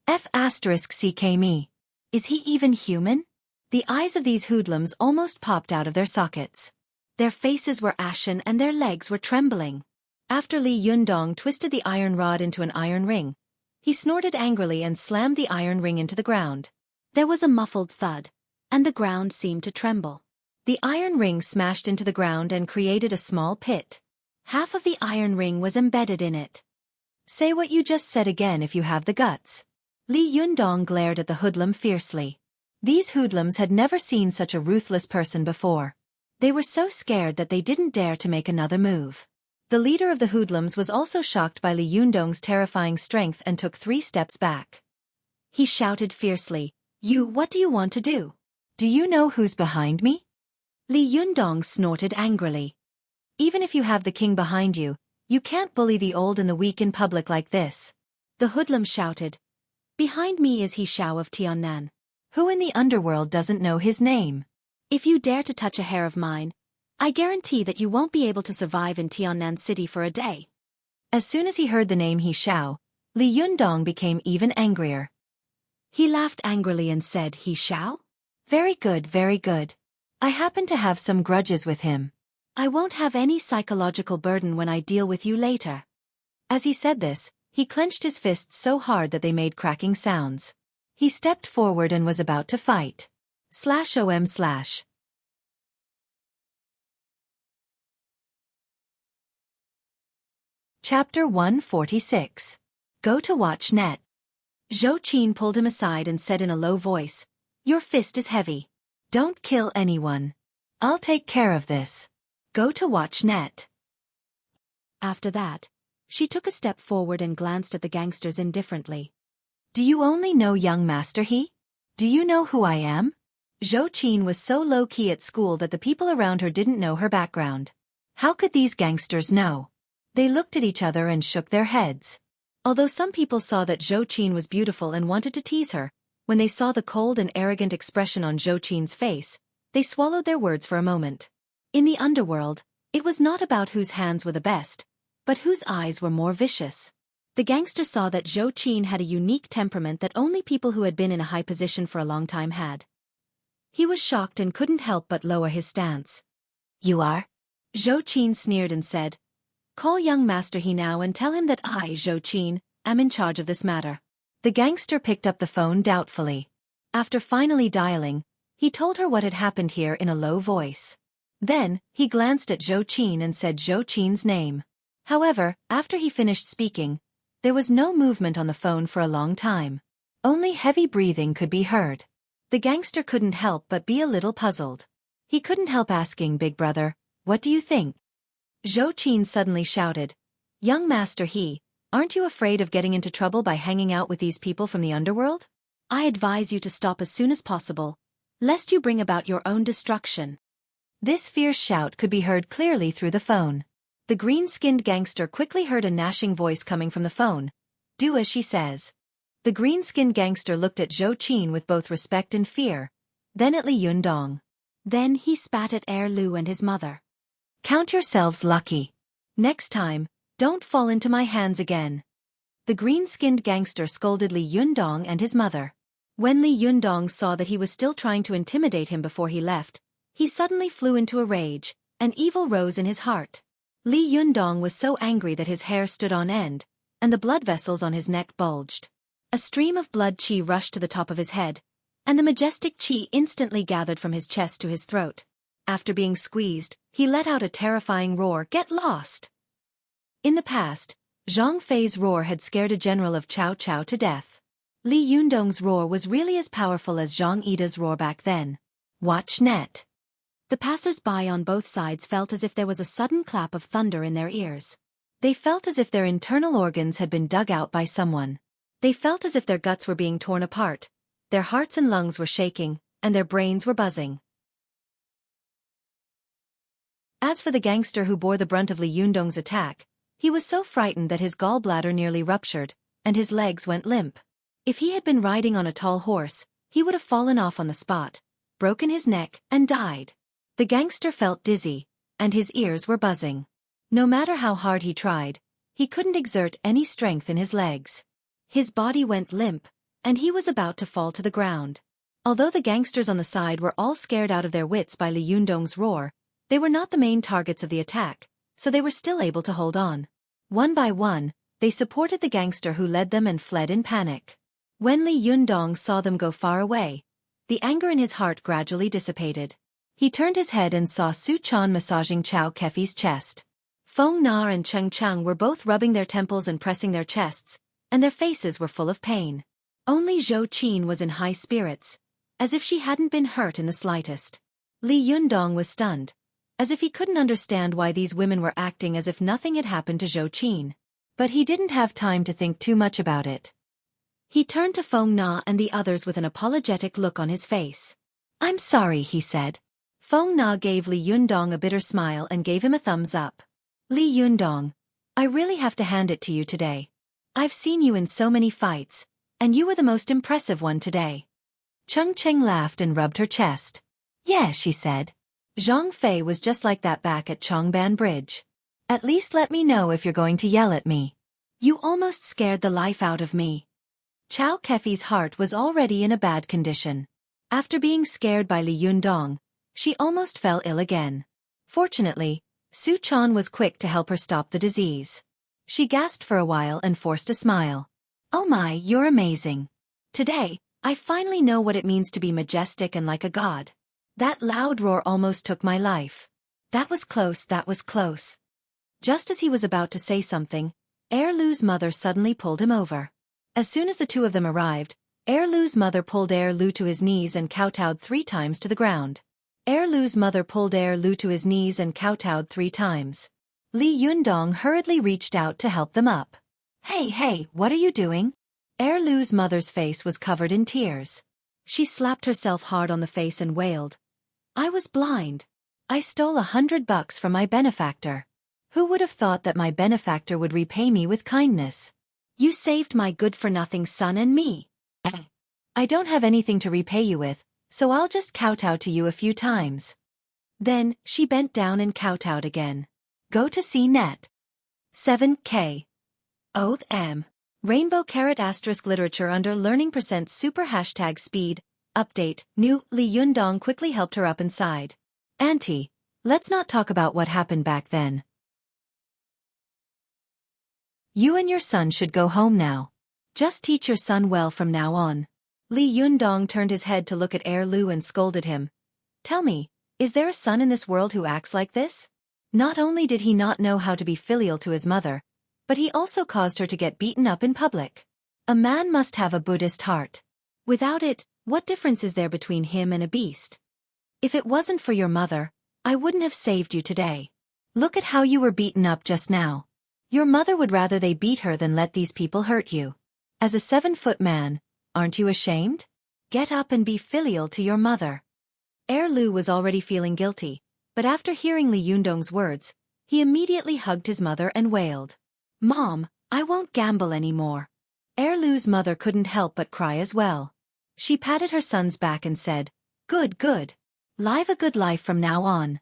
F***CK me. Is he even human? The eyes of these hoodlums almost popped out of their sockets. Their faces were ashen and their legs were trembling. After Li Yundong twisted the iron rod into an iron ring, he snorted angrily and slammed the iron ring into the ground. There was a muffled thud, and the ground seemed to tremble. The iron ring smashed into the ground and created a small pit. Half of the iron ring was embedded in it. "Say what you just said again if you have the guts." Li Yundong glared at the hoodlum fiercely. These hoodlums had never seen such a ruthless person before. They were so scared that they didn't dare to make another move. The leader of the hoodlums was also shocked by Li Yundong's terrifying strength and took 3 steps back. He shouted fiercely, What do you want to do? Do you know who's behind me?" Li Yundong snorted angrily. "Even if you have the king behind you, you can't bully the old and the weak in public like this." The hoodlum shouted, "Behind me is He Shao of Tiannan. Who in the underworld doesn't know his name? If you dare to touch a hair of mine, I guarantee that you won't be able to survive in Tiannan City for a day." As soon as he heard the name He Shao, Li Yundong became even angrier. He laughed angrily and said, "He Shao? Very good, very good. I happen to have some grudges with him. I won't have any psychological burden when I deal with you later." As he said this, he clenched his fists so hard that they made cracking sounds. He stepped forward and was about to fight. /OM/. Chapter 146. Go to watch net. Xueqi pulled him aside and said in a low voice, "Your fist is heavy. Don't kill anyone. I'll take care of this. Go to watch net." After that, she took a step forward and glanced at the gangsters indifferently. "Do you only know young Master He? Do you know who I am?" Xueqi was so low-key at school that the people around her didn't know her background. How could these gangsters know? They looked at each other and shook their heads. Although some people saw that Xueqi was beautiful and wanted to tease her, when they saw the cold and arrogant expression on Xueqi's face, they swallowed their words for a moment. In the underworld, it was not about whose hands were the best, but whose eyes were more vicious. The gangster saw that Xueqi had a unique temperament that only people who had been in a high position for a long time had. He was shocked and couldn't help but lower his stance. "You are?" Xueqi sneered and said, "Call young Master He now and tell him that I, Xueqi, am in charge of this matter." The gangster picked up the phone doubtfully. After finally dialing, he told her what had happened here in a low voice. Then, he glanced at Xueqi and said Xueqi's name. However, after he finished speaking, there was no movement on the phone for a long time. Only heavy breathing could be heard. The gangster couldn't help but be a little puzzled. He couldn't help asking Big Brother, "What do you think?" Xueqi suddenly shouted, "Young master aren't you afraid of getting into trouble by hanging out with these people from the underworld? I advise you to stop as soon as possible, lest you bring about your own destruction." This fierce shout could be heard clearly through the phone. The green-skinned gangster quickly heard a gnashing voice coming from the phone. "Do as she says." The green-skinned gangster looked at Xueqi with both respect and fear, then at Li Yundong. Then he spat at Lu and his mother. "Count yourselves lucky. Next time, don't fall into my hands again." The green-skinned gangster scolded Li Yundong and his mother. When Li Yundong saw that he was still trying to intimidate him before he left, he suddenly flew into a rage, and evil rose in his heart. Li Yundong was so angry that his hair stood on end, and the blood vessels on his neck bulged. A stream of blood qi rushed to the top of his head, and the majestic qi instantly gathered from his chest to his throat. After being squeezed, he let out a terrifying roar, "Get lost!" In the past, Zhang Fei's roar had scared a general of Cao Cao to death. Li Yundong's roar was really as powerful as Zhang Yida's roar back then. Watch net. The passers-by on both sides felt as if there was a sudden clap of thunder in their ears. They felt as if their internal organs had been dug out by someone. They felt as if their guts were being torn apart, their hearts and lungs were shaking, and their brains were buzzing. As for the gangster who bore the brunt of Li Yundong's attack, he was so frightened that his gallbladder nearly ruptured, and his legs went limp. If he had been riding on a tall horse, he would have fallen off on the spot, broken his neck, and died. The gangster felt dizzy, and his ears were buzzing. No matter how hard he tried, he couldn't exert any strength in his legs. His body went limp, and he was about to fall to the ground. Although the gangsters on the side were all scared out of their wits by Li Yundong's roar, they were not the main targets of the attack, so they were still able to hold on. One by one, they supported the gangster who led them and fled in panic. When Li Yundong saw them go far away, the anger in his heart gradually dissipated. He turned his head and saw Su Chan massaging Chao Kefi's chest. Feng Na and Cheng Cheng were both rubbing their temples and pressing their chests, and their faces were full of pain. Only Xueqi was in high spirits, as if she hadn't been hurt in the slightest. Li Yundong was stunned, as if he couldn't understand why these women were acting as if nothing had happened to Xueqi. But he didn't have time to think too much about it. He turned to Feng Na and the others with an apologetic look on his face. "I'm sorry," he said. Feng Na gave Li Yundong a bitter smile and gave him a thumbs up. "Li Yundong, I really have to hand it to you today. I've seen you in so many fights, and you were the most impressive one today." Cheng Cheng laughed and rubbed her chest. "Yeah," she said. "Zhang Fei was just like that back at Chongban Bridge. At least let me know if you're going to yell at me. You almost scared the life out of me." Chao Kefi's heart was already in a bad condition. After being scared by Li Yundong, she almost fell ill again. Fortunately, Su Chan was quick to help her stop the disease. She gasped for a while and forced a smile. "Oh my, you're amazing. Today, I finally know what it means to be majestic and like a god. That loud roar almost took my life. That was close, that was close." Just as he was about to say something, Lu's mother suddenly pulled him over. As soon as the two of them arrived, Lu's mother pulled Lu to his knees and kowtowed 3 times to the ground. Lu's mother pulled Lu to his knees and kowtowed 3 times. Li Yundong hurriedly reached out to help them up. Hey, what are you doing?" Lu's mother's face was covered in tears. She slapped herself hard on the face and wailed, "I was blind. I stole $100 from my benefactor. Who would have thought that my benefactor would repay me with kindness? You saved my good-for-nothing son and me. I don't have anything to repay you with, so I'll just kowtow to you a few times." Then, she bent down and kowtowed again. Go to CNET. 7K. Oath M. Rainbow Carrot * literature under learning % super # speed. Update. New. Li Yundong quickly helped her up inside. "Auntie, let's not talk about what happened back then. You and your son should go home now. Just teach your son well from now on." Li Yundong turned his head to look at Lu and scolded him. "Tell me, is there a son in this world who acts like this?" Not only did he not know how to be filial to his mother, but he also caused her to get beaten up in public. A man must have a Buddhist heart. Without it, what difference is there between him and a beast? If it wasn't for your mother, I wouldn't have saved you today. Look at how you were beaten up just now. Your mother would rather they beat her than let these people hurt you. As a 7-foot man, aren't you ashamed? Get up and be filial to your mother. Lu was already feeling guilty, but after hearing Li Yundong's words, he immediately hugged his mother and wailed. Mom, I won't gamble anymore. Lu's mother couldn't help but cry as well. She patted her son's back and said, Good, good. Live a good life from now on.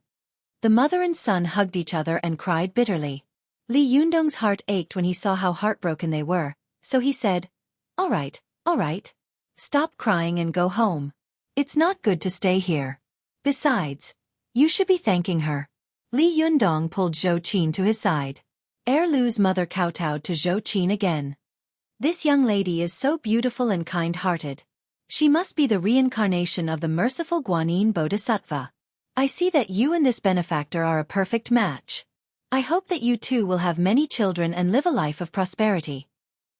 The mother and son hugged each other and cried bitterly. Li Yundong's heart ached when he saw how heartbroken they were, so he said, All right. Stop crying and go home. It's not good to stay here. Besides, you should be thanking her. Li Yundong pulled Xueqi to his side. Lu's mother kowtowed to Xueqi again. This young lady is so beautiful and kind-hearted. She must be the reincarnation of the merciful Guanyin Bodhisattva. I see that you and this benefactor are a perfect match. I hope that you two will have many children and live a life of prosperity.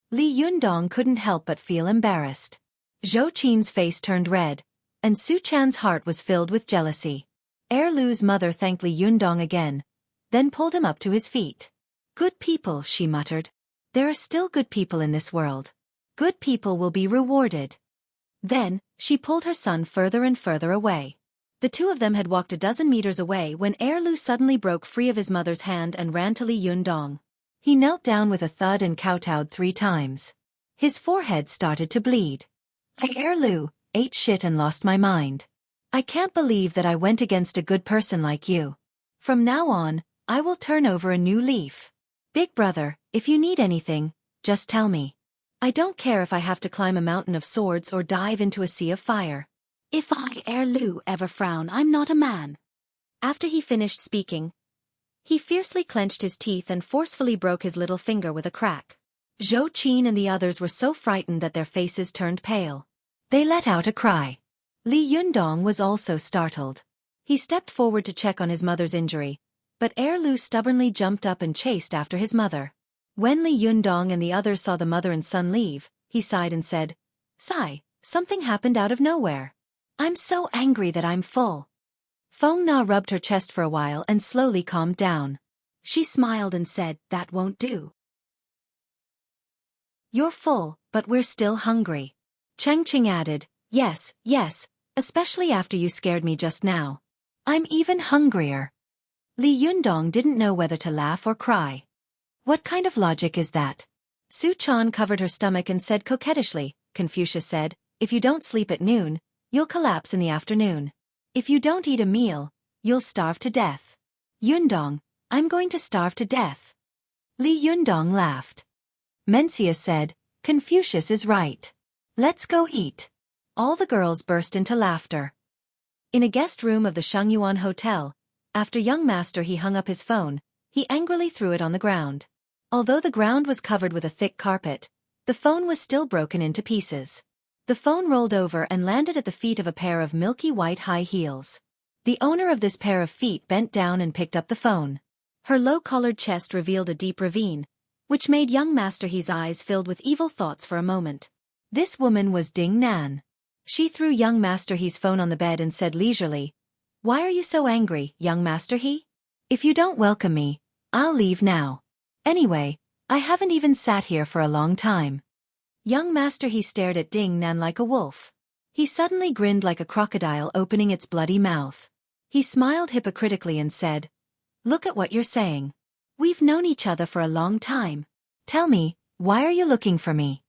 Li Yundong couldn't help but feel embarrassed. Xueqi's face turned red, and Su Chan's heart was filled with jealousy. Lu's mother thanked Li Yundong again, then pulled him up to his feet. Good people, she muttered. There are still good people in this world. Good people will be rewarded. Then, she pulled her son further and further away. The two of them had walked a dozen meters away when Lu suddenly broke free of his mother's hand and ran to Li Yundong. He knelt down with a thud and kowtowed 3 times. His forehead started to bleed. Lu, ate shit and lost my mind. I can't believe that I went against a good person like you. From now on, I will turn over a new leaf. Big brother, if you need anything, just tell me. I don't care if I have to climb a mountain of swords or dive into a sea of fire. If I, Lu, ever frown, I'm not a man. After he finished speaking, he fiercely clenched his teeth and forcefully broke his little finger with a crack. Xueqi and the others were so frightened that their faces turned pale. They let out a cry. Li Yundong was also startled. He stepped forward to check on his mother's injury, but Lu stubbornly jumped up and chased after his mother. When Li Yundong and the others saw the mother and son leave, he sighed and said, Sigh, something happened out of nowhere. I'm so angry that I'm full. Feng Na rubbed her chest for a while and slowly calmed down. She smiled and said, That won't do. You're full, but we're still hungry. Cheng Qing added, Yes, especially after you scared me just now. I'm even hungrier. Li Yundong didn't know whether to laugh or cry. What kind of logic is that? Su Chan covered her stomach and said coquettishly, Confucius said, If you don't sleep at noon, you'll collapse in the afternoon. If you don't eat a meal, you'll starve to death. Yundong, I'm going to starve to death. Li Yundong laughed. Mencius said, Confucius is right. Let's go eat. All the girls burst into laughter. In a guest room of the Shangyuan Hotel, after young master he hung up his phone, he angrily threw it on the ground. Although the ground was covered with a thick carpet, the phone was still broken into pieces. The phone rolled over and landed at the feet of a pair of milky white high heels. The owner of this pair of feet bent down and picked up the phone. Her low-collared chest revealed a deep ravine, which made young Master He's eyes filled with evil thoughts for a moment. This woman was Ding Nan. She threw young Master He's phone on the bed and said leisurely, Why are you so angry, young Master He? If you don't welcome me, I'll leave now. Anyway, I haven't even sat here for a long time. Young Master He stared at Ding Nan like a wolf. He suddenly grinned like a crocodile opening its bloody mouth. He smiled hypocritically and said, Look at what you're saying. We've known each other for a long time. Tell me, why are you looking for me?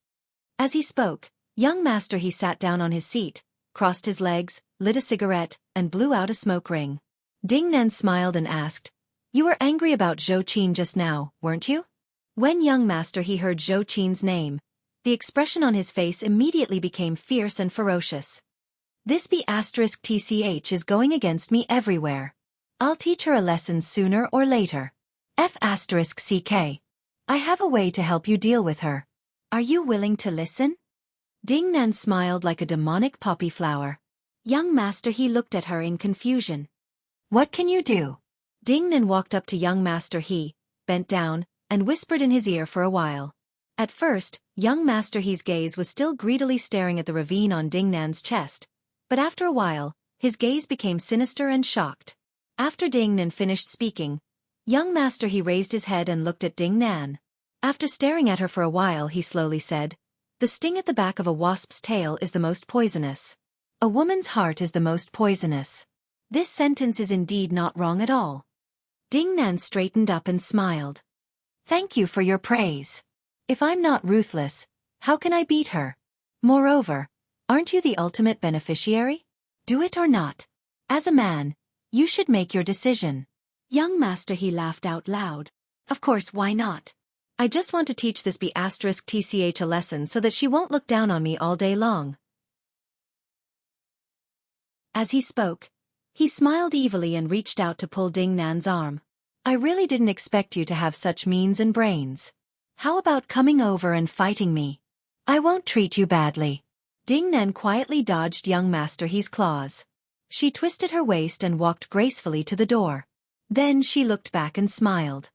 As he spoke, young Master He sat down on his seat, crossed his legs, lit a cigarette, and blew out a smoke ring. Ding Nan smiled and asked, You were angry about Xueqi just now, weren't you? When young Master He heard Xueqi's name, the expression on his face immediately became fierce and ferocious. This B*TCH is going against me everywhere. I'll teach her a lesson sooner or later. F*CK. I have a way to help you deal with her. Are you willing to listen? Ding Nan smiled like a demonic poppy flower. Young Master He looked at her in confusion. What can you do? Ding Nan walked up to young Master He, bent down, and whispered in his ear for a while. At first, Young Master He's gaze was still greedily staring at the ravine on Ding Nan's chest, but after a while, his gaze became sinister and shocked. After Ding Nan finished speaking, young Master He raised his head and looked at Ding Nan. After staring at her for a while, he slowly said, "The sting at the back of a wasp's tail is the most poisonous. A woman's heart is the most poisonous." This sentence is indeed not wrong at all. Ding Nan straightened up and smiled. "Thank you for your praise. If I'm not ruthless, how can I beat her? Moreover, aren't you the ultimate beneficiary? Do it or not. As a man, you should make your decision." Young Master He laughed out loud. "Of course, why not? I just want to teach this B*TCH a lesson so that she won't look down on me all day long." As he spoke, he smiled evilly and reached out to pull Ding Nan's arm. "I really didn't expect you to have such means and brains. How about coming over and fighting me? I won't treat you badly." Ding Nan quietly dodged young Master He's claws. She twisted her waist and walked gracefully to the door. Then she looked back and smiled.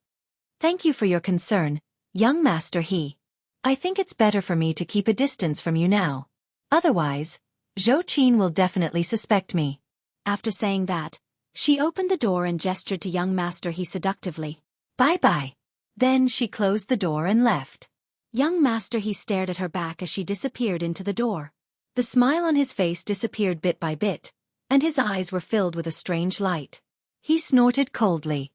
"Thank you for your concern, young Master He. I think it's better for me to keep a distance from you now. Otherwise, Xueqi will definitely suspect me." After saying that, she opened the door and gestured to young Master He seductively. "Bye-bye." Then she closed the door and left. Young Master He stared at her back as she disappeared into the door. The smile on his face disappeared bit by bit, and his eyes were filled with a strange light. He snorted coldly.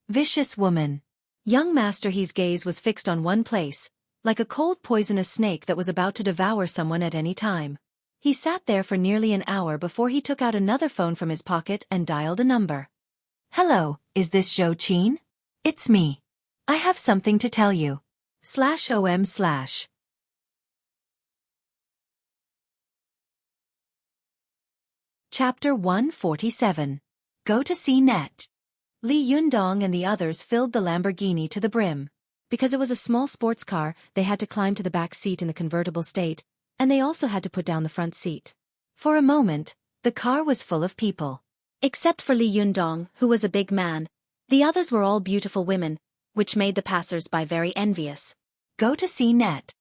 "Vicious woman." Young Master He's gaze was fixed on one place, like a cold poisonous snake that was about to devour someone at any time. He sat there for nearly an hour before he took out another phone from his pocket and dialed a number. "Hello, is this Xueqi? It's me. I have something to tell you. /OM/" Chapter 147. Go to see Net. Li Yundong and the others filled the Lamborghini to the brim. Because it was a small sports car, they had to climb to the back seat in the convertible state, and they also had to put down the front seat. For a moment, the car was full of people. Except for Li Yundong, who was a big man, the others were all beautiful women, which made the passers-by very envious. Go to see Net.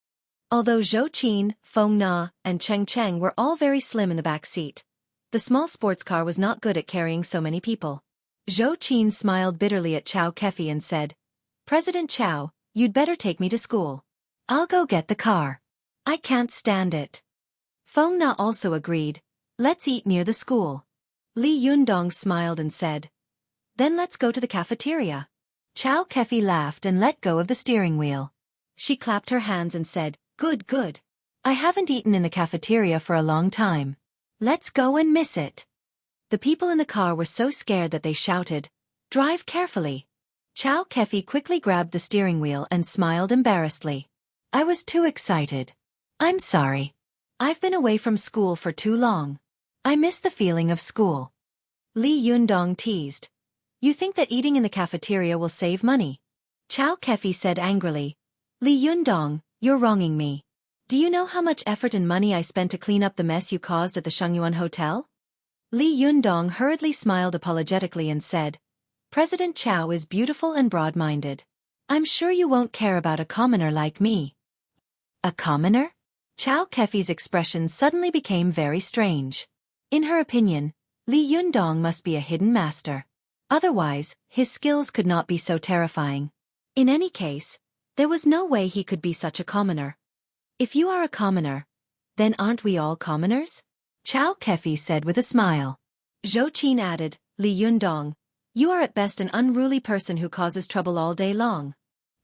Although Xueqi, Feng Na, and Cheng Cheng were all very slim in the back seat, the small sports car was not good at carrying so many people. Xueqi smiled bitterly at Xueqi and said, "President Qiao, you'd better take me to school. I'll go get the car. I can't stand it." Feng Na also agreed, "Let's eat near the school." Li Yundong smiled and said, "Then let's go to the cafeteria." Xueqi laughed and let go of the steering wheel. She clapped her hands and said, "Good, good. I haven't eaten in the cafeteria for a long time. Let's go and miss it." The people in the car were so scared that they shouted, "Drive carefully." Xueqi quickly grabbed the steering wheel and smiled embarrassedly. "I was too excited. I'm sorry. I've been away from school for too long. I miss the feeling of school." Li Yundong teased, "You think that eating in the cafeteria will save money?" Xueqi said angrily, "Li Yundong, you're wronging me. Do you know how much effort and money I spent to clean up the mess you caused at the Shengyuan Hotel?" Li Yundong hurriedly smiled apologetically and said, "President Qiao is beautiful and broad-minded. I'm sure you won't care about a commoner like me." "A commoner?" Xueqi's expression suddenly became very strange. In her opinion, Li Yundong must be a hidden master. Otherwise, his skills could not be so terrifying. In any case, there was no way he could be such a commoner. "If you are a commoner, then aren't we all commoners?" Xueqi said with a smile. Xueqi added, "Li Yundong, you are at best an unruly person who causes trouble all day long."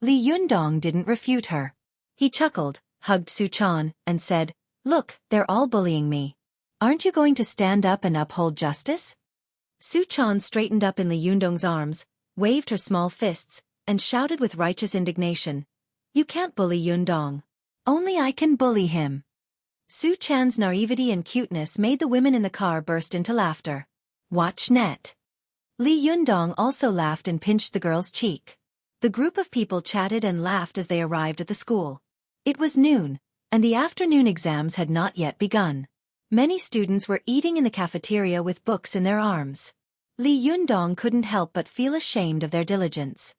Li Yundong didn't refute her. He chuckled, hugged Xueqi, and said, "Look, they're all bullying me. Aren't you going to stand up and uphold justice?" Xueqi straightened up in Li Yundong's arms, waved her small fists, and shouted with righteous indignation, "You can't bully Yundong. Only I can bully him." Xueqi's naivety and cuteness made the women in the car burst into laughter. "Watch Net." Li Yundong also laughed and pinched the girl's cheek. The group of people chatted and laughed as they arrived at the school. It was noon, and the afternoon exams had not yet begun. Many students were eating in the cafeteria with books in their arms. Li Yundong couldn't help but feel ashamed of their diligence.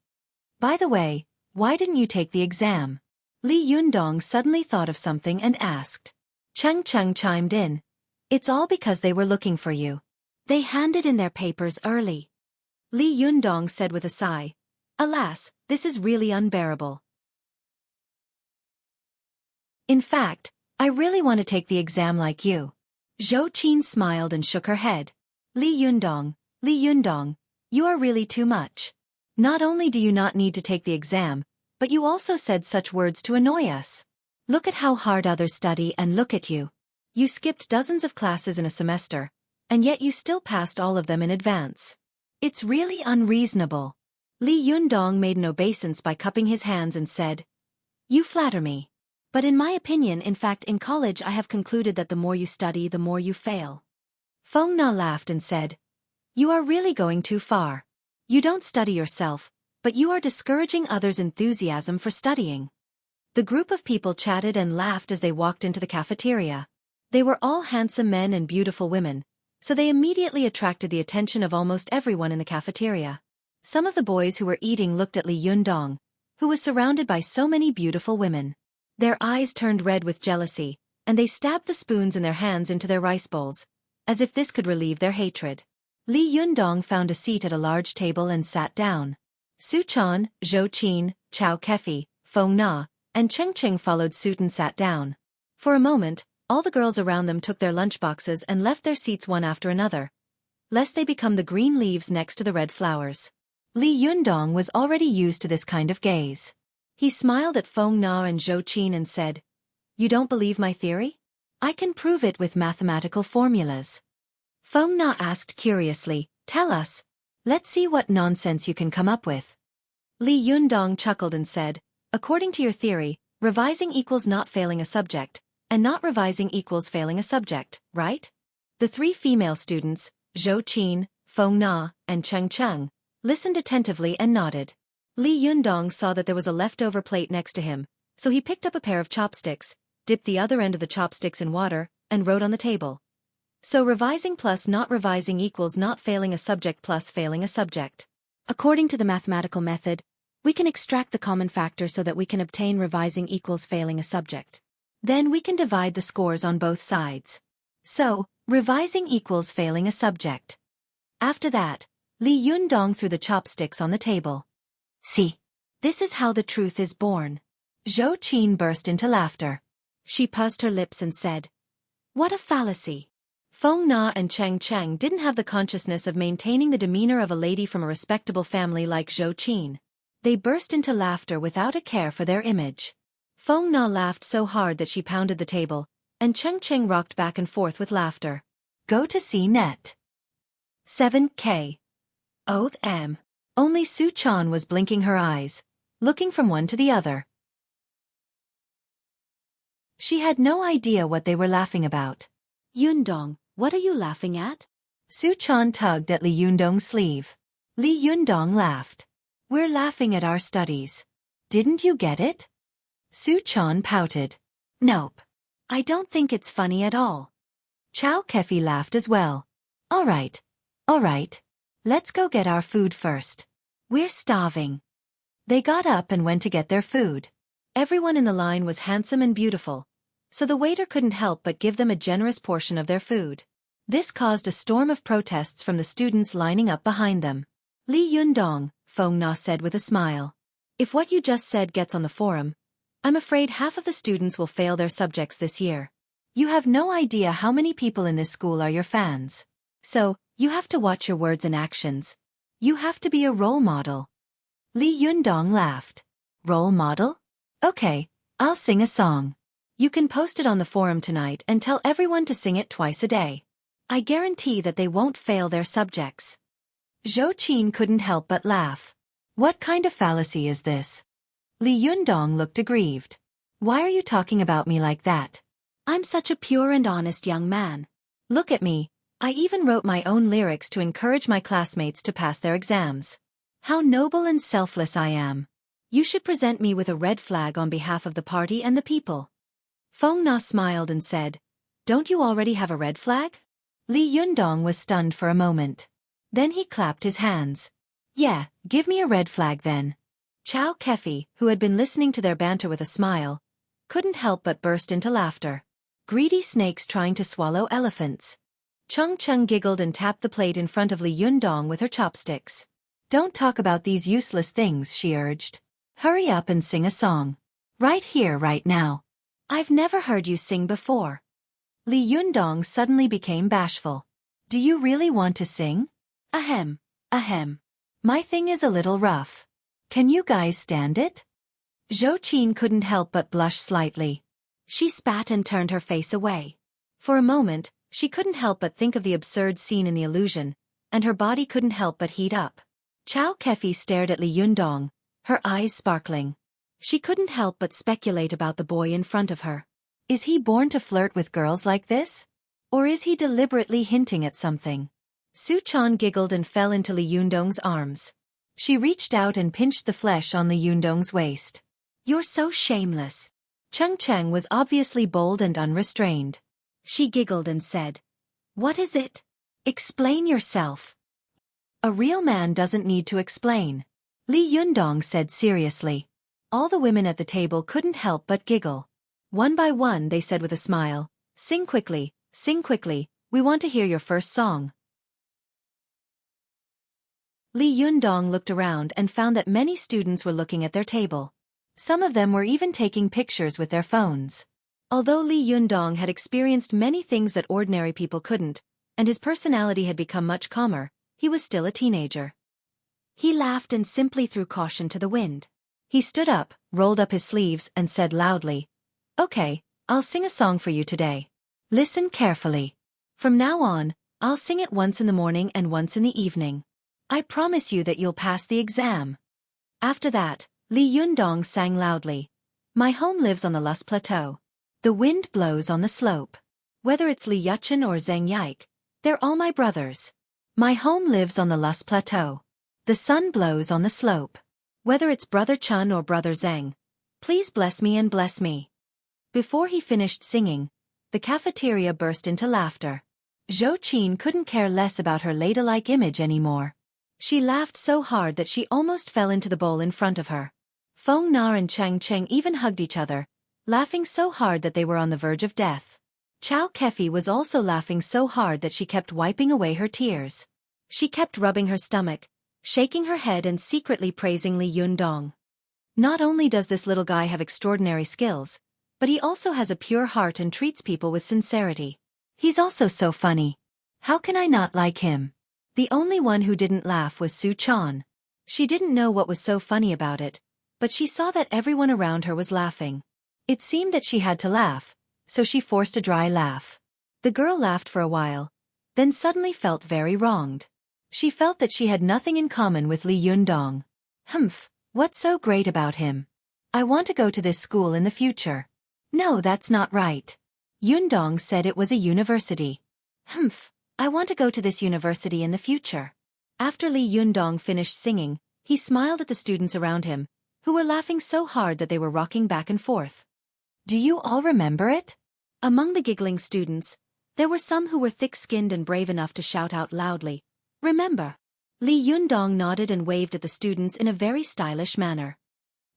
"By the way, why didn't you take the exam?" Li Yundong suddenly thought of something and asked. Cheng Cheng chimed in. It's all because they were looking for you. They handed in their papers early. Li Yundong said with a sigh. Alas, this is really unbearable. In fact, I really want to take the exam like you. Zhou Qin smiled and shook her head. Li Yundong, you are really too much. Not only do you not need to take the exam, but you also said such words to annoy us. Look at how hard others study and look at you. You skipped dozens of classes in a semester, and yet you still passed all of them in advance. It's really unreasonable. Li Yundong made an obeisance by cupping his hands and said, You flatter me. But in my opinion, in fact in college I have concluded that the more you study, the more you fail. Feng Na laughed and said, You are really going too far. You don't study yourself, but you are discouraging others' enthusiasm for studying. The group of people chatted and laughed as they walked into the cafeteria. They were all handsome men and beautiful women, so they immediately attracted the attention of almost everyone in the cafeteria. Some of the boys who were eating looked at Li Yundong, who was surrounded by so many beautiful women. Their eyes turned red with jealousy, and they stabbed the spoons in their hands into their rice bowls, as if this could relieve their hatred. Li Yundong found a seat at a large table and sat down. Su Chan, Zhou Qin, Xueqi, Feng Na, and Cheng Cheng followed suit and sat down. For a moment, all the girls around them took their lunchboxes and left their seats one after another, lest they become the green leaves next to the red flowers. Li Yundong was already used to this kind of gaze. He smiled at Feng Na and Zhou Qin and said, You don't believe my theory? I can prove it with mathematical formulas. Feng Na asked curiously, Tell us. Let's see what nonsense you can come up with. Li Yundong chuckled and said, According to your theory, revising equals not failing a subject, and not revising equals failing a subject, right? The three female students, Zhou Qin, Feng Na, and Cheng Cheng, listened attentively and nodded. Li Yundong saw that there was a leftover plate next to him, so he picked up a pair of chopsticks, dipped the other end of the chopsticks in water, and wrote on the table. So revising plus not revising equals not failing a subject plus failing a subject. According to the mathematical method, we can extract the common factor so that we can obtain revising equals failing a subject. Then we can divide the scores on both sides. So, revising equals failing a subject. After that, Li Yundong threw the chopsticks on the table. See, this is how the truth is born. Zhou Qin burst into laughter. She pursed her lips and said, What a fallacy. Feng Na and Cheng Cheng didn't have the consciousness of maintaining the demeanor of a lady from a respectable family like Zhou Qin. They burst into laughter without a care for their image. Feng Na laughed so hard that she pounded the table, and Cheng Cheng rocked back and forth with laughter. Go to see net. 7K. Oath M. Only Su Chan was blinking her eyes, looking from one to the other. She had no idea what they were laughing about. Yundong, what are you laughing at? Su Chan tugged at Li Yundong's sleeve. Li Yundong laughed. We're laughing at our studies. Didn't you get it? Su Chan pouted. Nope. I don't think it's funny at all. Xueqi laughed as well. All right. Let's go get our food first. We're starving. They got up and went to get their food. Everyone in the line was handsome and beautiful, so the waiter couldn't help but give them a generous portion of their food. This caused a storm of protests from the students lining up behind them. Li Yundong, Feng Na said with a smile. If what you just said gets on the forum, I'm afraid half of the students will fail their subjects this year. You have no idea how many people in this school are your fans. So, you have to watch your words and actions. You have to be a role model. Li Yundong laughed. Role model? Okay, I'll sing a song. You can post it on the forum tonight and tell everyone to sing it twice a day. I guarantee that they won't fail their subjects. Zhou Qin couldn't help but laugh. What kind of fallacy is this? Li Yundong looked aggrieved. Why are you talking about me like that? I'm such a pure and honest young man. Look at me, I even wrote my own lyrics to encourage my classmates to pass their exams. How noble and selfless I am. You should present me with a red flag on behalf of the party and the people. Feng Na smiled and said, Don't you already have a red flag? Li Yundong was stunned for a moment. Then he clapped his hands. Yeah, give me a red flag then. Xueqi, who had been listening to their banter with a smile, couldn't help but burst into laughter. Greedy snakes trying to swallow elephants. Cheng giggled and tapped the plate in front of Li Yundong with her chopsticks. Don't talk about these useless things, she urged. Hurry up and sing a song. Right here, right now. I've never heard you sing before. Li Yundong suddenly became bashful. Do you really want to sing? Ahem, ahem. My thing is a little rough. Can you guys stand it? Xueqi couldn't help but blush slightly. She spat and turned her face away. For a moment, she couldn't help but think of the absurd scene in the illusion, and her body couldn't help but heat up. Xueqi stared at Li Yundong, her eyes sparkling. She couldn't help but speculate about the boy in front of her. Is he born to flirt with girls like this? Or is he deliberately hinting at something? Xueqi giggled and fell into Li Yundong's arms. She reached out and pinched the flesh on Li Yundong's waist. You're so shameless. Cheng was obviously bold and unrestrained. She giggled and said, What is it? Explain yourself. A real man doesn't need to explain. Li Yundong said seriously. All the women at the table couldn't help but giggle. One by one they said with a smile, sing quickly, we want to hear your first song. Li Yundong looked around and found that many students were looking at their table. Some of them were even taking pictures with their phones. Although Li Yundong had experienced many things that ordinary people couldn't, and his personality had become much calmer, he was still a teenager. He laughed and simply threw caution to the wind. He stood up, rolled up his sleeves, and said loudly, Okay, I'll sing a song for you today. Listen carefully. From now on, I'll sing it once in the morning and once in the evening. I promise you that you'll pass the exam. After that, Li Yundong sang loudly. My home lives on the Lus Plateau. The wind blows on the slope. Whether it's Li Yuchen or Zheng Yike, they're all my brothers. My home lives on the Lus Plateau. The sun blows on the slope. Whether it's Brother Chun or Brother Zheng, please bless me and bless me. Before he finished singing, the cafeteria burst into laughter. Xueqi couldn't care less about her ladylike image anymore. She laughed so hard that she almost fell into the bowl in front of her. Feng Na and Cheng even hugged each other, laughing so hard that they were on the verge of death. Xueqi was also laughing so hard that she kept wiping away her tears. She kept rubbing her stomach, shaking her head and secretly praising Li Yundong. Not only does this little guy have extraordinary skills, but he also has a pure heart and treats people with sincerity. He's also so funny. How can I not like him? The only one who didn't laugh was Xueqi. She didn't know what was so funny about it, but she saw that everyone around her was laughing. It seemed that she had to laugh, so she forced a dry laugh. The girl laughed for a while, then suddenly felt very wronged. She felt that she had nothing in common with Li Yundong. Humph, what's so great about him? I want to go to this school in the future. No, that's not right. Yundong said it was a university. Humph, I want to go to this university in the future. After Li Yundong finished singing, he smiled at the students around him, who were laughing so hard that they were rocking back and forth. Do you all remember it? Among the giggling students, there were some who were thick-skinned and brave enough to shout out loudly, Remember. Li Yundong nodded and waved at the students in a very stylish manner.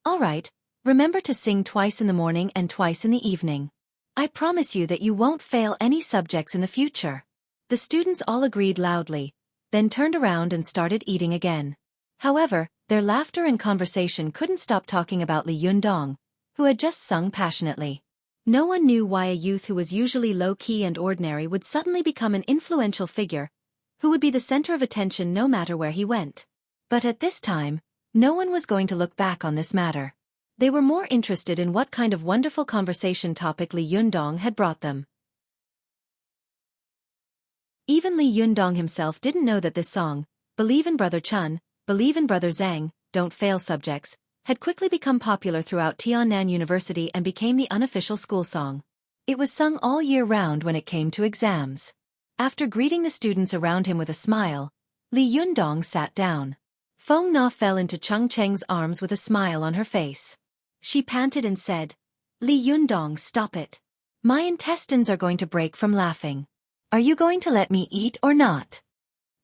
All right, remember to sing twice in the morning and twice in the evening. I promise you that you won't fail any subjects in the future. The students all agreed loudly, then turned around and started eating again. However, their laughter and conversation couldn't stop talking about Li Yundong, who had just sung passionately. No one knew why a youth who was usually low-key and ordinary would suddenly become an influential figure, who would be the center of attention no matter where he went. But at this time, no one was going to look back on this matter. They were more interested in what kind of wonderful conversation topic Li Yundong had brought them. Even Li Yundong himself didn't know that this song, Believe in Brother Chun, Believe in Brother Zhang, Don't Fail Subjects, had quickly become popular throughout Tiannan University and became the unofficial school song. It was sung all year round when it came to exams. After greeting the students around him with a smile, Li Yundong sat down. Feng Na fell into Cheng's arms with a smile on her face. She panted and said, Li Yundong, stop it. My intestines are going to break from laughing. Are you going to let me eat or not?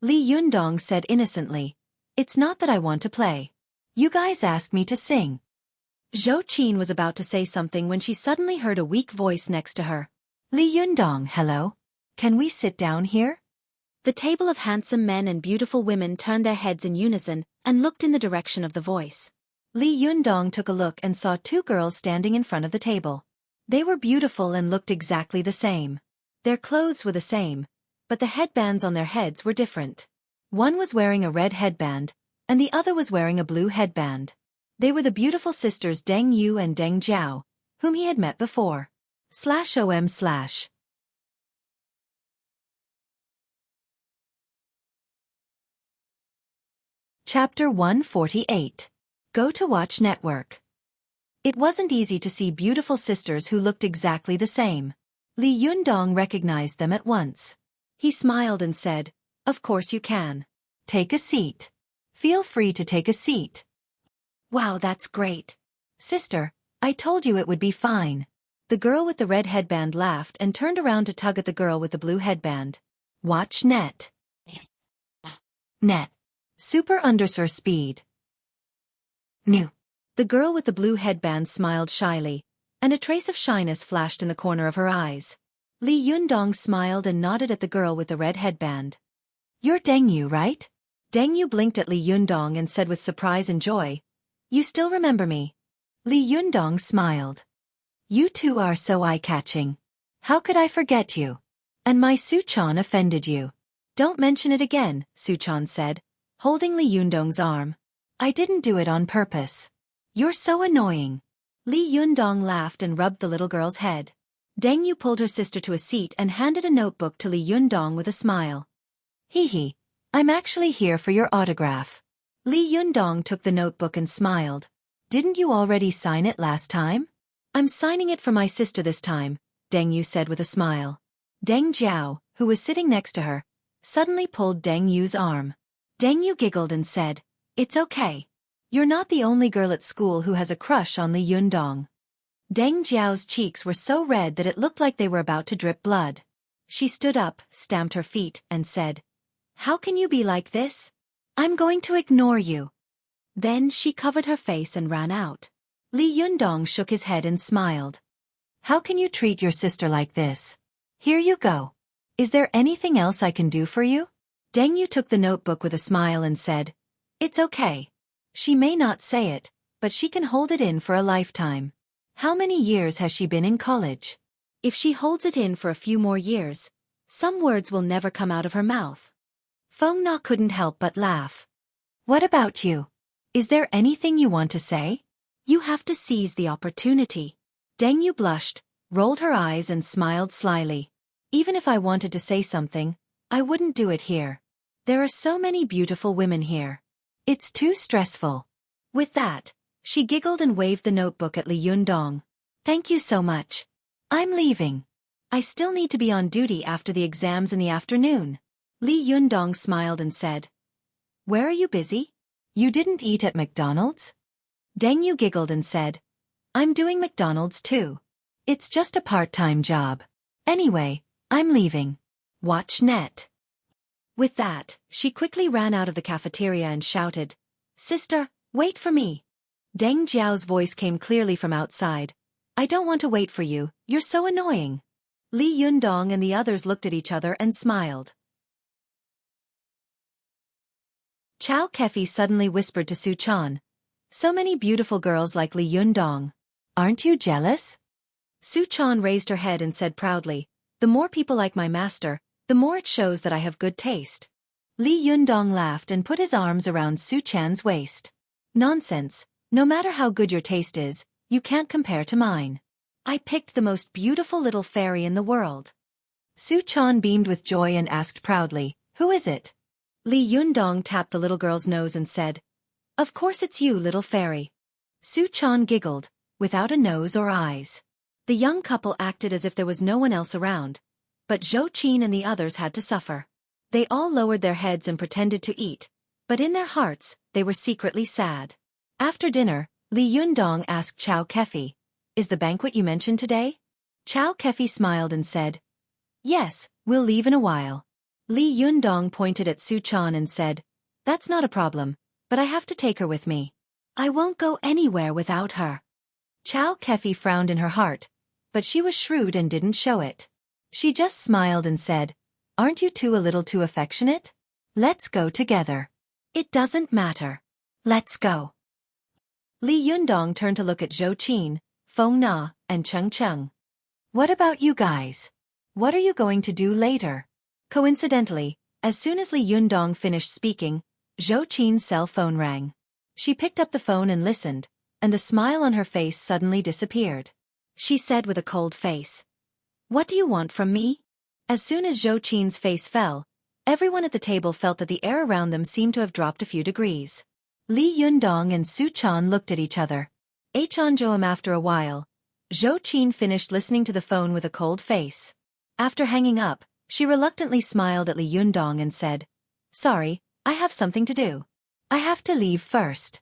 Li Yundong said innocently, It's not that I want to play. You guys asked me to sing. Xueqi was about to say something when she suddenly heard a weak voice next to her. Li Yundong, hello? Can we sit down here? The table of handsome men and beautiful women turned their heads in unison and looked in the direction of the voice. Li Yundong took a look and saw two girls standing in front of the table. They were beautiful and looked exactly the same. Their clothes were the same, but the headbands on their heads were different. One was wearing a red headband, and the other was wearing a blue headband. They were the beautiful sisters Deng Yu and Deng Jiao, whom he had met before. /om/. Chapter 148. Go to Watch Network. It wasn't easy to see beautiful sisters who looked exactly the same. Li Yundong recognized them at once. He smiled and said, "Of course you can. Take a seat. Feel free to take a seat." Wow, that's great. Sister, I told you it would be fine. The girl with the red headband laughed and turned around to tug at the girl with the blue headband. Watch net. Net. Super _ speed. New. The girl with the blue headband smiled shyly, and a trace of shyness flashed in the corner of her eyes. Li Yundong smiled and nodded at the girl with the red headband. You're Deng Yu, right? Deng Yu blinked at Li Yundong and said with surprise and joy, You still remember me? Li Yundong smiled. You two are so eye-catching. How could I forget you? And my Suchan offended you. Don't mention it again, Suchan said, holding Li Yundong's arm. I didn't do it on purpose. You're so annoying. Li Yundong laughed and rubbed the little girl's head. Deng Yu pulled her sister to a seat and handed a notebook to Li Yundong with a smile. Hee, I'm actually here for your autograph. Li Yundong took the notebook and smiled. Didn't you already sign it last time? I'm signing it for my sister this time, Deng Yu said with a smile. Deng Jiao, who was sitting next to her, suddenly pulled Deng Yu's arm. Deng Yu giggled and said, It's okay. You're not the only girl at school who has a crush on Li Yundong. Deng Jiao's cheeks were so red that it looked like they were about to drip blood. She stood up, stamped her feet, and said, How can you be like this? I'm going to ignore you. Then she covered her face and ran out. Li Yundong shook his head and smiled. How can you treat your sister like this? Here you go. Is there anything else I can do for you? Deng Yu took the notebook with a smile and said, It's okay. She may not say it, but she can hold it in for a lifetime. How many years has she been in college? If she holds it in for a few more years, some words will never come out of her mouth. Feng Na couldn't help but laugh. What about you? Is there anything you want to say? You have to seize the opportunity. Deng Yu blushed, rolled her eyes and smiled slyly. Even if I wanted to say something, I wouldn't do it here. There are so many beautiful women here. It's too stressful. With that, she giggled and waved the notebook at Li Yundong. Thank you so much. I'm leaving. I still need to be on duty after the exams in the afternoon. Li Yundong smiled and said, Where are you busy? You didn't eat at McDonald's? Deng Yu giggled and said, I'm doing McDonald's too. It's just a part-time job. Anyway, I'm leaving. Watch net. With that, she quickly ran out of the cafeteria and shouted, Sister, wait for me. Deng Jiao's voice came clearly from outside. I don't want to wait for you, you're so annoying. Li Yundong and the others looked at each other and smiled. Xueqi suddenly whispered to Suchan, So many beautiful girls like Li Yundong. Aren't you jealous? Suchan raised her head and said proudly, The more people like my master, the more it shows that I have good taste. Li Yundong laughed and put his arms around Suchan's waist. Nonsense, no matter how good your taste is, you can't compare to mine. I picked the most beautiful little fairy in the world. Suchan beamed with joy and asked proudly, Who is it? Li Yundong tapped the little girl's nose and said, Of course it's you, little fairy. Suchan giggled, without a nose or eyes. The young couple acted as if there was no one else around, but Xueqi and the others had to suffer. They all lowered their heads and pretended to eat, but in their hearts, they were secretly sad. After dinner, Li Yundong asked Xueqi, Is the banquet you mentioned today? Xueqi smiled and said, Yes, we'll leave in a while. Li Yundong pointed at Suchan and said, That's not a problem, but I have to take her with me. I won't go anywhere without her. Xueqi frowned in her heart, but she was shrewd and didn't show it. She just smiled and said, "Aren't you two a little too affectionate? Let's go together." "It doesn't matter. Let's go." Li Yundong turned to look at Zhou, Feng Na, and Cheng. "What about you guys? What are you going to do later?" Coincidentally, as soon as Li Yundong finished speaking, Zhou's cell phone rang. She picked up the phone and listened, and the smile on her face suddenly disappeared. She said with a cold face, "What do you want from me?" As soon as Zhou's face fell, everyone at the table felt that the air around them seemed to have dropped a few degrees. Li Yundong and Su Chan looked at each other. Zhou after a while, Zhou finished listening to the phone with a cold face. After hanging up, she reluctantly smiled at Li Yundong and said, "Sorry, I have something to do. I have to leave first."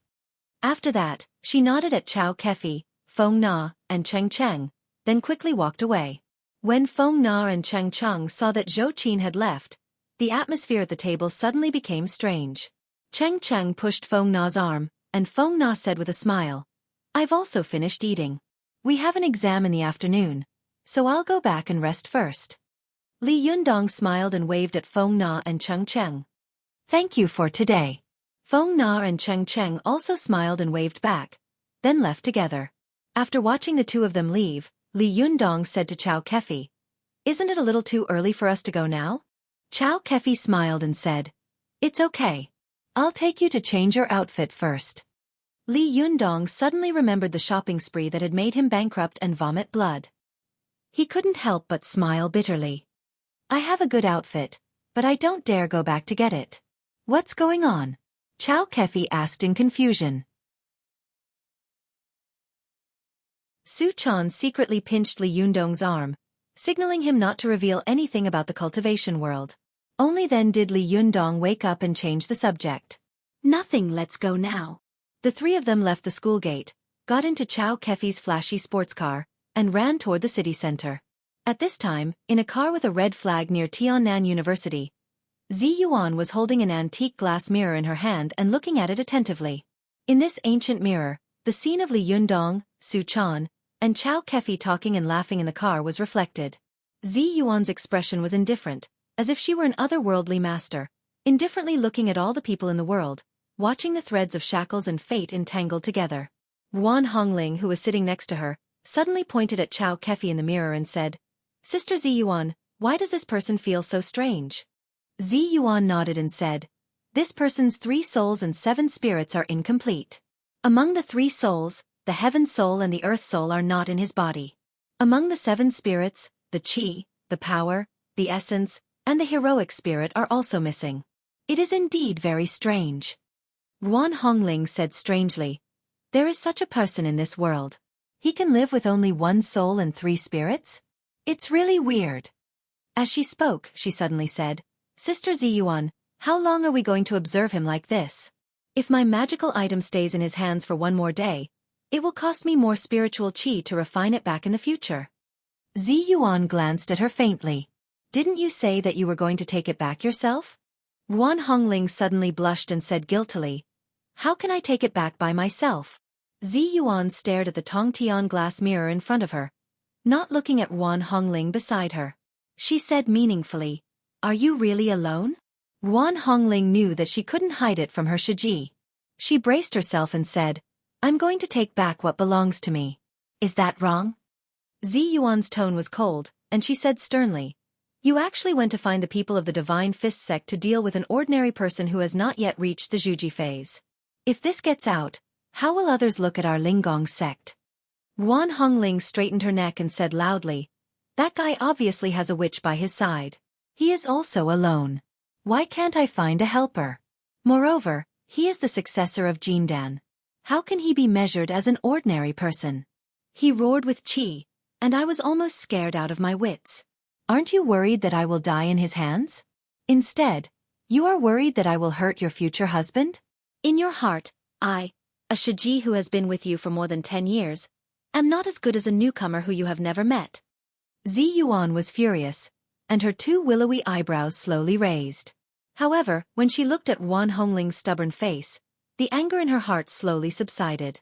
After that, she nodded at Xueqi, Feng Na, and Cheng, then quickly walked away. When Feng Na and Cheng saw that Zhou had left, the atmosphere at the table suddenly became strange. Cheng pushed Feng Na's arm, and Feng Na said with a smile, "I've also finished eating. We have an exam in the afternoon, so I'll go back and rest first." Li Yundong smiled and waved at Feng Na and Cheng. "Thank you for today." Feng Na and Cheng also smiled and waved back, then left together. After watching the two of them leave, Li Yundong said to Xueqi, "Isn't it a little too early for us to go now?" Xueqi smiled and said, "It's okay. I'll take you to change your outfit first." Li Yundong suddenly remembered the shopping spree that had made him bankrupt and vomit blood. He couldn't help but smile bitterly. "I have a good outfit, but I don't dare go back to get it. What's going on?" Xueqi asked in confusion. Su Chan secretly pinched Li Yundong's arm, signaling him not to reveal anything about the cultivation world. Only then did Li Yundong wake up and change the subject. "Nothing, let's go now." The three of them left the school gate, got into Xueqi's flashy sports car, and ran toward the city center. At this time, in a car with a red flag near Tiannan University, Ziyuan was holding an antique glass mirror in her hand and looking at it attentively. In this ancient mirror, the scene of Li Yundong, Su Chan, and Xueqi talking and laughing in the car was reflected. Ziyuan's expression was indifferent, as if she were an otherworldly master, indifferently looking at all the people in the world, watching the threads of shackles and fate entangled together. Wan Hongling, who was sitting next to her, suddenly pointed at Xueqi in the mirror and said, "Sister Ziyuan, why does this person feel so strange?" Ziyuan nodded and said, "This person's 3 souls and 7 spirits are incomplete. Among the 3 souls, the heaven soul and the earth soul are not in his body. Among the 7 spirits, the qi, the power, the essence, and the heroic spirit are also missing. It is indeed very strange." Wan Hongling said strangely, "There is such a person in this world. He can live with only 1 soul and 3 spirits? It's really weird." As she spoke, she suddenly said, "Sister Ziyuan, how long are we going to observe him like this? If my magical item stays in his hands for 1 more day, it will cost me more spiritual qi to refine it back in the future." Ziyuan glanced at her faintly. "Didn't you say that you were going to take it back yourself?" Wan Hongling suddenly blushed and said guiltily, "How can I take it back by myself?" Ziyuan stared at the Tongtian glass mirror in front of her, not looking at Wan Hongling beside her. She said meaningfully, "Are you really alone?" Wan Hongling knew that she couldn't hide it from her Xueqi. She braced herself and said, "I'm going to take back what belongs to me. Is that wrong?" Ziyuan's tone was cold, and she said sternly, "You actually went to find the people of the Divine Fist sect to deal with an ordinary person who has not yet reached the Xueqi phase. If this gets out, how will others look at our Linggong sect?" Wan Hongling straightened her neck and said loudly, "That guy obviously has a witch by his side. He is also alone. Why can't I find a helper? Moreover, he is the successor of Jindan. How can he be measured as an ordinary person?" He roared with qi, and I was almost scared out of my wits. "Aren't you worried that I will die in his hands? Instead, you are worried that I will hurt your future husband? In your heart, I, a Xueqi who has been with you for more than 10 years, am not as good as a newcomer who you have never met." Ziyuan was furious, and her 2 willowy eyebrows slowly raised. However, when she looked at Wan Hongling's stubborn face, The anger in her heart slowly subsided.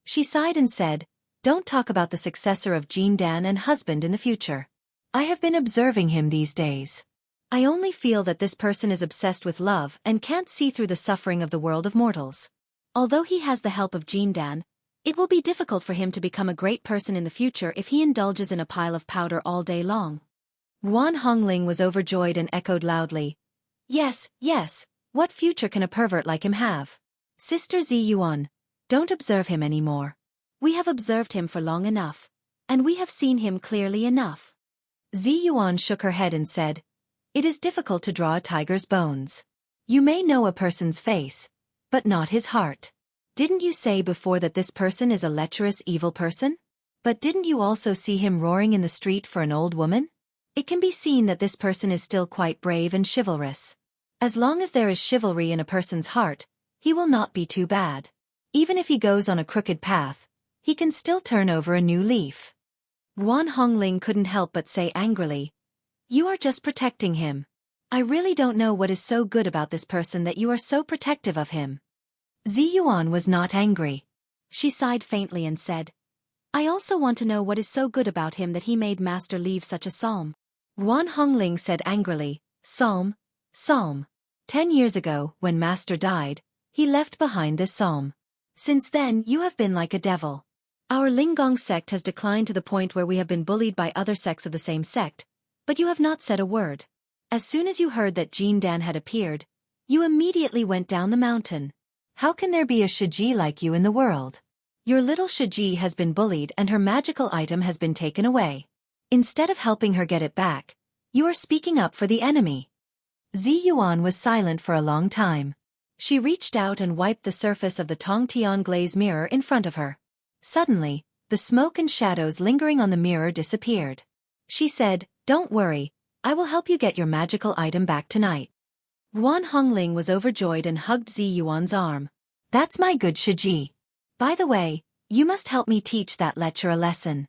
She sighed and said, "Don't talk about the successor of Jean Dan and husband in the future. I have been observing him these days. I only feel that this person is obsessed with love and can't see through the suffering of the world of mortals. Although he has the help of Jean Dan, it will be difficult for him to become a great person in the future if he indulges in a pile of powder all day long." Ruan Hongling was overjoyed and echoed loudly, "Yes, yes, what future can a pervert like him have? Sister Zi Yuan, don't observe him anymore. We have observed him for long enough, and we have seen him clearly enough." Zi Yuan shook her head and said, "It is difficult to draw a tiger's bones. You may know a person's face, but not his heart. Didn't you say before that this person is a lecherous evil person? But didn't you also see him roaring in the street for an old woman? It can be seen that this person is still quite brave and chivalrous. As long as there is chivalry in a person's heart, he will not be too bad. Even if he goes on a crooked path, he can still turn over a new leaf." Ruan Hongling couldn't help but say angrily, "You are just protecting him. I really don't know what is so good about this person that you are so protective of him." Zi Yuan was not angry. She sighed faintly and said, "I also want to know what is so good about him that he made Master leave such a psalm." Ruan Hongling said angrily, "Psalm? Psalm. 10 years ago, when Master died, he left behind this psalm. Since then you have been like a devil. Our Linggong sect has declined to the point where we have been bullied by other sects of the same sect, but you have not said a word. As soon as you heard that Jean Dan had appeared, you immediately went down the mountain. How can there be a Xueqi like you in the world? Your little Xueqi has been bullied and her magical item has been taken away. Instead of helping her get it back, you are speaking up for the enemy." Zi Yuan was silent for a long time. She reached out and wiped the surface of the Tongtian glaze mirror in front of her. Suddenly, the smoke and shadows lingering on the mirror disappeared. She said, "Don't worry, I will help you get your magical item back tonight." Ruan Hongling was overjoyed and hugged Zi Yuan's arm. "That's my good Xueqi. By the way, you must help me teach that lecher a lesson."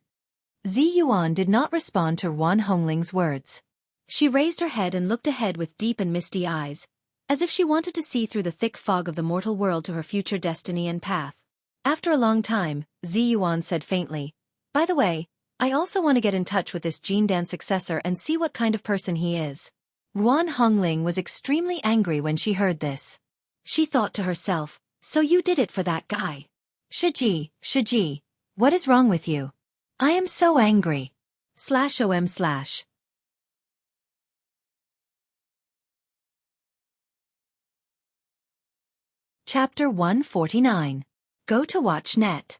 Zi Yuan did not respond to Ruan Hongling's words. She raised her head and looked ahead with deep and misty eyes, as if she wanted to see through the thick fog of the mortal world to her future destiny and path. After a long time, Zi Yuan said faintly, "By the way, I also want to get in touch with this Jean Dan successor and see what kind of person he is." Ruan Hongling was extremely angry when she heard this. She thought to herself, "So you did it for that guy. Xueqi, Xueqi, what is wrong with you? I am so angry. /om/" Chapter 149. Go to watch net.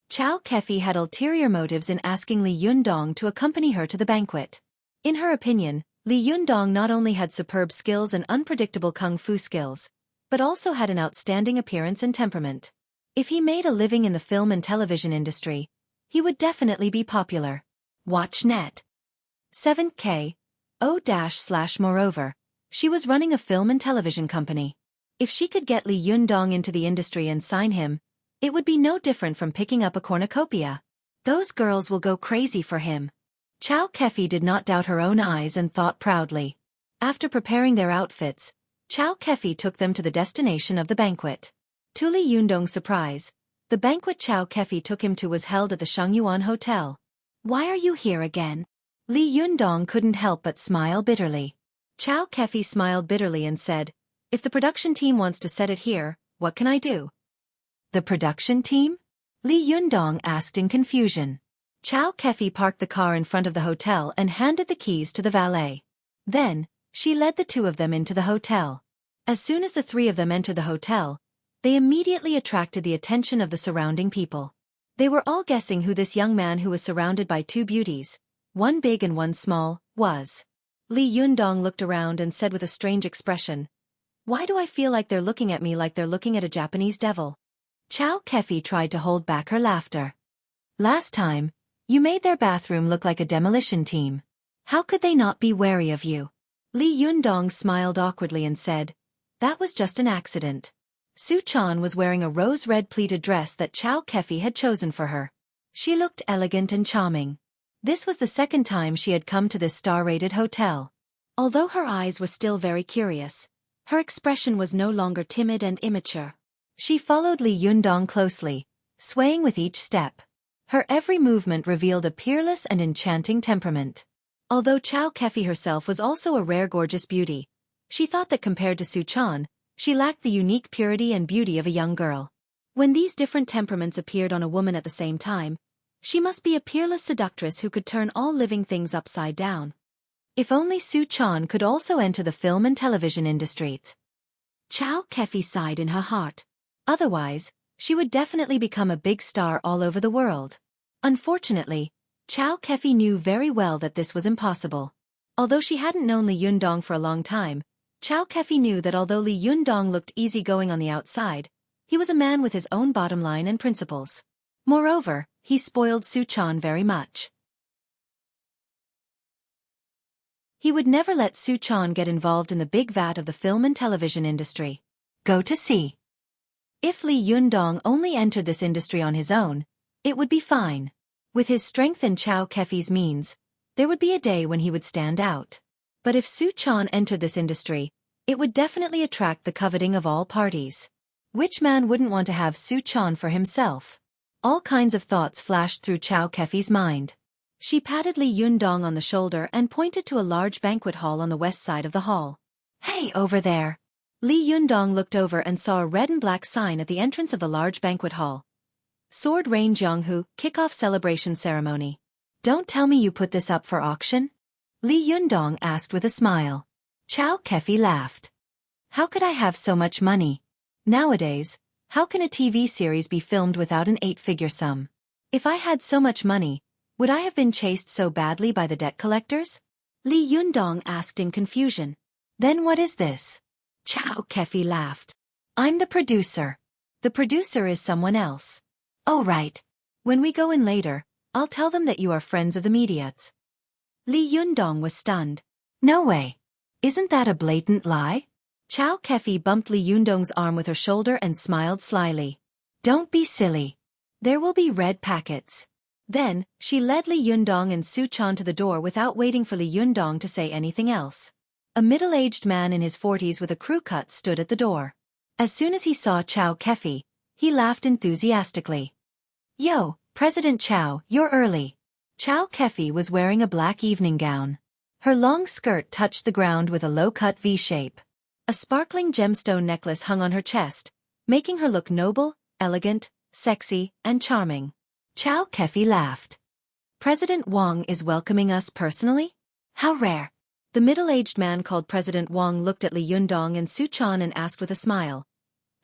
Xueqi had ulterior motives in asking Li Yundong to accompany her to the banquet. In her opinion, Li Yundong not only had superb skills and unpredictable kung fu skills, but also had an outstanding appearance and temperament. If he made a living in the film and television industry, he would definitely be popular. Watch net. 7K. Moreover, she was running a film and television company. If she could get Li Yundong into the industry and sign him, it would be no different from picking up a cornucopia. Those girls will go crazy for him. Xueqi did not doubt her own eyes and thought proudly. After preparing their outfits, Xueqi took them to the destination of the banquet. To Li Yundong's surprise, the banquet Xueqi took him to was held at the Shangyuan Hotel. "Why are you here again?" Li Yundong couldn't help but smile bitterly. Xueqi smiled bitterly and said, "If the production team wants to set it here, what can I do?" "The production team?" Li Yundong asked in confusion. Xueqi parked the car in front of the hotel and handed the keys to the valet. Then, she led the two of them into the hotel. As soon as the three of them entered the hotel, they immediately attracted the attention of the surrounding people. They were all guessing who this young man who was surrounded by two beauties, one big and one small, was. Li Yundong looked around and said with a strange expression, "Why do I feel like they're looking at me like they're looking at a Japanese devil?" Xueqi tried to hold back her laughter. "Last time, you made their bathroom look like a demolition team. How could they not be wary of you?" Li Yundong smiled awkwardly and said, "That was just an accident." Su Chan was wearing a rose-red pleated dress that Xueqi had chosen for her. She looked elegant and charming. This was the second time she had come to this star-rated hotel. Although her eyes were still very curious, Her expression was no longer timid and immature. She followed Li Yundong closely, swaying with each step. Her every movement revealed a peerless and enchanting temperament. Although Xueqi herself was also a rare gorgeous beauty, she thought that compared to Su Chan, she lacked the unique purity and beauty of a young girl. When these different temperaments appeared on a woman at the same time, she must be a peerless seductress who could turn all living things upside down. If only Su Chan could also enter the film and television industries. Xueqi sighed in her heart. Otherwise, she would definitely become a big star all over the world. Unfortunately, Xueqi knew very well that this was impossible. Although she hadn't known Li Yundong for a long time, Xueqi knew that although Li Yundong looked easygoing on the outside, he was a man with his own bottom line and principles. Moreover, he spoiled Su Chan very much. He would never let Su Chan get involved in the big vat of the film and television industry. Go to see. If Li Yundong only entered this industry on his own, it would be fine. With his strength and Xueqi's means, there would be a day when he would stand out. But if Su Chan entered this industry, it would definitely attract the coveting of all parties. Which man wouldn't want to have Su Chan for himself? All kinds of thoughts flashed through Xueqi's mind. She patted Li Yundong on the shoulder and pointed to a large banquet hall on the west side of the hall. Hey, over there! Li Yundong looked over and saw a red and black sign at the entrance of the large banquet hall. Sword Rain Jianghu, Kickoff Celebration Ceremony. Don't tell me you put this up for auction? Li Yundong asked with a smile. Xueqi laughed. How could I have so much money? Nowadays, how can a TV series be filmed without an 8-figure sum? If I had so much money, would I have been chased so badly by the debt collectors? Li Yundong asked in confusion. Then what is this? Xueqi laughed. I'm the producer. The producer is someone else. Oh right. When we go in later, I'll tell them that you are friends of the medias. Li Yundong was stunned. No way. Isn't that a blatant lie? Xueqi bumped Li Yundong's arm with her shoulder and smiled slyly. Don't be silly. There will be red packets. Then, she led Li Yundong and Su Chan to the door without waiting for Li Yundong to say anything else. A middle-aged man in his 40s with a crew cut stood at the door. As soon as he saw Xueqi, he laughed enthusiastically. Yo, President Chow, you're early. Xueqi was wearing a black evening gown. Her long skirt touched the ground with a low-cut V-shape. A sparkling gemstone necklace hung on her chest, making her look noble, elegant, sexy, and charming. Xueqi laughed. President Wang is welcoming us personally? How rare. The middle-aged man called President Wang looked at Li Yundong and Su Chan and asked with a smile.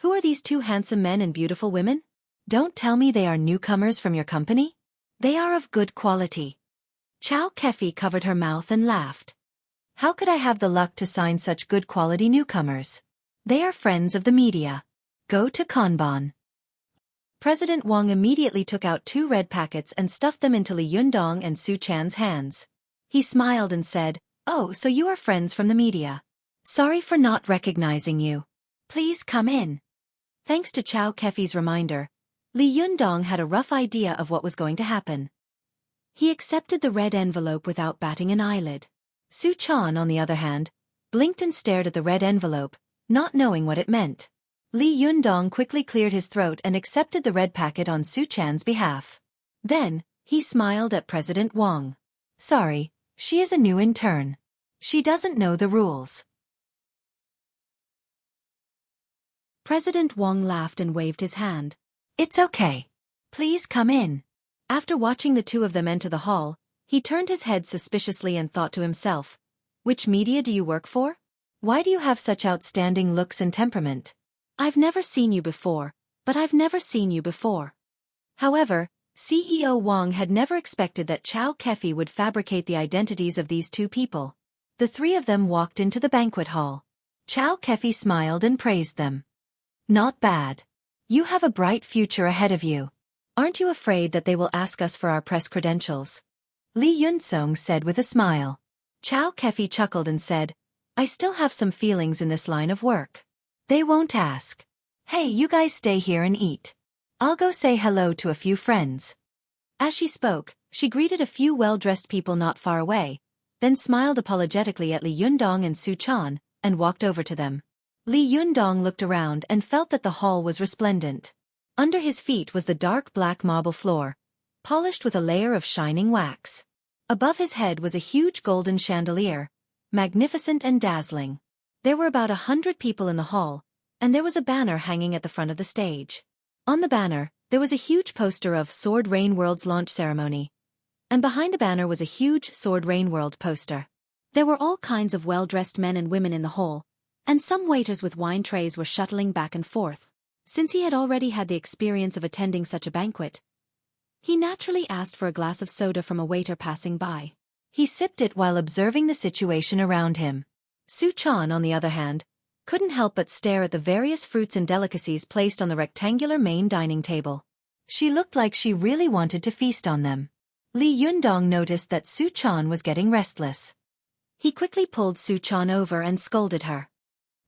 Who are these two handsome men and beautiful women? Don't tell me they are newcomers from your company? They are of good quality. Xueqi covered her mouth and laughed. How could I have the luck to sign such good quality newcomers? They are friends of the media. Go to Kanban. President Wang immediately took out 2 red packets and stuffed them into Li Yundong and Su Chan's hands. He smiled and said, Oh, so you are friends from the media. Sorry for not recognizing you. Please come in. Thanks to Xueqi's reminder, Li Yundong had a rough idea of what was going to happen. He accepted the red envelope without batting an eyelid. Su Chan, on the other hand, blinked and stared at the red envelope, not knowing what it meant. Li Yundong quickly cleared his throat and accepted the red packet on Su Chan's behalf. Then, he smiled at President Wang. Sorry, she is a new intern. She doesn't know the rules. President Wang laughed and waved his hand. It's okay. Please come in. After watching the two of them enter the hall, he turned his head suspiciously and thought to himself, Which media do you work for? Why do you have such outstanding looks and temperament? I've never seen you before, but I've never seen you before. However, CEO Wang had never expected that Xueqi would fabricate the identities of these two people. The 3 of them walked into the banquet hall. Xueqi smiled and praised them. Not bad. You have a bright future ahead of you. Aren't you afraid that they will ask us for our press credentials? Li Yunsong said with a smile. Xueqi chuckled and said, I still have some feelings in this line of work. They won't ask. Hey, you guys stay here and eat. I'll go say hello to a few friends. As she spoke, she greeted a few well-dressed people not far away, then smiled apologetically at Li Yundong and Su Chan, and walked over to them. Li Yundong looked around and felt that the hall was resplendent. Under his feet was the dark black marble floor, polished with a layer of shining wax. Above his head was a huge golden chandelier, magnificent and dazzling. There were about 100 people in the hall, and there was a banner hanging at the front of the stage. On the banner, there was a huge poster of Sword Rain World's launch ceremony, and behind the banner was a huge Sword Rain World poster. There were all kinds of well-dressed men and women in the hall, and some waiters with wine trays were shuttling back and forth. Since he had already had the experience of attending such a banquet, he naturally asked for a glass of soda from a waiter passing by. He sipped it while observing the situation around him. Su Chan, on the other hand, couldn't help but stare at the various fruits and delicacies placed on the rectangular main dining table. She looked like she really wanted to feast on them. Li Yundong noticed that Su Chan was getting restless. He quickly pulled Su Chan over and scolded her.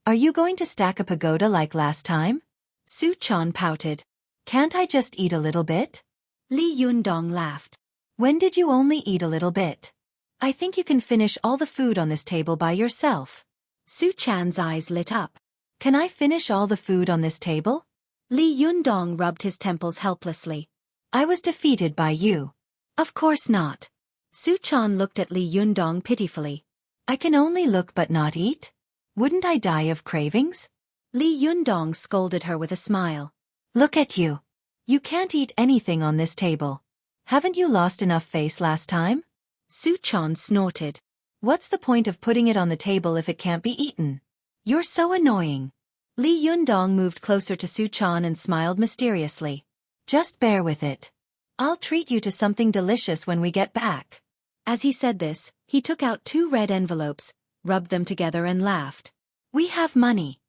"Are you going to stack a pagoda like last time?" Su Chan pouted. "Can't I just eat a little bit?" Li Yundong laughed. "When did you only eat a little bit? I think you can finish all the food on this table by yourself." Su Chan's eyes lit up. "Can I finish all the food on this table?" Li Yundong rubbed his temples helplessly. "I was defeated by you." "Of course not." Su Chan looked at Li Yundong pitifully. "I can only look but not eat? Wouldn't I die of cravings?" Li Yundong scolded her with a smile. "Look at you. You can't eat anything on this table. Haven't you lost enough face last time?" Su Chan snorted. "What's the point of putting it on the table if it can't be eaten? You're so annoying." Li Yundong moved closer to Su Chan and smiled mysteriously. "Just bear with it. I'll treat you to something delicious when we get back." As he said this, he took out 2 red envelopes, rubbed them together and laughed. "We have money."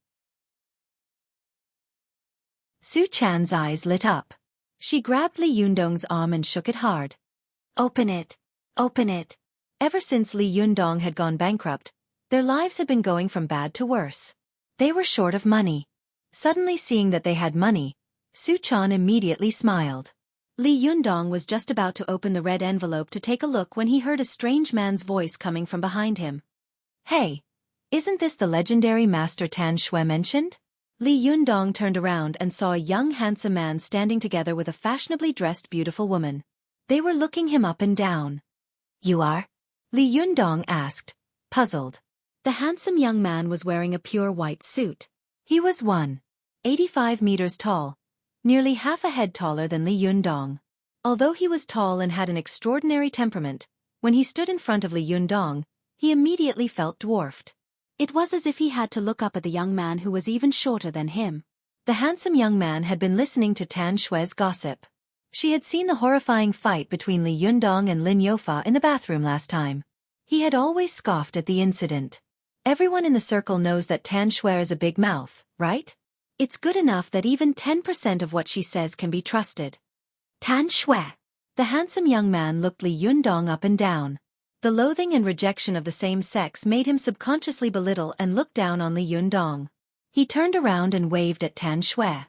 Su Chan's eyes lit up. She grabbed Li Yundong's arm and shook it hard. "Open it. Open it." Ever since Li Yundong had gone bankrupt, their lives had been going from bad to worse. They were short of money. Suddenly seeing that they had money, Su Chan immediately smiled. Li Yundong was just about to open the red envelope to take a look when he heard a strange man's voice coming from behind him. "Hey, isn't this the legendary Master Tan Xue mentioned?" Li Yundong turned around and saw a young handsome man standing together with a fashionably dressed beautiful woman. They were looking him up and down. "You are?" Li Yundong asked, puzzled. The handsome young man was wearing a pure white suit. He was 1.85 meters tall, nearly half a head taller than Li Yundong. Although he was tall and had an extraordinary temperament, when he stood in front of Li Yundong, he immediately felt dwarfed. It was as if he had to look up at the young man who was even shorter than him. The handsome young man had been listening to Tan Xue's gossip. She had seen the horrifying fight between Li Yundong and Lin Youfa in the bathroom last time. He had always scoffed at the incident. Everyone in the circle knows that Tan Xue is a big mouth, right? It's good enough that even 10% of what she says can be trusted. Tan Xue. The handsome young man looked Li Yundong up and down. The loathing and rejection of the same sex made him subconsciously belittle and look down on Li Yundong. He turned around and waved at Tan Xue.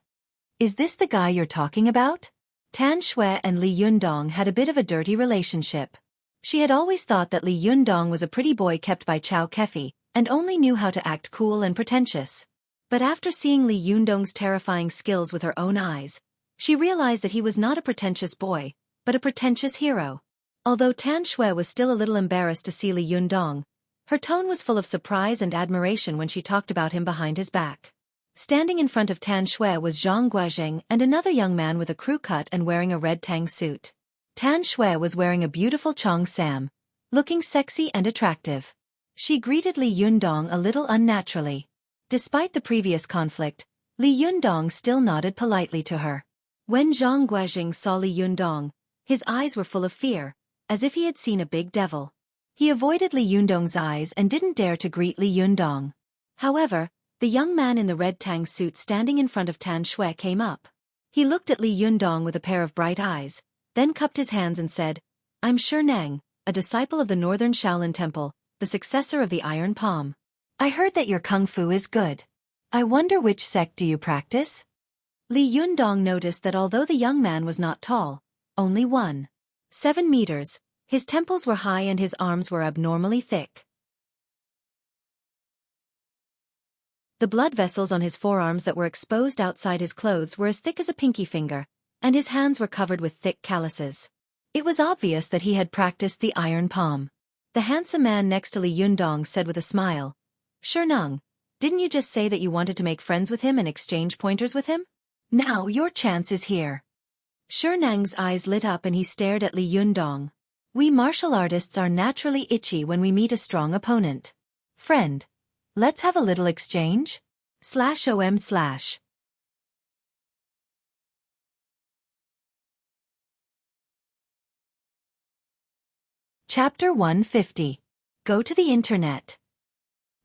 "Is this the guy you're talking about?" Tan Xue and Li Yundong had a bit of a dirty relationship. She had always thought that Li Yundong was a pretty boy kept by Xueqi, and only knew how to act cool and pretentious. But after seeing Li Yundong's terrifying skills with her own eyes, she realized that he was not a pretentious boy, but a pretentious hero. Although Tan Xue was still a little embarrassed to see Li Yundong, her tone was full of surprise and admiration when she talked about him behind his back. Standing in front of Tan Xue was Zhang Guozheng and another young man with a crew cut and wearing a red tang suit. Tan Xue was wearing a beautiful Chong Sam, looking sexy and attractive. She greeted Li Yundong a little unnaturally. Despite the previous conflict, Li Yundong still nodded politely to her. When Zhang Guozheng saw Li Yundong, his eyes were full of fear, as if he had seen a big devil. He avoided Li Yundong's eyes and didn't dare to greet Li Yundong. However, the young man in the red tang suit standing in front of Tan Xue came up. He looked at Li Yundong with a pair of bright eyes, then cupped his hands and said, "I'm Shi Nang, a disciple of the Northern Shaolin Temple, the successor of the Iron Palm. I heard that your kung fu is good. I wonder which sect do you practice?" Li Yundong noticed that although the young man was not tall, only 1.7 meters, his temples were high and his arms were abnormally thick. The blood vessels on his forearms that were exposed outside his clothes were as thick as a pinky finger, and his hands were covered with thick calluses. It was obvious that he had practiced the iron palm. The handsome man next to Li Yundong said with a smile, "Shernang, didn't you just say that you wanted to make friends with him and exchange pointers with him? Now your chance is here." Shernang's eyes lit up and he stared at Li Yundong. "We martial artists are naturally itchy when we meet a strong opponent. Friend, let's have a little exchange? /om/. Chapter 150. Go to the Internet.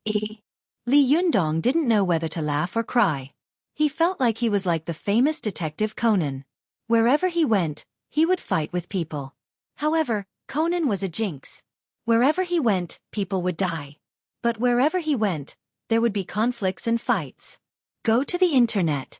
Li Yundong didn't know whether to laugh or cry. He felt like he was like the famous Detective Conan. Wherever he went, he would fight with people. However, Conan was a jinx. Wherever he went, people would die. But wherever he went, there would be conflicts and fights. Go to the Internet.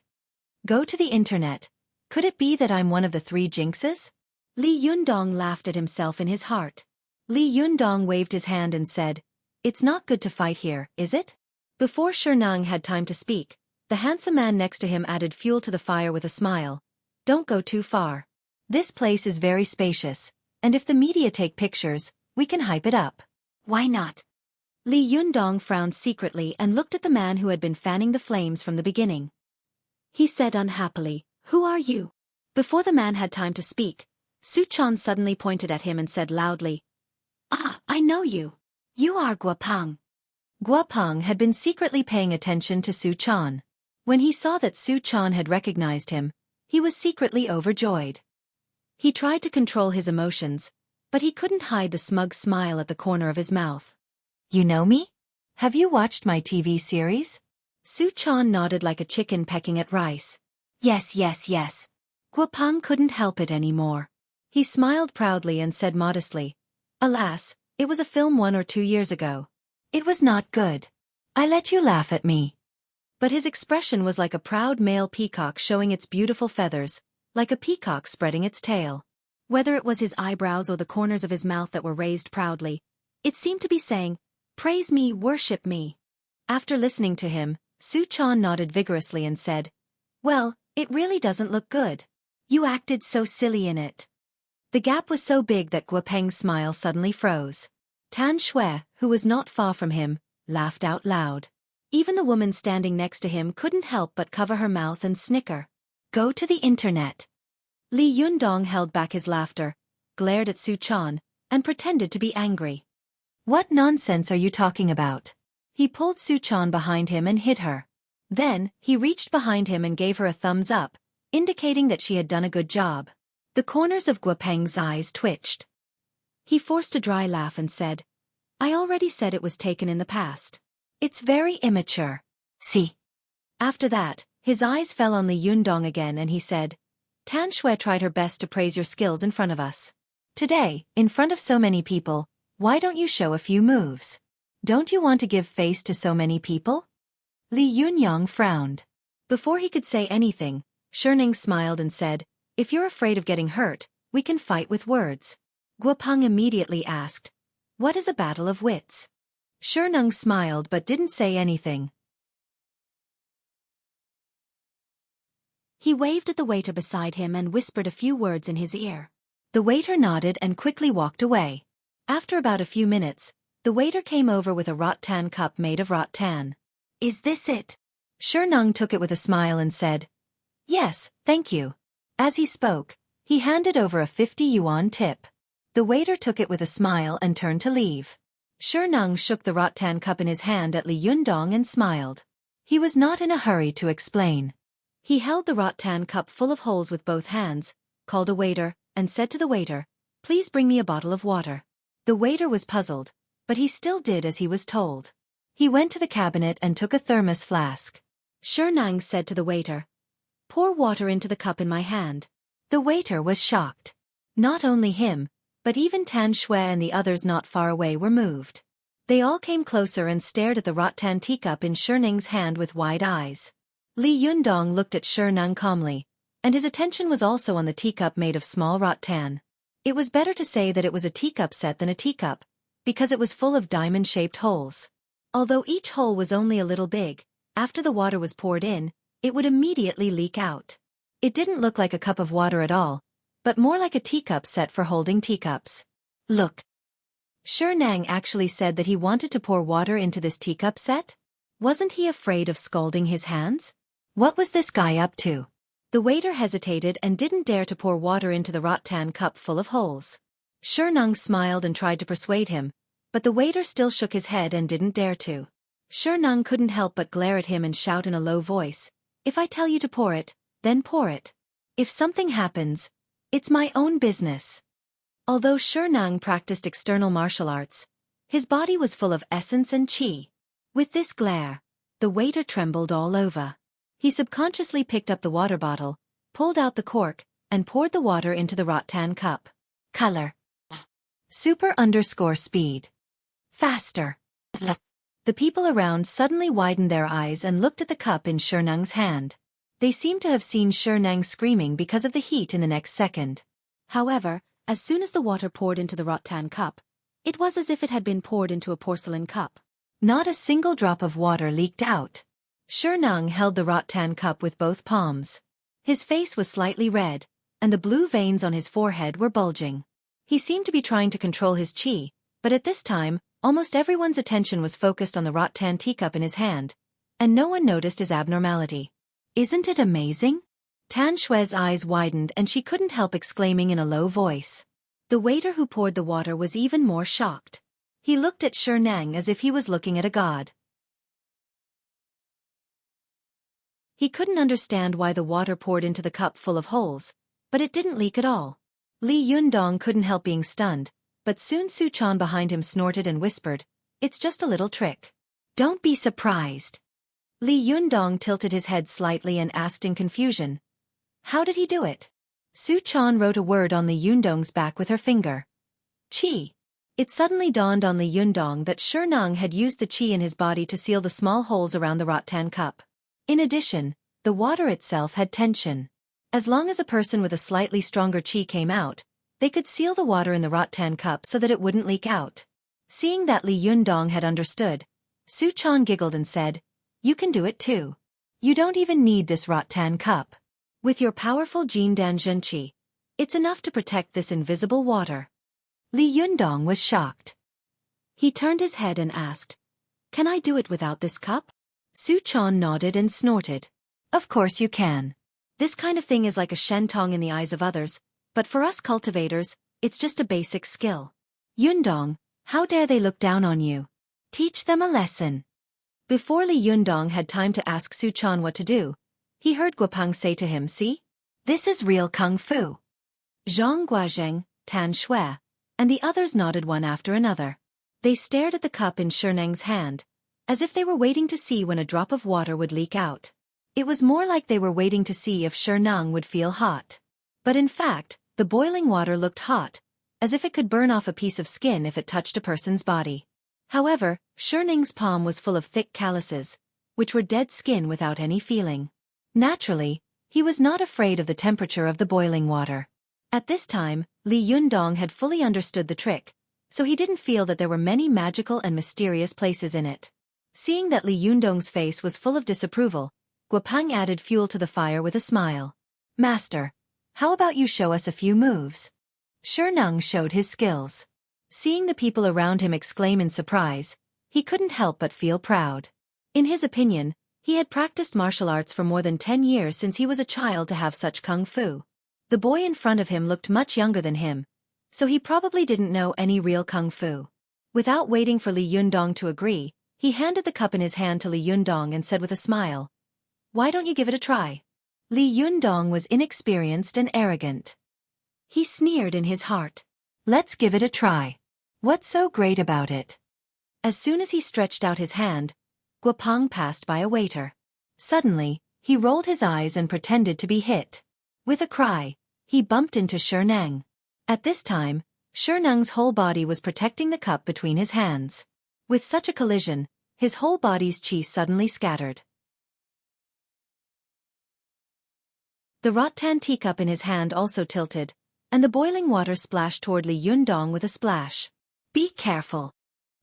Go to the Internet. Could it be that I'm one of the 3 jinxes? Li Yundong laughed at himself in his heart. Li Yundong waved his hand and said, "It's not good to fight here, is it?" Before Shernang had time to speak, the handsome man next to him added fuel to the fire with a smile. "Don't go too far. This place is very spacious, and if the media take pictures, we can hype it up." "Why not?" Li Yundong frowned secretly and looked at the man who had been fanning the flames from the beginning. He said unhappily, "Who are you?" Before the man had time to speak, Suchan suddenly pointed at him and said loudly, "Ah, I know you. You are Guopang." Guopang had been secretly paying attention to Suchan. When he saw that Suchan had recognized him, he was secretly overjoyed. He tried to control his emotions, but he couldn't hide the smug smile at the corner of his mouth. "You know me? Have you watched my TV series?" Suchan nodded like a chicken pecking at rice. Yes. Guopang couldn't help it anymore. He smiled proudly and said modestly, "Alas, it was a film 1 or 2 years ago. It was not good. I let you laugh at me." But his expression was like a proud male peacock showing its beautiful feathers, like a peacock spreading its tail. Whether it was his eyebrows or the corners of his mouth that were raised proudly, it seemed to be saying, "Praise me, worship me." After listening to him, Suchan nodded vigorously and said, "Well, it really doesn't look good. You acted so silly in it." The gap was so big that Guopeng's smile suddenly froze. Tan Shui, who was not far from him, laughed out loud. Even the woman standing next to him couldn't help but cover her mouth and snicker. Go to the Internet. Li Yundong held back his laughter, glared at Suchan, and pretended to be angry. What nonsense are you talking about? He pulled Suchan behind him and hit her. Then, he reached behind him and gave her a thumbs up, indicating that she had done a good job. The corners of Guopeng's eyes twitched. He forced a dry laugh and said, "I already said it was taken in the past. It's very immature. See." After that, his eyes fell on Li Yundong again and he said, "Tan Shui tried her best to praise your skills in front of us. Today, in front of so many people, why don't you show a few moves? Don't you want to give face to so many people?" Li Yunyang frowned. Before he could say anything, Shernang smiled and said, "If you're afraid of getting hurt, we can fight with words." Guopang immediately asked, "What is a battle of wits?" Shernang smiled but didn't say anything. He waved at the waiter beside him and whispered a few words in his ear. The waiter nodded and quickly walked away. After about a few minutes, the waiter came over with a rattan cup made of rattan. "Is this it?" Shernang took it with a smile and said, "Yes, thank you." As he spoke, he handed over a 50 yuan tip. The waiter took it with a smile and turned to leave. Shernang shook the rattan cup in his hand at Li Yundong and smiled. He was not in a hurry to explain. He held the rattan cup full of holes with both hands, called a waiter, and said to the waiter, "Please bring me a bottle of water." The waiter was puzzled, but he still did as he was told. He went to the cabinet and took a thermos flask. Shernang said to the waiter, "Pour water into the cup in my hand." The waiter was shocked. Not only him, but even Tan Shui and the others not far away were moved. They all came closer and stared at the rattan teacup in Shernang's hand with wide eyes. Li Yundong looked at Shernang calmly, and his attention was also on the teacup made of small rattan. It was better to say that it was a teacup set than a teacup, because it was full of diamond-shaped holes. Although each hole was only a little big, After the water was poured in, it would immediately leak out. It didn't look like a cup of water at all, but more like a teacup set for holding teacups. Look. Xueqi actually said that he wanted to pour water into this teacup set? Wasn't he afraid of scalding his hands? What was this guy up to? The waiter hesitated and didn't dare to pour water into the rattan cup full of holes. Xueqi smiled and tried to persuade him, but the waiter still shook his head and didn't dare to. Xueqi couldn't help but glare at him and shout in a low voice, "If I tell you to pour it, then pour it. If something happens, it's my own business." Although Xueqi practiced external martial arts, his body was full of essence and qi. With this glare, the waiter trembled all over. He subconsciously picked up the water bottle, pulled out the cork, and poured the water into the rattan cup. Color. Super_speed. Faster. The people around suddenly widened their eyes and looked at the cup in Xueqi's hand. They seemed to have seen Xueqi screaming because of the heat in the next second. However, as soon as the water poured into the rattan cup, it was as if it had been poured into a porcelain cup. Not a single drop of water leaked out. Xueqi held the rattan cup with both palms. His face was slightly red, and the blue veins on his forehead were bulging. He seemed to be trying to control his qi, but at this time, almost everyone's attention was focused on the rattan teacup in his hand, and no one noticed his abnormality. "Isn't it amazing?" Tan Xue's eyes widened and she couldn't help exclaiming in a low voice. The waiter who poured the water was even more shocked. He looked at Xueqi as if he was looking at a god. He couldn't understand why the water poured into the cup full of holes, but it didn't leak at all. Li Yundong couldn't help being stunned, but soon Xueqi behind him snorted and whispered, "It's just a little trick. Don't be surprised." Li Yundong tilted his head slightly and asked in confusion, "How did he do it?" Xueqi wrote a word on Li Yundong's back with her finger. "Qi." It suddenly dawned on Li Yundong that Xueqi had used the qi in his body to seal the small holes around the rattan cup. In addition, the water itself had tension. As long as a person with a slightly stronger qi came out, they could seal the water in the rattan cup so that it wouldn't leak out. Seeing that Li Yundong had understood, Xueqi giggled and said, "You can do it too. You don't even need this rattan cup. With your powerful Jin Dan Zhen qi, it's enough to protect this invisible water." Li Yundong was shocked. He turned his head and asked, "Can I do it without this cup?" Xueqi nodded and snorted. "Of course you can. This kind of thing is like a shentong in the eyes of others, but for us cultivators, it's just a basic skill. Yundong, how dare they look down on you? Teach them a lesson." Before Li Yundong had time to ask Xueqi what to do, he heard Guopeng say to him, "See? This is real kung fu." Zhang Guozheng, Tan Xue, and the others nodded one after another. They stared at the cup in Xueqi's hand, as if they were waiting to see when a drop of water would leak out. It was more like they were waiting to see if Xueqi would feel hot. But in fact, the boiling water looked hot, as if it could burn off a piece of skin if it touched a person's body. However, Xueqi's palm was full of thick calluses, which were dead skin without any feeling. Naturally, he was not afraid of the temperature of the boiling water. At this time, Li Yundong had fully understood the trick, so he didn't feel that there were many magical and mysterious places in it. Seeing that Li Yundong's face was full of disapproval, Guopeng added fuel to the fire with a smile. "Master, how about you show us a few moves?" Xueqi showed his skills. Seeing the people around him exclaim in surprise, he couldn't help but feel proud. In his opinion, he had practiced martial arts for more than 10 years since he was a child to have such kung fu. The boy in front of him looked much younger than him, so he probably didn't know any real kung fu. Without waiting for Li Yundong to agree, he handed the cup in his hand to Li Yundong and said with a smile, "Why don't you give it a try?" Li Yundong was inexperienced and arrogant. He sneered in his heart. "Let's give it a try. What's so great about it?" As soon as he stretched out his hand, Guopeng passed by a waiter. Suddenly, he rolled his eyes and pretended to be hit. With a cry, he bumped into Xueqi. At this time, Xueqi's whole body was protecting the cup between his hands. With such a collision, his whole body's qi suddenly scattered. The rattan teacup in his hand also tilted, and the boiling water splashed toward Li Yundong with a splash. "Be careful.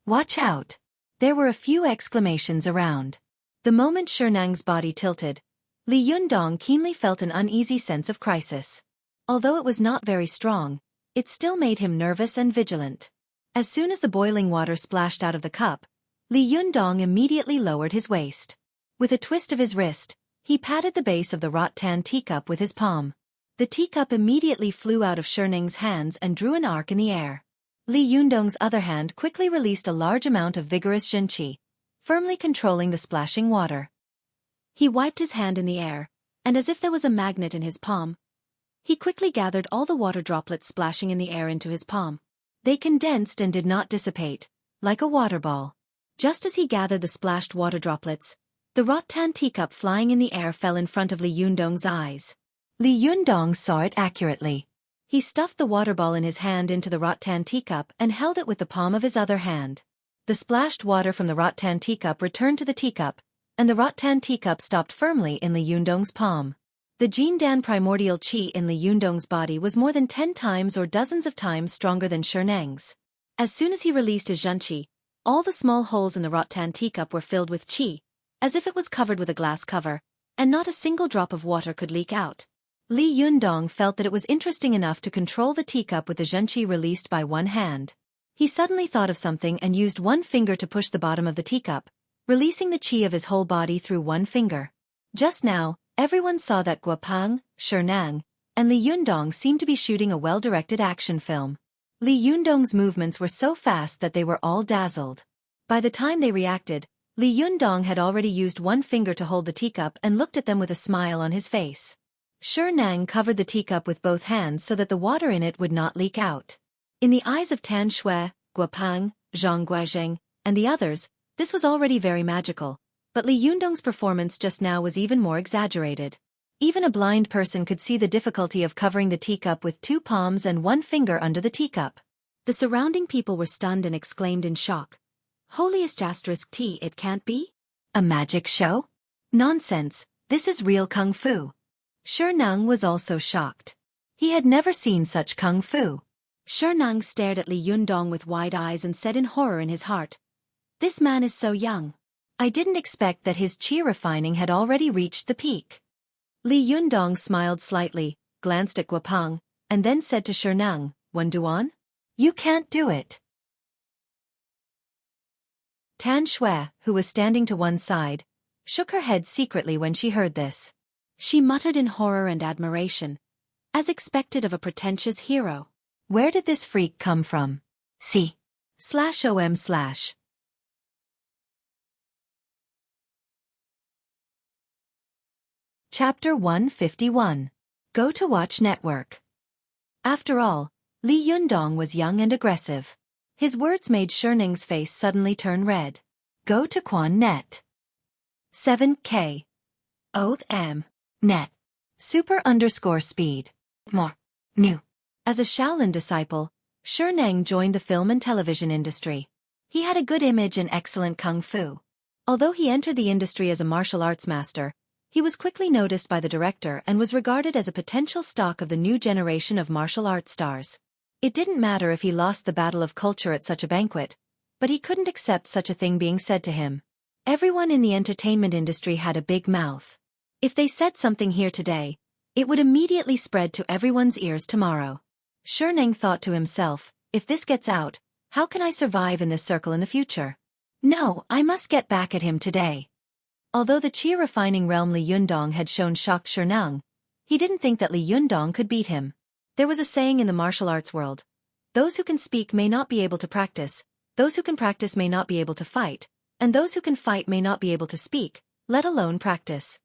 Watch out." There were a few exclamations around. The moment Shernang's body tilted, Li Yundong keenly felt an uneasy sense of crisis. Although it was not very strong, it still made him nervous and vigilant. As soon as the boiling water splashed out of the cup, Li Yundong immediately lowered his waist. With a twist of his wrist, he patted the base of the rattan teacup with his palm. The teacup immediately flew out of Shernang's hands and drew an arc in the air. Li Yundong's other hand quickly released a large amount of vigorous Xueqi, firmly controlling the splashing water. He wiped his hand in the air, and as if there was a magnet in his palm, he quickly gathered all the water droplets splashing in the air into his palm. They condensed and did not dissipate, like a water ball. Just as he gathered the splashed water droplets, the rattan teacup flying in the air fell in front of Li Yundong's eyes. Li Yundong saw it accurately. He stuffed the water ball in his hand into the rattan teacup and held it with the palm of his other hand. The splashed water from the rattan teacup returned to the teacup, and the rattan teacup stopped firmly in Li Yundong's palm. The Jindan primordial qi in Li Yundong's body was more than 10 times or dozens of times stronger than Shernang's. As soon as he released his Xueqi, all the small holes in the rattan teacup were filled with qi, as if it was covered with a glass cover, and not a single drop of water could leak out. Li Yundong felt that it was interesting enough to control the teacup with the Xueqi released by one hand. He suddenly thought of something and used one finger to push the bottom of the teacup, releasing the qi of his whole body through one finger. Just now, everyone saw that Guopang, Shernang, and Li Yundong seemed to be shooting a well-directed action film. Li Yundong's movements were so fast that they were all dazzled. By the time they reacted, Li Yundong had already used one finger to hold the teacup and looked at them with a smile on his face. Shernang covered the teacup with both hands so that the water in it would not leak out. In the eyes of Tan Shui, Guopang, Zhang Guozheng, and the others, this was already very magical, but Li Yundong's performance just now was even more exaggerated. Even a blind person could see the difficulty of covering the teacup with 2 palms and 1 finger under the teacup. The surrounding people were stunned and exclaimed in shock. Holiest *T, it can't be? A magic show? Nonsense, this is real kung fu. Shernang was also shocked. He had never seen such kung fu. Shernang stared at Li Yundong with wide eyes and said in horror in his heart, "This man is so young. I didn't expect that his qi refining had already reached the peak." Li Yundong smiled slightly, glanced at Guopang, and then said to Shernang, "Wenduan? You can't do it." Tan Shui, who was standing to one side, shook her head secretly when she heard this. She muttered in horror and admiration, as expected of a pretentious hero. Where did this freak come from? C/OM/. Chapter 151. Go to Watch Network. After all, Li Yundong was young and aggressive. His words made Shernang's face suddenly turn red. Go to Quan Net. 7K. Oath M. Net. Super_speed. More. New. As a Shaolin disciple, Shernang joined the film and television industry. He had a good image and excellent kung fu. Although he entered the industry as a martial arts master, he was quickly noticed by the director and was regarded as a potential stock of the new generation of martial arts stars. It didn't matter if he lost the battle of culture at such a banquet, but he couldn't accept such a thing being said to him. Everyone in the entertainment industry had a big mouth. If they said something here today, it would immediately spread to everyone's ears tomorrow. Shernang thought to himself, if this gets out, how can I survive in this circle in the future? No, I must get back at him today. Although the qi refining realm Li Yundong had shown shocked Shernang, he didn't think that Li Yundong could beat him. There was a saying in the martial arts world, those who can speak may not be able to practice, those who can practice may not be able to fight, and those who can fight may not be able to speak, let alone practice.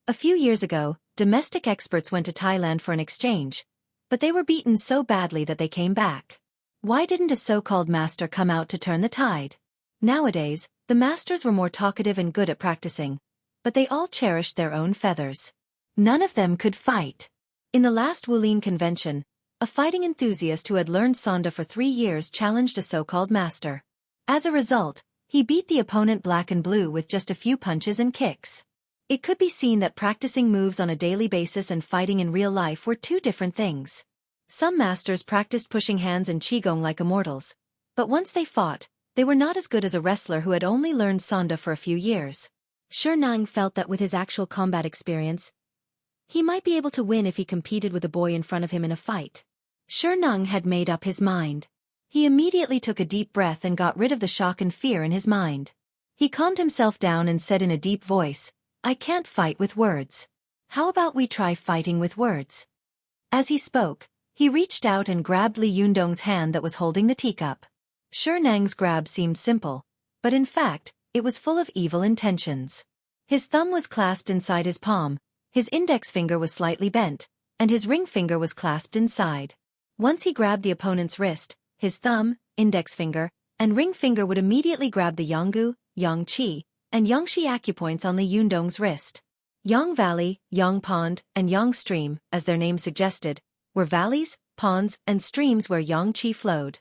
A few years ago, domestic experts went to Thailand for an exchange, but they were beaten so badly that they came back. Why didn't a so-called master come out to turn the tide? Nowadays, the masters were more talkative and good at practicing, but they all cherished their own feathers. None of them could fight. In the last Wulin convention, a fighting enthusiast who had learned Sonda for 3 years challenged a so-called master. As a result, he beat the opponent black and blue with just a few punches and kicks. It could be seen that practicing moves on a daily basis and fighting in real life were 2 different things. Some masters practiced pushing hands and qigong like immortals, but once they fought, they were not as good as a wrestler who had only learned Sonda for a few years. Nang felt that with his actual combat experience, he might be able to win if he competed with the boy in front of him in a fight. Nang had made up his mind. He immediately took a deep breath and got rid of the shock and fear in his mind. He calmed himself down and said in a deep voice, "I can't fight with words. How about we try fighting with words?" As he spoke, he reached out and grabbed Li Yundong's hand that was holding the teacup. Nang's grab seemed simple, but in fact, it was full of evil intentions. His thumb was clasped inside his palm, his index finger was slightly bent, and his ring finger was clasped inside. Once he grabbed the opponent's wrist, his thumb, index finger, and ring finger would immediately grab the Yanggu, Yangqi, and Yangshi acupoints on Li Yundong's wrist. Yang Valley, Yang Pond, and Yang Stream, as their name suggested, were valleys, ponds, and streams where Yang Qi flowed.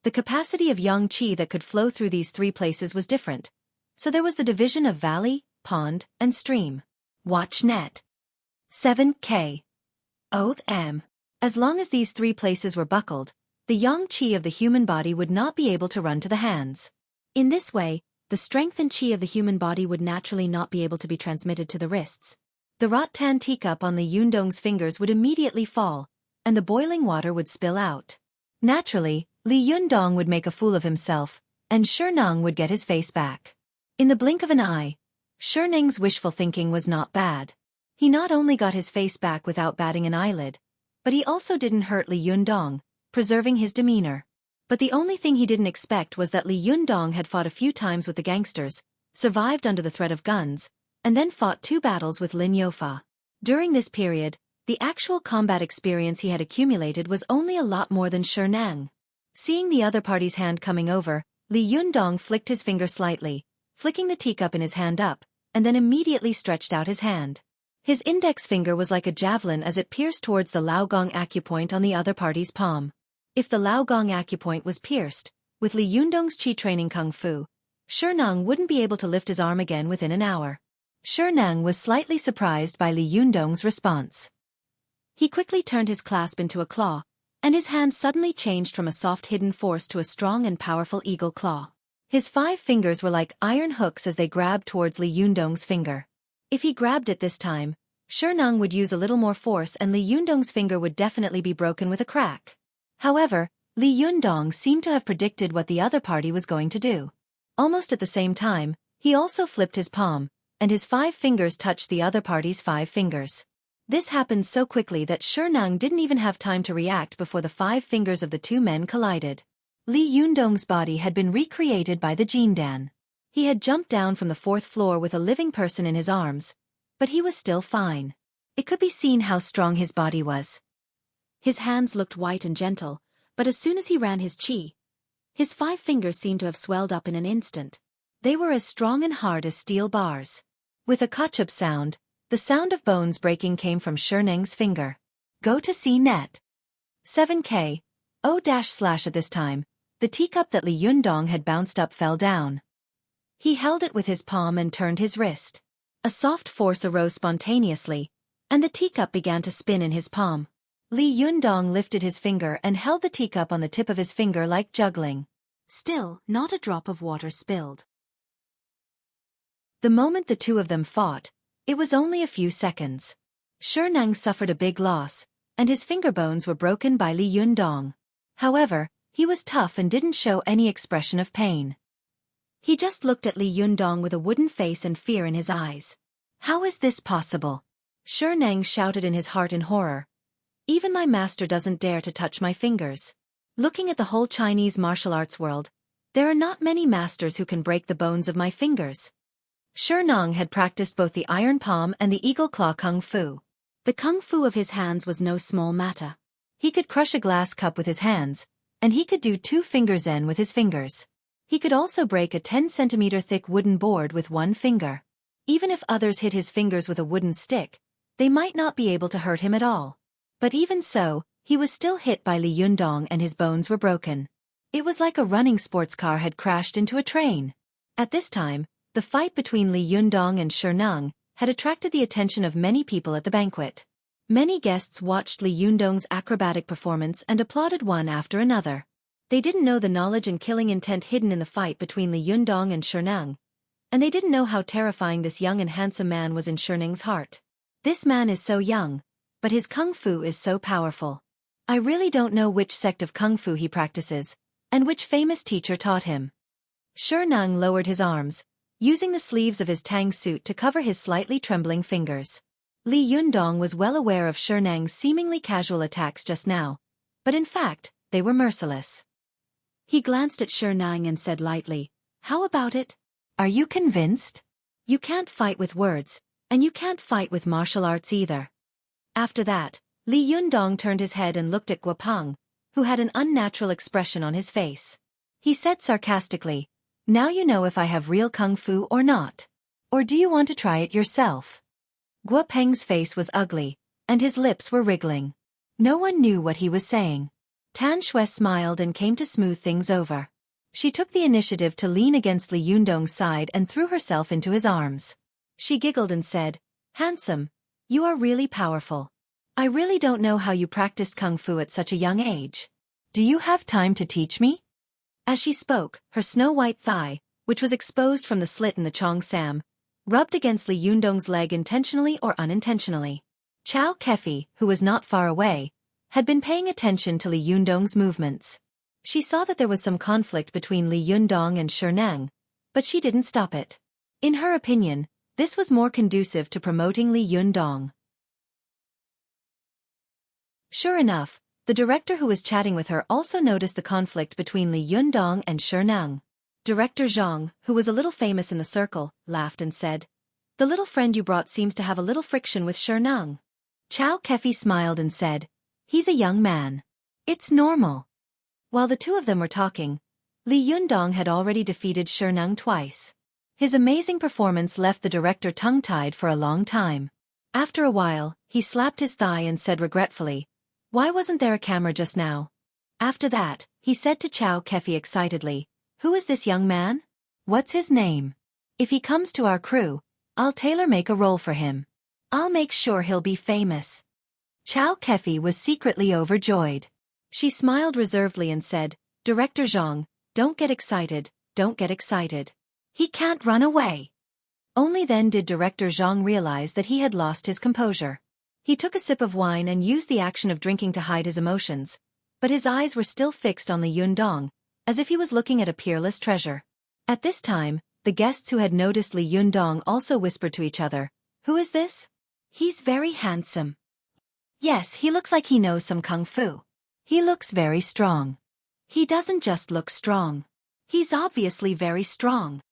The capacity of Yang Qi that could flow through these three places was different, so there was the division of valley, pond, and stream. Watch net. 7K. Oath M. As long as these three places were buckled, the Yang Qi of the human body would not be able to run to the hands. In this way, the strength and Qi of the human body would naturally not be able to be transmitted to the wrists. The rattan teacup on Li Yundong's fingers would immediately fall, and the boiling water would spill out. Naturally, Li Yundong would make a fool of himself, and Nang would get his face back. In the blink of an eye, Nang's wishful thinking was not bad. He not only got his face back without batting an eyelid, but he also didn't hurt Li Yundong, preserving his demeanor. But the only thing he didn't expect was that Li Yundong had fought a few times with the gangsters, survived under the threat of guns, and then fought 2 battles with Lin Youfa. During this period, the actual combat experience he had accumulated was only a lot more than Nang. Seeing the other party's hand coming over, Li Yundong flicked his finger slightly, flicking the teacup in his hand up, and then immediately stretched out his hand. His index finger was like a javelin as it pierced towards the Laogong acupoint on the other party's palm. If the Laogong acupoint was pierced, with Li Yundong's Qi training Kung Fu, Nang wouldn't be able to lift his arm again within an hour. Nang was slightly surprised by Li Yundong's response. He quickly turned his clasp into a claw, and his hand suddenly changed from a soft hidden force to a strong and powerful eagle claw. His 5 fingers were like iron hooks as they grabbed towards Li Yundong's finger. If he grabbed it this time, Nang would use a little more force and Li Yundong's finger would definitely be broken with a crack. However, Li Yundong seemed to have predicted what the other party was going to do. Almost at the same time, he also flipped his palm, and his 5 fingers touched the other party's 5 fingers. This happened so quickly that Nang didn't even have time to react before the 5 fingers of the 2 men collided. Li Yundong's body had been recreated by the Jindan. He had jumped down from the 4th floor with a living person in his arms, but he was still fine. It could be seen how strong his body was. His hands looked white and gentle, but as soon as he ran his Qi, his 5 fingers seemed to have swelled up in an instant. They were as strong and hard as steel bars. With a kachup sound, the sound of bones breaking came from Nang's finger. Go to see net. 7K. O-/ at this time, the teacup that Li Yundong had bounced up fell down. He held it with his palm and turned his wrist. A soft force arose spontaneously, and the teacup began to spin in his palm. Li Yundong lifted his finger and held the teacup on the tip of his finger like juggling. Still, not a drop of water spilled. The moment the 2 of them fought, it was only a few seconds. Nang suffered a big loss, and his finger bones were broken by Li Yundong. However, he was tough and didn't show any expression of pain. He just looked at Li Yundong with a wooden face and fear in his eyes. How is this possible? Nang shouted in his heart in horror. Even my master doesn't dare to touch my fingers. Looking at the whole Chinese martial arts world, there are not many masters who can break the bones of my fingers. Nang had practiced both the iron palm and the eagle claw kung fu. The kung fu of his hands was no small matter. He could crush a glass cup with his hands, and he could do 2 finger zen with his fingers. He could also break a 10-centimeter thick wooden board with 1 finger. Even if others hit his fingers with a wooden stick, they might not be able to hurt him at all. But even so, he was still hit by Li Yundong and his bones were broken. It was like a running sports car had crashed into a train. At this time, the fight between Li Yundong and Nang had attracted the attention of many people at the banquet. Many guests watched Li Yundong's acrobatic performance and applauded one after another. They didn't know the knowledge and killing intent hidden in the fight between Li Yundong and Shernang. And they didn't know how terrifying this young and handsome man was in Shernang's heart. This man is so young, but his kung fu is so powerful. I really don't know which sect of kung fu he practices, and which famous teacher taught him. Shernang lowered his arms, using the sleeves of his tang suit to cover his slightly trembling fingers. Li Yundong was well aware of Shernang's seemingly casual attacks just now, but in fact, they were merciless. He glanced at Shernang and said lightly, "How about it? Are you convinced?" You can't fight with words, and you can't fight with martial arts either." After that, Li Yundong turned his head and looked at Guopeng, who had an unnatural expression on his face. He said sarcastically, "Now you know if I have real kung fu or not. Or do you want to try it yourself?" Guopeng's face was ugly, and his lips were wriggling. No one knew what he was saying. Tan Xue smiled and came to smooth things over. She took the initiative to lean against Li Yundong's side and threw herself into his arms. She giggled and said, "Handsome, you are really powerful. I really don't know how you practiced kung fu at such a young age. Do you have time to teach me?" As she spoke, her snow-white thigh, which was exposed from the slit in the Chong Sam, rubbed against Li Yundong's leg intentionally or unintentionally. Xueqi, who was not far away, had been paying attention to Li Yundong's movements. She saw that there was some conflict between Li Yundong and Shernang, but she didn't stop it. In her opinion, this was more conducive to promoting Li Yundong. Sure enough, the director who was chatting with her also noticed the conflict between Li Yundong and Shernang. Director Zhang, who was a little famous in the circle, laughed and said, "The little friend you brought seems to have a little friction with Shernang." Xueqi smiled and said, "He's a young man. It's normal." While the two of them were talking, Li Yundong had already defeated Shernang twice. His amazing performance left the director tongue-tied for a long time. After a while, he slapped his thigh and said regretfully, "Why wasn't there a camera just now?" After that, he said to Xueqi excitedly, "Who is this young man? What's his name? If he comes to our crew, I'll tailor-make a role for him. I'll make sure he'll be famous." Xueqi was secretly overjoyed. She smiled reservedly and said, "Director Zhang, don't get excited, don't get excited. He can't run away." Only then did Director Zhang realize that he had lost his composure. He took a sip of wine and used the action of drinking to hide his emotions, but his eyes were still fixed on Li Yundong, as if he was looking at a peerless treasure. At this time, the guests who had noticed Li Yundong also whispered to each other, "Who is this? He's very handsome. Yes, he looks like he knows some kung fu. He looks very strong. He doesn't just look strong. He's obviously very strong."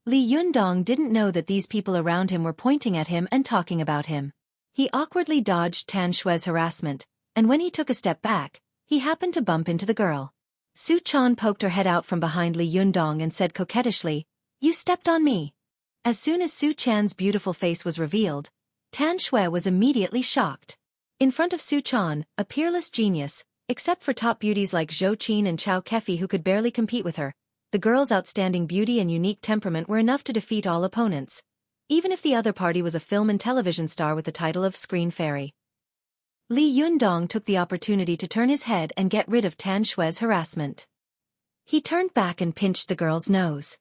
Li Yundong didn't know that these people around him were pointing at him and talking about him. He awkwardly dodged Tan Xue's harassment, and when he took a step back, he happened to bump into the girl. Su Chan poked her head out from behind Li Yundong and said coquettishly, "You stepped on me." As soon as Su Chan's beautiful face was revealed, Tan Xue was immediately shocked. In front of Su Chan, a peerless genius, except for top beauties like Xueqi and Xueqi who could barely compete with her, the girl's outstanding beauty and unique temperament were enough to defeat all opponents, even if the other party was a film and television star with the title of Screen Fairy. Li Yundong took the opportunity to turn his head and get rid of Tan Xue's harassment. He turned back and pinched the girl's nose.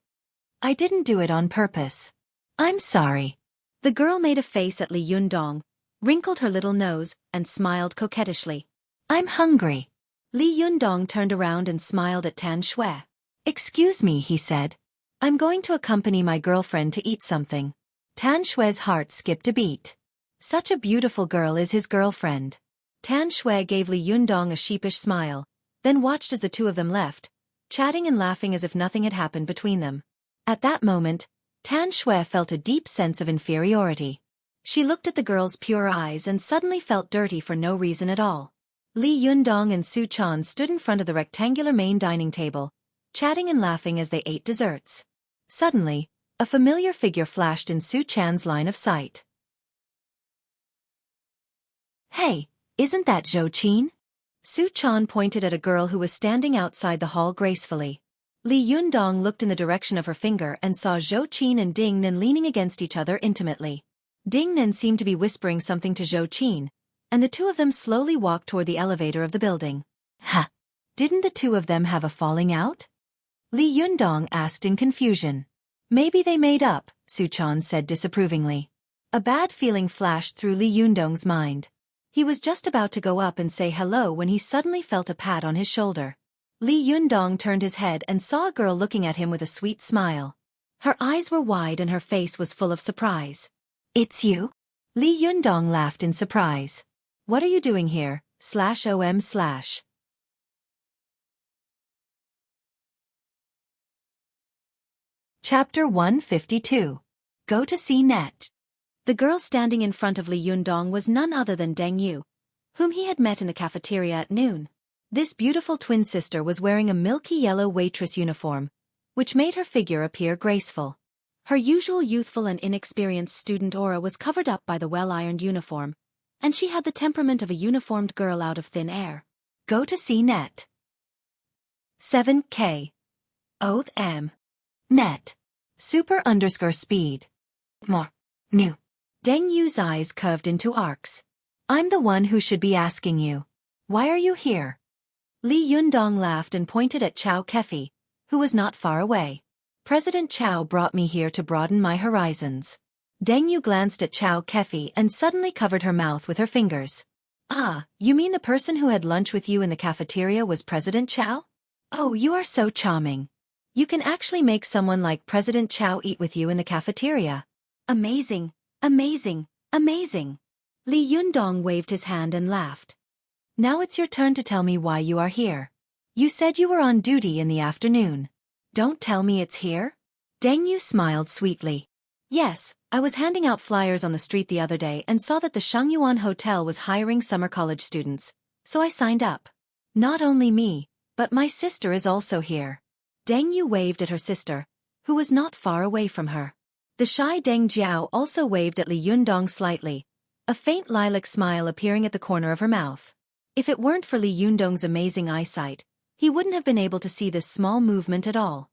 "I didn't do it on purpose. I'm sorry." The girl made a face at Li Yundong, wrinkled her little nose, and smiled coquettishly. "I'm hungry." Li Yundong turned around and smiled at Tan Xue. "Excuse me," he said. "I'm going to accompany my girlfriend to eat something." Tan Xue's heart skipped a beat. Such a beautiful girl is his girlfriend. Tan Xue gave Li Yundong a sheepish smile, then watched as the two of them left, chatting and laughing as if nothing had happened between them. At that moment, Tan Xue felt a deep sense of inferiority. She looked at the girl's pure eyes and suddenly felt dirty for no reason at all. Li Yundong and Su Chan stood in front of the rectangular main dining table, chatting and laughing as they ate desserts. Suddenly, a familiar figure flashed in Su Chan's line of sight. "Hey, isn't that Xueqi?" Su Chan pointed at a girl who was standing outside the hall gracefully. Li Yundong looked in the direction of her finger and saw Xueqi and Ding Nan leaning against each other intimately. Ding Nan seemed to be whispering something to Xueqi, and the two of them slowly walked toward the elevator of the building. "Ha! Didn't the two of them have a falling out? Li Yundong asked in confusion. Maybe they made up, Xueqi said disapprovingly. A bad feeling flashed through Li Yundong's mind. He was just about to go up and say hello when he suddenly felt a pat on his shoulder. Li Yundong turned his head and saw a girl looking at him with a sweet smile. Her eyes were wide and her face was full of surprise. It's you? Li Yundong laughed in surprise. What are you doing here, /om/? Chapter 152. Go to see Net. The girl standing in front of Li Yundong was none other than Deng Yu, whom he had met in the cafeteria at noon. This beautiful twin sister was wearing a milky yellow waitress uniform, which made her figure appear graceful. Her usual youthful and inexperienced student aura was covered up by the well-ironed uniform, and she had the temperament of a uniformed girl out of thin air. Go to see Net. 7K. Oath M. Net. Super_speed. More. New. Deng Yu's eyes curved into arcs. I'm the one who should be asking you. Why are you here? Li Yundong laughed and pointed at Xueqi, who was not far away. President Chao brought me here to broaden my horizons. Deng Yu glanced at Xueqi and suddenly covered her mouth with her fingers. Ah, you mean the person who had lunch with you in the cafeteria was President Chao? Oh, you are so charming. You can actually make someone like President Chao eat with you in the cafeteria. Amazing, amazing, amazing. Li Yundong waved his hand and laughed. Now it's your turn to tell me why you are here. You said you were on duty in the afternoon. Don't tell me it's here? Deng Yu smiled sweetly. Yes, I was handing out flyers on the street the other day and saw that the Shangyuan Hotel was hiring summer college students, so I signed up. Not only me, but my sister is also here. Deng Yu waved at her sister, who was not far away from her. The shy Deng Jiao also waved at Li Yundong slightly, a faint lilac smile appearing at the corner of her mouth. If it weren't for Li Yundong's amazing eyesight, he wouldn't have been able to see this small movement at all.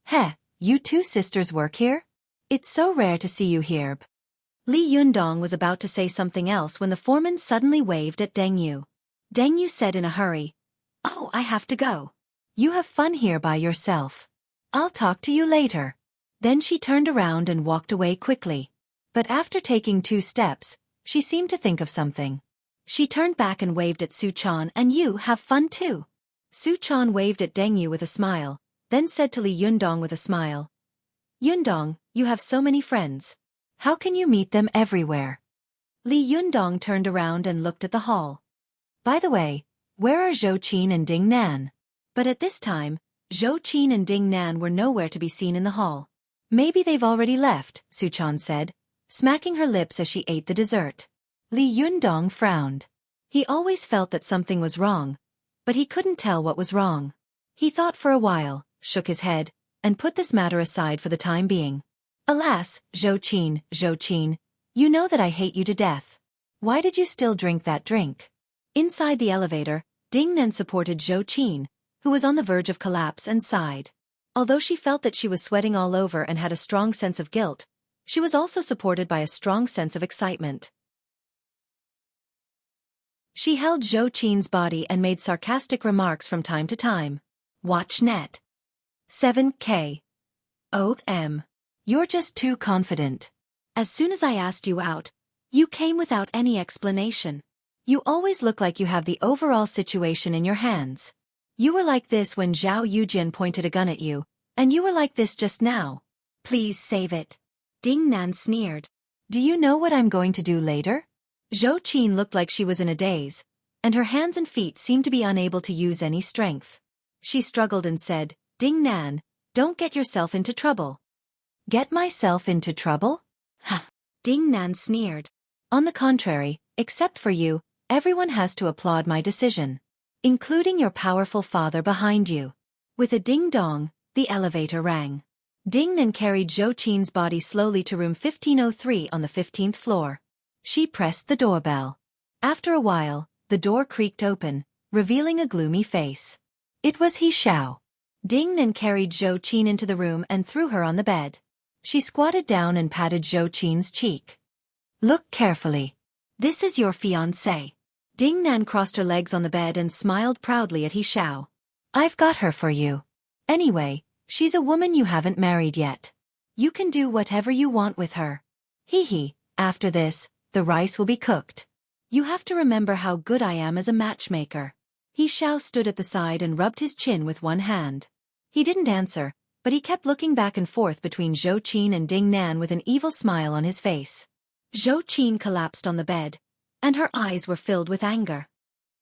Heh, you two sisters work here? It's so rare to see you here. Li Yundong was about to say something else when the foreman suddenly waved at Deng Yu. Deng Yu said in a hurry, "Oh, I have to go. You have fun here by yourself. I'll talk to you later." Then she turned around and walked away quickly. But after taking 2 steps, she seemed to think of something. She turned back and waved at Xueqi, "And you have fun too." Xueqi waved at Deng Yu with a smile, then said to Li Yundong with a smile, "Yundong, you have so many friends. How can you meet them everywhere?" Li Yundong turned around and looked at the hall. By the way, where are Xueqi and Ding Nan? But at this time, Xueqi and Ding Nan were nowhere to be seen in the hall. Maybe they've already left, Xueqi said, smacking her lips as she ate the dessert. Li Yundong frowned. He always felt that something was wrong, but he couldn't tell what was wrong. He thought for a while, shook his head, and put this matter aside for the time being. Alas, Xueqi, you know that I hate you to death. Why did you still drink that drink? Inside the elevator, Ding Nan supported Xueqi, who was on the verge of collapse, and sighed. Although she felt that she was sweating all over and had a strong sense of guilt, she was also supported by a strong sense of excitement. She held Xueqi's body and made sarcastic remarks from time to time. Watch Net. 7K. Oath M. You're just too confident. As soon as I asked you out, you came without any explanation. You always look like you have the overall situation in your hands. You were like this when Zhao Yujin pointed a gun at you, and you were like this just now. Please save it. Ding Nan sneered. Do you know what I'm going to do later? Xueqi looked like she was in a daze, and her hands and feet seemed to be unable to use any strength. She struggled and said, Ding Nan, don't get yourself into trouble. Get myself into trouble? Ha! Ding Nan sneered. On the contrary, except for you, everyone has to applaud my decision. Including your powerful father behind you. With a ding-dong, the elevator rang. Ding Nan carried Xueqi's body slowly to room 1503 on the 15th floor. She pressed the doorbell. After a while, the door creaked open, revealing a gloomy face. It was He Xiao. Ding Nan carried Xueqi into the room and threw her on the bed. She squatted down and patted Xueqi's cheek. Look carefully. This is your fiancé. Ding Nan crossed her legs on the bed and smiled proudly at He Xiao. I've got her for you. Anyway, she's a woman you haven't married yet. You can do whatever you want with her. Hee hee, after this, the rice will be cooked. You have to remember how good I am as a matchmaker. He Xiao stood at the side and rubbed his chin with one hand. He didn't answer, but he kept looking back and forth between Zhou Qin and Ding Nan with an evil smile on his face. Zhou Qin collapsed on the bed, and her eyes were filled with anger.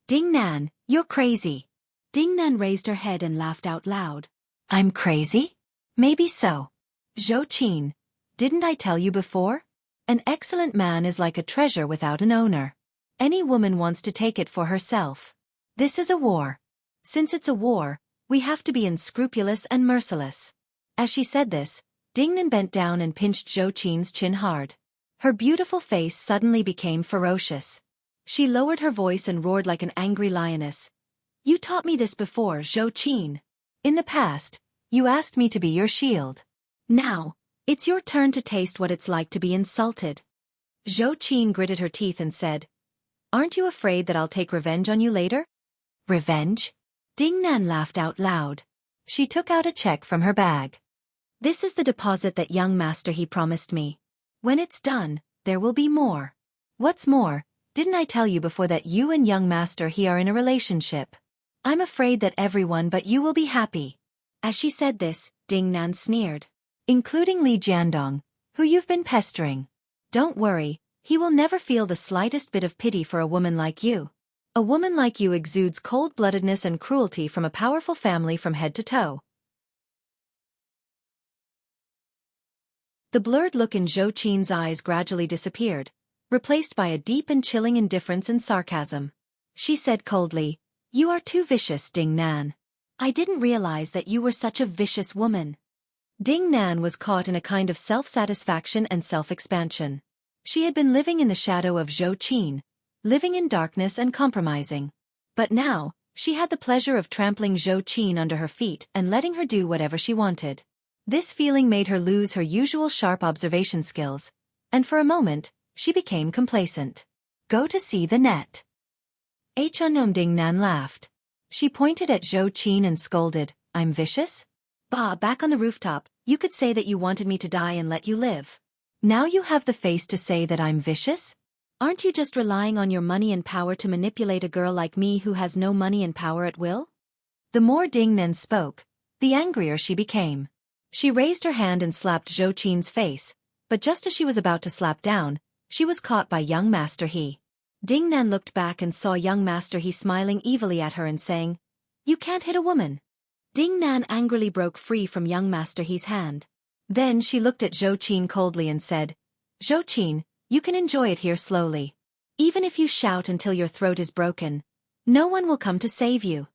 Ding Nan, you're crazy. Ding Nan raised her head and laughed out loud. I'm crazy? Maybe so. Zhou Qin, didn't I tell you before? An excellent man is like a treasure without an owner. Any woman wants to take it for herself. This is a war. Since it's a war, we have to be unscrupulous and merciless. As she said this, Ding Nan bent down and pinched Zhou Qin's chin hard. Her beautiful face suddenly became ferocious. She lowered her voice and roared like an angry lioness. You taught me this before, Zhou Qin. In the past, you asked me to be your shield. Now, it's your turn to taste what it's like to be insulted. Zhou Qin gritted her teeth and said, Aren't you afraid that I'll take revenge on you later? Revenge? Ding Nan laughed out loud. She took out a check from her bag. This is the deposit that young master he promised me. When it's done, there will be more. What's more, didn't I tell you before that you and young master he are in a relationship? I'm afraid that everyone but you will be happy. As she said this, Ding Nan sneered. Including Li Jiandong, who you've been pestering. Don't worry, he will never feel the slightest bit of pity for a woman like you. A woman like you exudes cold-bloodedness and cruelty from a powerful family from head to toe. The blurred look in Zhou Qin's eyes gradually disappeared, replaced by a deep and chilling indifference and sarcasm. She said coldly, You are too vicious, Ding Nan. I didn't realize that you were such a vicious woman. Ding Nan was caught in a kind of self-satisfaction and self-expansion. She had been living in the shadow of Zhou Qin, living in darkness and compromising. But now, she had the pleasure of trampling Zhou Qin under her feet and letting her do whatever she wanted. This feeling made her lose her usual sharp observation skills, and for a moment, she became complacent. Go to see the net. Ding Nan laughed. She pointed at Zhou Qin and scolded, I'm vicious? Bah, back on the rooftop, you could say that you wanted me to die and let you live. Now you have the face to say that I'm vicious? Aren't you just relying on your money and power to manipulate a girl like me who has no money and power at will? The more Ding Nan spoke, the angrier she became. She raised her hand and slapped Zhou Qin's face, but just as she was about to slap down, she was caught by young Master He. Ding Nan looked back and saw young Master He smiling evilly at her and saying, You can't hit a woman. Ding Nan angrily broke free from young Master He's hand. Then she looked at Zhou Qin coldly and said, Zhou Qin, you can enjoy it here slowly. Even if you shout until your throat is broken, no one will come to save you.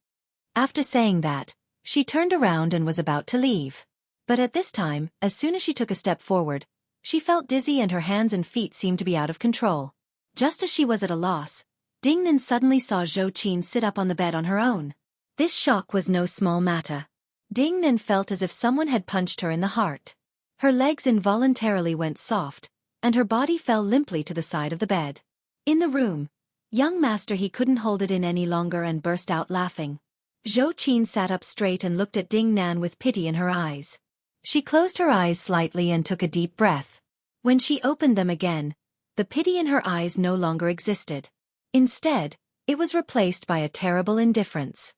After saying that, she turned around and was about to leave. But at this time, as soon as she took a step forward, she felt dizzy and her hands and feet seemed to be out of control. Just as she was at a loss, Ding Nan suddenly saw Zhou Qin sit up on the bed on her own. This shock was no small matter. Ding Nan felt as if someone had punched her in the heart. Her legs involuntarily went soft, and her body fell limply to the side of the bed. In the room, young Master He couldn't hold it in any longer and burst out laughing. Zhou Qin sat up straight and looked at Ding Nan with pity in her eyes. She closed her eyes slightly and took a deep breath. When she opened them again, the pity in her eyes no longer existed. Instead, it was replaced by a terrible indifference.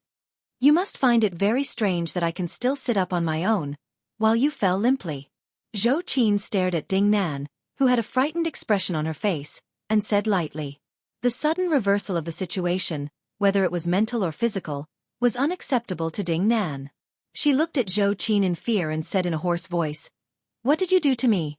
You must find it very strange that I can still sit up on my own, while you fell limply. Zhou Qin stared at Ding Nan, who had a frightened expression on her face, and said lightly. The sudden reversal of the situation, whether it was mental or physical, was unacceptable to Ding Nan. She looked at Zhou Qin in fear and said in a hoarse voice, What did you do to me?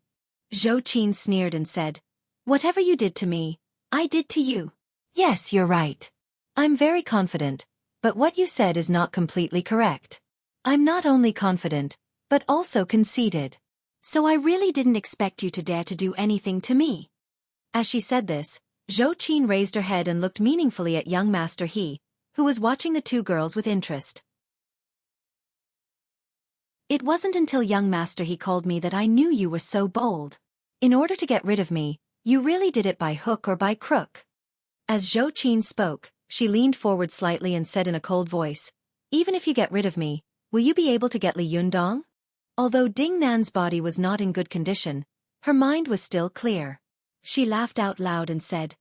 Zhou Qin sneered and said, Whatever you did to me, I did to you. Yes, you're right. I'm very confident, but what you said is not completely correct. I'm not only confident, but also conceited. So I really didn't expect you to dare to do anything to me. As she said this, Zhou Qin raised her head and looked meaningfully at young Master He, who was watching the two girls with interest. It wasn't until young Master He called me that I knew you were so bold. In order to get rid of me, you really did it by hook or by crook. As Zhou Qin spoke, she leaned forward slightly and said in a cold voice, Even if you get rid of me, will you be able to get Li Yundong? Although Ding Nan's body was not in good condition, her mind was still clear. She laughed out loud and said,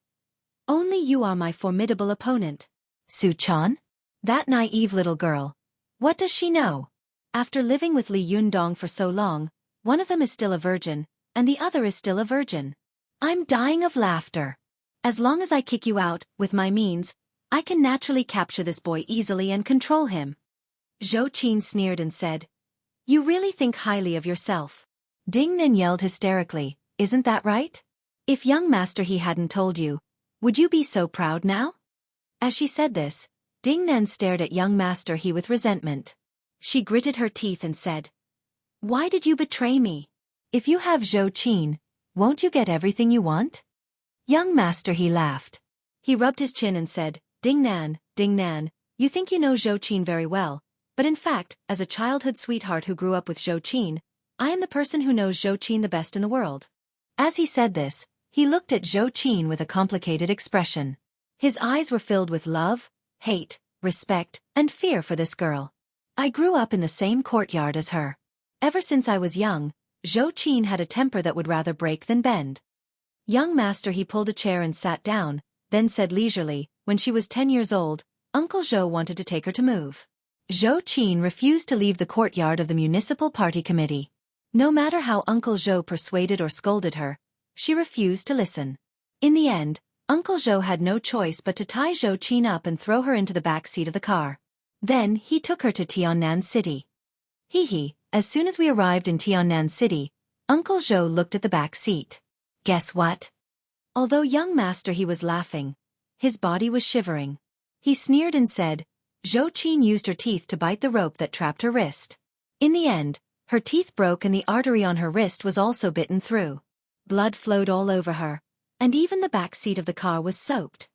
"Only you are my formidable opponent." Su Chan? That naive little girl. What does she know? After living with Li Yundong for so long, one of them is still a virgin, and the other is still a virgin. I'm dying of laughter. As long as I kick you out, with my means, I can naturally capture this boy easily and control him. Zhou Qin sneered and said, "You really think highly of yourself." Ding Nan yelled hysterically, "Isn't that right? If young master he hadn't told you, would you be so proud now?" As she said this, Ding Nan stared at young master he with resentment. She gritted her teeth and said, "Why did you betray me?" If you have Zhou Qin, won't you get everything you want? Young master he laughed. He rubbed his chin and said, Ding Nan, you think you know Zhou Qin very well, but in fact, as a childhood sweetheart who grew up with Zhou Qin, I am the person who knows Zhou Qin the best in the world." As he said this, he looked at Zhou Qin with a complicated expression. His eyes were filled with love, hate, respect, and fear for this girl. "I grew up in the same courtyard as her. Ever since I was young, Zhou Qin had a temper that would rather break than bend." Young master he pulled a chair and sat down, then said leisurely, "When she was 10 years old, Uncle Zhou wanted to take her to move. Zhou Qin refused to leave the courtyard of the municipal party committee. No matter how Uncle Zhou persuaded or scolded her, she refused to listen. In the end, Uncle Zhou had no choice but to tie Zhou Qin up and throw her into the back seat of the car. Then he took her to Tiannan City. As soon as we arrived in Tiannan City, Uncle Zhou looked at the back seat. Guess what? Although young master he was laughing, his body was shivering. He sneered and said, Zhou Qin used her teeth to bite the rope that trapped her wrist. In the end, her teeth broke and the artery on her wrist was also bitten through. Blood flowed all over her, and even the back seat of the car was soaked.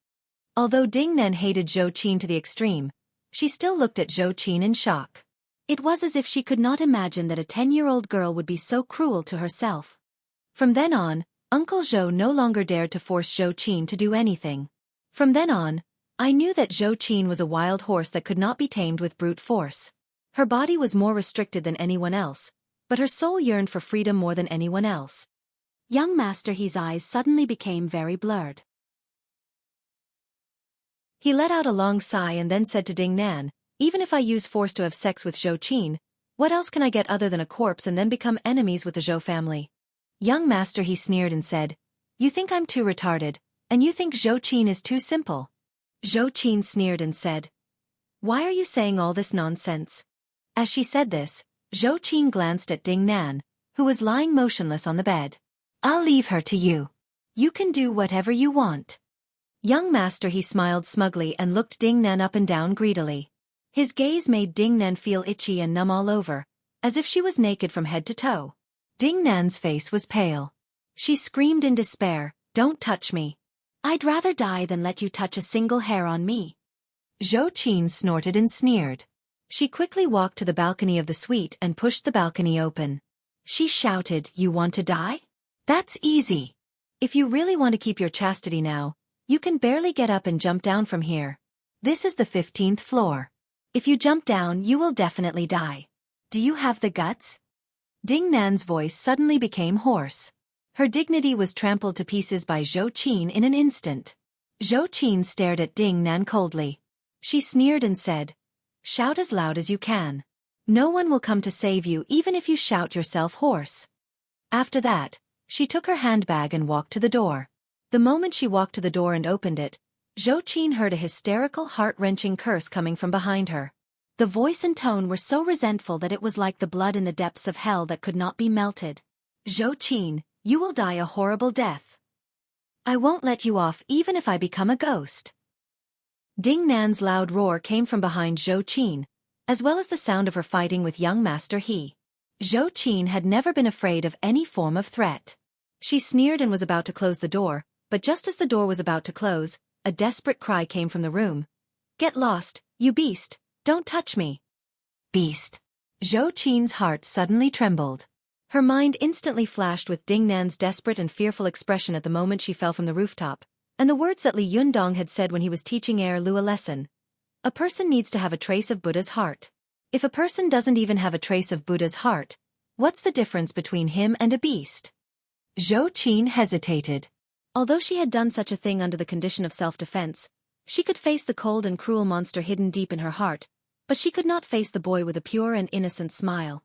Although Ding Nan hated Zhou Qin to the extreme, she still looked at Zhou Qin in shock. It was as if she could not imagine that a 10-year-old girl would be so cruel to herself. From then on, Uncle Zhou no longer dared to force Zhou Qin to do anything. From then on, I knew that Zhou Qin was a wild horse that could not be tamed with brute force. Her body was more restricted than anyone else, but her soul yearned for freedom more than anyone else. Young Master He's eyes suddenly became very blurred. He let out a long sigh and then said to Ding Nan, even if I use force to have sex with Zhou Qin, what else can I get other than a corpse and then become enemies with the Zhou family? Young Master He sneered and said, You think I'm too retarded, and you think Zhou Qin is too simple. Zhou Qin sneered and said, Why are you saying all this nonsense? As she said this, Zhou Qin glanced at Ding Nan, who was lying motionless on the bed. I'll leave her to you. You can do whatever you want. Young Master He smiled smugly and looked Ding Nan up and down greedily. His gaze made Ding Nan feel itchy and numb all over, as if she was naked from head to toe. Ding Nan's face was pale. She screamed in despair, Don't touch me. I'd rather die than let you touch a single hair on me. Zhou Qin snorted and sneered. She quickly walked to the balcony of the suite and pushed the balcony open. She shouted, You want to die? That's easy. If you really want to keep your chastity now, you can barely get up and jump down from here. This is the 15th floor. If you jump down, you will definitely die. Do you have the guts? Ding Nan's voice suddenly became hoarse. Her dignity was trampled to pieces by Zhou Qin in an instant. Zhou Qin stared at Ding Nan coldly. She sneered and said, Shout as loud as you can. No one will come to save you even if you shout yourself hoarse. After that, she took her handbag and walked to the door. The moment she walked to the door and opened it, Zhou Qin heard a hysterical heart-wrenching curse coming from behind her. The voice and tone were so resentful that it was like the blood in the depths of hell that could not be melted. Zhou Qin, you will die a horrible death. I won't let you off even if I become a ghost. Ding Nan's loud roar came from behind Zhou Qin, as well as the sound of her fighting with young Master He. Zhou Qin had never been afraid of any form of threat. She sneered and was about to close the door, but just as the door was about to close, a desperate cry came from the room. Get lost, you beast, don't touch me. Beast. Zhou Qin's heart suddenly trembled. Her mind instantly flashed with Ding Nan's desperate and fearful expression at the moment she fell from the rooftop, and the words that Li Yundong had said when he was teaching Er Lu a lesson. A person needs to have a trace of Buddha's heart. If a person doesn't even have a trace of Buddha's heart, what's the difference between him and a beast? Xueqi hesitated. Although she had done such a thing under the condition of self-defense, she could face the cold and cruel monster hidden deep in her heart, but she could not face the boy with a pure and innocent smile.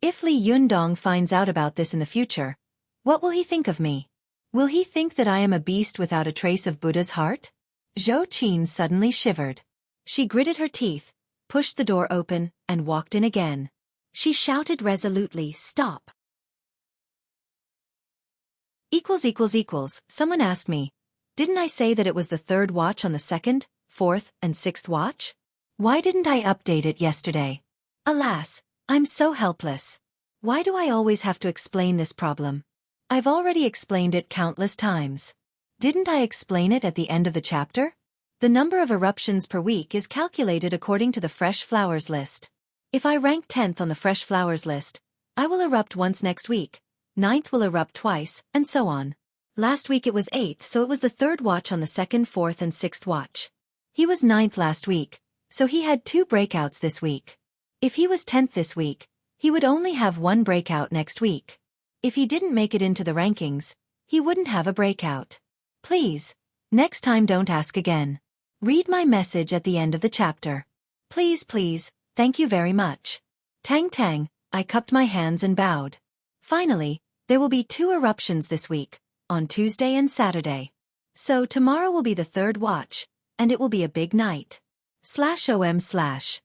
If Li Yundong finds out about this in the future, what will he think of me? Will he think that I am a beast without a trace of Buddha's heart? Xueqi suddenly shivered. She gritted her teeth, pushed the door open, and walked in again. She shouted resolutely, "Stop!" Someone asked me, didn't I say that it was the third watch on the second, fourth, and sixth watch? Why didn't I update it yesterday? Alas, I'm so helpless. Why do I always have to explain this problem? I've already explained it countless times. Didn't I explain it at the end of the chapter? The number of eruptions per week is calculated according to the fresh flowers list. If I rank 10th on the fresh flowers list, I will erupt once next week, 9th will erupt twice, and so on. Last week it was 8th, so it was the third watch on the second, fourth, and sixth watch. He was 9th last week, so he had 2 breakouts this week. If he was 10th this week, he would only have 1 breakout next week. If he didn't make it into the rankings, he wouldn't have a breakout. Please, next time don't ask again. Read my message at the end of the chapter. Please, thank you very much. Tang, I cupped my hands and bowed. Finally, there will be 2 eruptions this week, on Tuesday and Saturday. So tomorrow will be the third watch, and it will be a big night. /OM/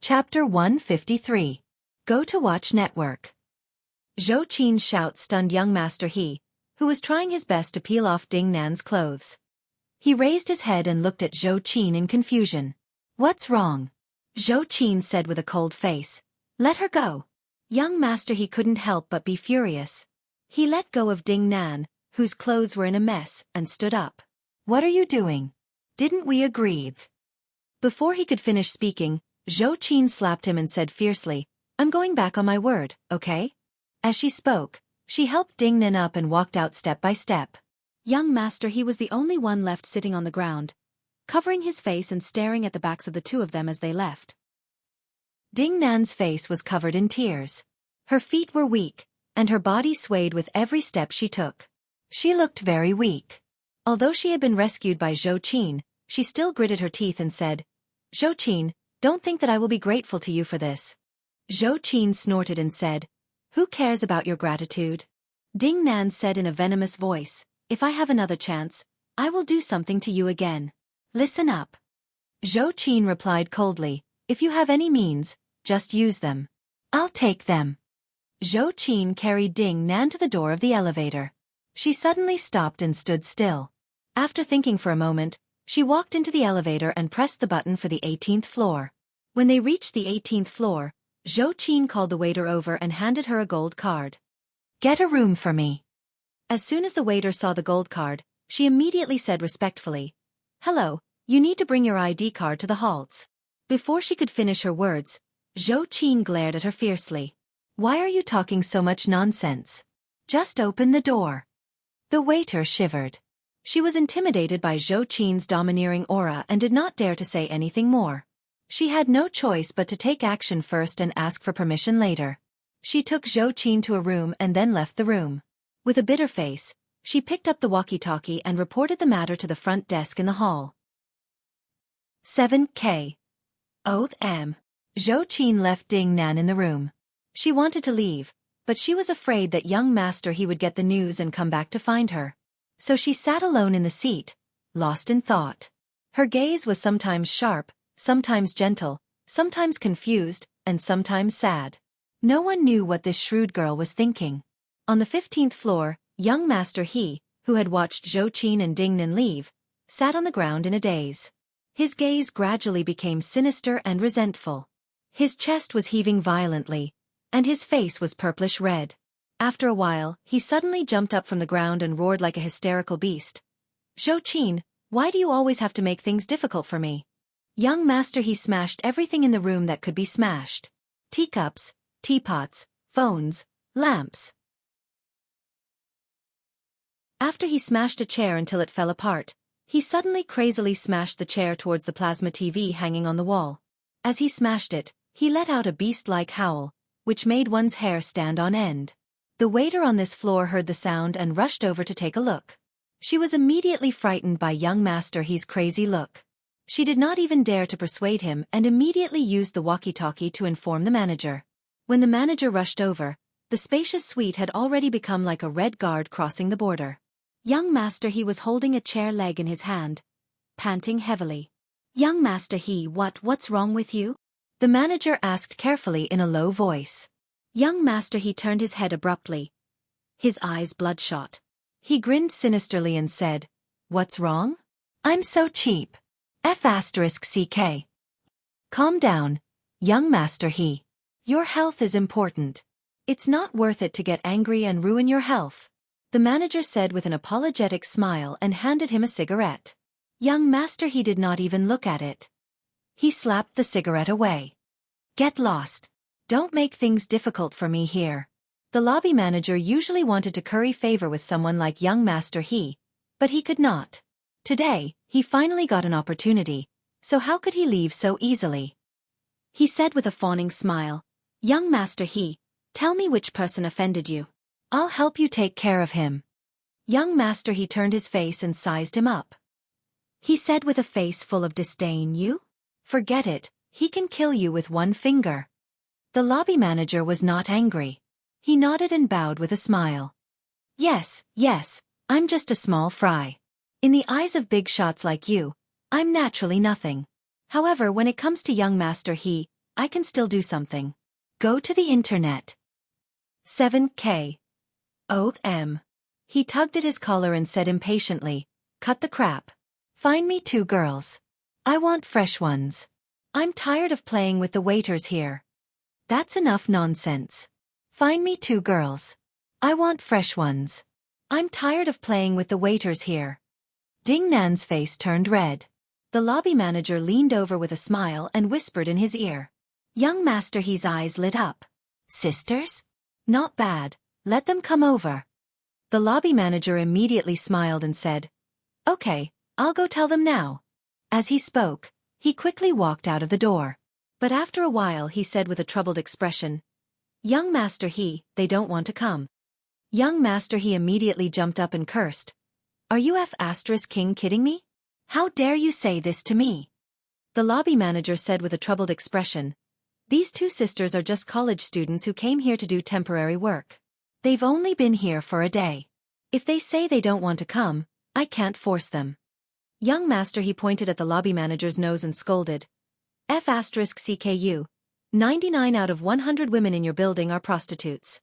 Chapter 153. Go to Watch Network. Xueqi's shout stunned young Master He, who was trying his best to peel off Ding Nan's clothes. He raised his head and looked at Xueqi in confusion. What's wrong? Xueqi said with a cold face. Let her go. Young Master He couldn't help but be furious. He let go of Ding Nan, whose clothes were in a mess, and stood up. What are you doing? Didn't we agree? Before he could finish speaking, Xueqi slapped him and said fiercely, I'm going back on my word, okay? As she spoke, she helped Ding Nan up and walked out step by step. Young Master He was the only one left sitting on the ground, covering his face and staring at the backs of the 2 of them as they left. Ding Nan's face was covered in tears. Her feet were weak, and her body swayed with every step she took. She looked very weak. Although she had been rescued by Xueqi, she still gritted her teeth and said, Xueqi, don't think that I will be grateful to you for this. Xueqi snorted and said, Who cares about your gratitude? Ding Nan said in a venomous voice, If I have another chance, I will do something to you again. Listen up. Xueqi replied coldly, If you have any means, just use them. I'll take them. Xueqi carried Ding Nan to the door of the elevator. She suddenly stopped and stood still. After thinking for a moment, she walked into the elevator and pressed the button for the 18th floor. When they reached the 18th floor, Xueqi called the waiter over and handed her a gold card. Get a room for me. As soon as the waiter saw the gold card, she immediately said respectfully, Hello, you need to bring your ID card to the halls. Before she could finish her words, Xueqi glared at her fiercely. Why are you talking so much nonsense? Just open the door. The waiter shivered. She was intimidated by Xueqi's domineering aura and did not dare to say anything more. She had no choice but to take action first and ask for permission later. She took Xueqi to a room and then left the room. With a bitter face, she picked up the walkie-talkie and reported the matter to the front desk in the hall. 7K. Oath M. Xueqi left Ding Nan in the room. She wanted to leave, but she was afraid that young Master He would get the news and come back to find her. So she sat alone in the seat, lost in thought. Her gaze was sometimes sharp, sometimes gentle, sometimes confused, and sometimes sad. No one knew what this shrewd girl was thinking. On the 15th floor, young Master He, who had watched Xueqi and Ding Nan leave, sat on the ground in a daze. His gaze gradually became sinister and resentful. His chest was heaving violently, and his face was purplish red. After a while, he suddenly jumped up from the ground and roared like a hysterical beast. Xueqi, why do you always have to make things difficult for me? Young Master He smashed everything in the room that could be smashed. Teacups, teapots, phones, lamps. After he smashed a chair until it fell apart, He suddenly crazily smashed the chair towards the plasma TV hanging on the wall. As he smashed it, he let out a beast-like howl, which made one's hair stand on end. The waiter on this floor heard the sound and rushed over to take a look. She was immediately frightened by young Master He's crazy look. She did not even dare to persuade him and immediately used the walkie-talkie to inform the manager. When the manager rushed over, the spacious suite had already become like a red guard crossing the border. Young Master He was holding a chair leg in his hand, panting heavily. Young Master He, what's wrong with you? The manager asked carefully in a low voice. Young Master He turned his head abruptly, his eyes bloodshot. He grinned sinisterly and said, "What's wrong? I'm so cheap. F***CK. Calm down, young Master He. Your health is important. It's not worth it to get angry and ruin your health," the manager said with an apologetic smile and handed him a cigarette. Young Master He did not even look at it. He slapped the cigarette away. "Get lost. Don't make things difficult for me here." The lobby manager usually wanted to curry favor with someone like young Master He, but he could not. Today, he finally got an opportunity, so how could he leave so easily? He said with a fawning smile, "Young Master He, tell me which person offended you. I'll help you take care of him." Young Master He turned his face and sized him up. He said with a face full of disdain, "You? Forget it, he can kill you with one finger." The lobby manager was not angry. He nodded and bowed with a smile. Yes, I'm just a small fry. In the eyes of big shots like you, I'm naturally nothing. However, when it comes to young Master He, I can still do something. Go to the internet. 7K. O.M. He tugged at his collar and said impatiently, "Cut the crap. Find me 2 girls. I want fresh ones. I'm tired of playing with the waiters here." "That's enough nonsense. Find me 2 girls. I want fresh ones. I'm tired of playing with the waiters here." Ding Nan's face turned red. The lobby manager leaned over with a smile and whispered in his ear. Young Master He's eyes lit up. "Sisters? Not bad, let them come over." The lobby manager immediately smiled and said, "Okay, I'll go tell them now." As he spoke, he quickly walked out of the door. But after a while he said with a troubled expression, "Young Master He, they don't want to come." Young Master He immediately jumped up and cursed. "Are you F***king kidding me? How dare you say this to me?" The lobby manager said with a troubled expression, "These 2 sisters are just college students who came here to do temporary work. They've only been here for a day. If they say they don't want to come, I can't force them." Young Master He pointed at the lobby manager's nose and scolded, "F***CKU. 99 out of 100 women in your building are prostitutes.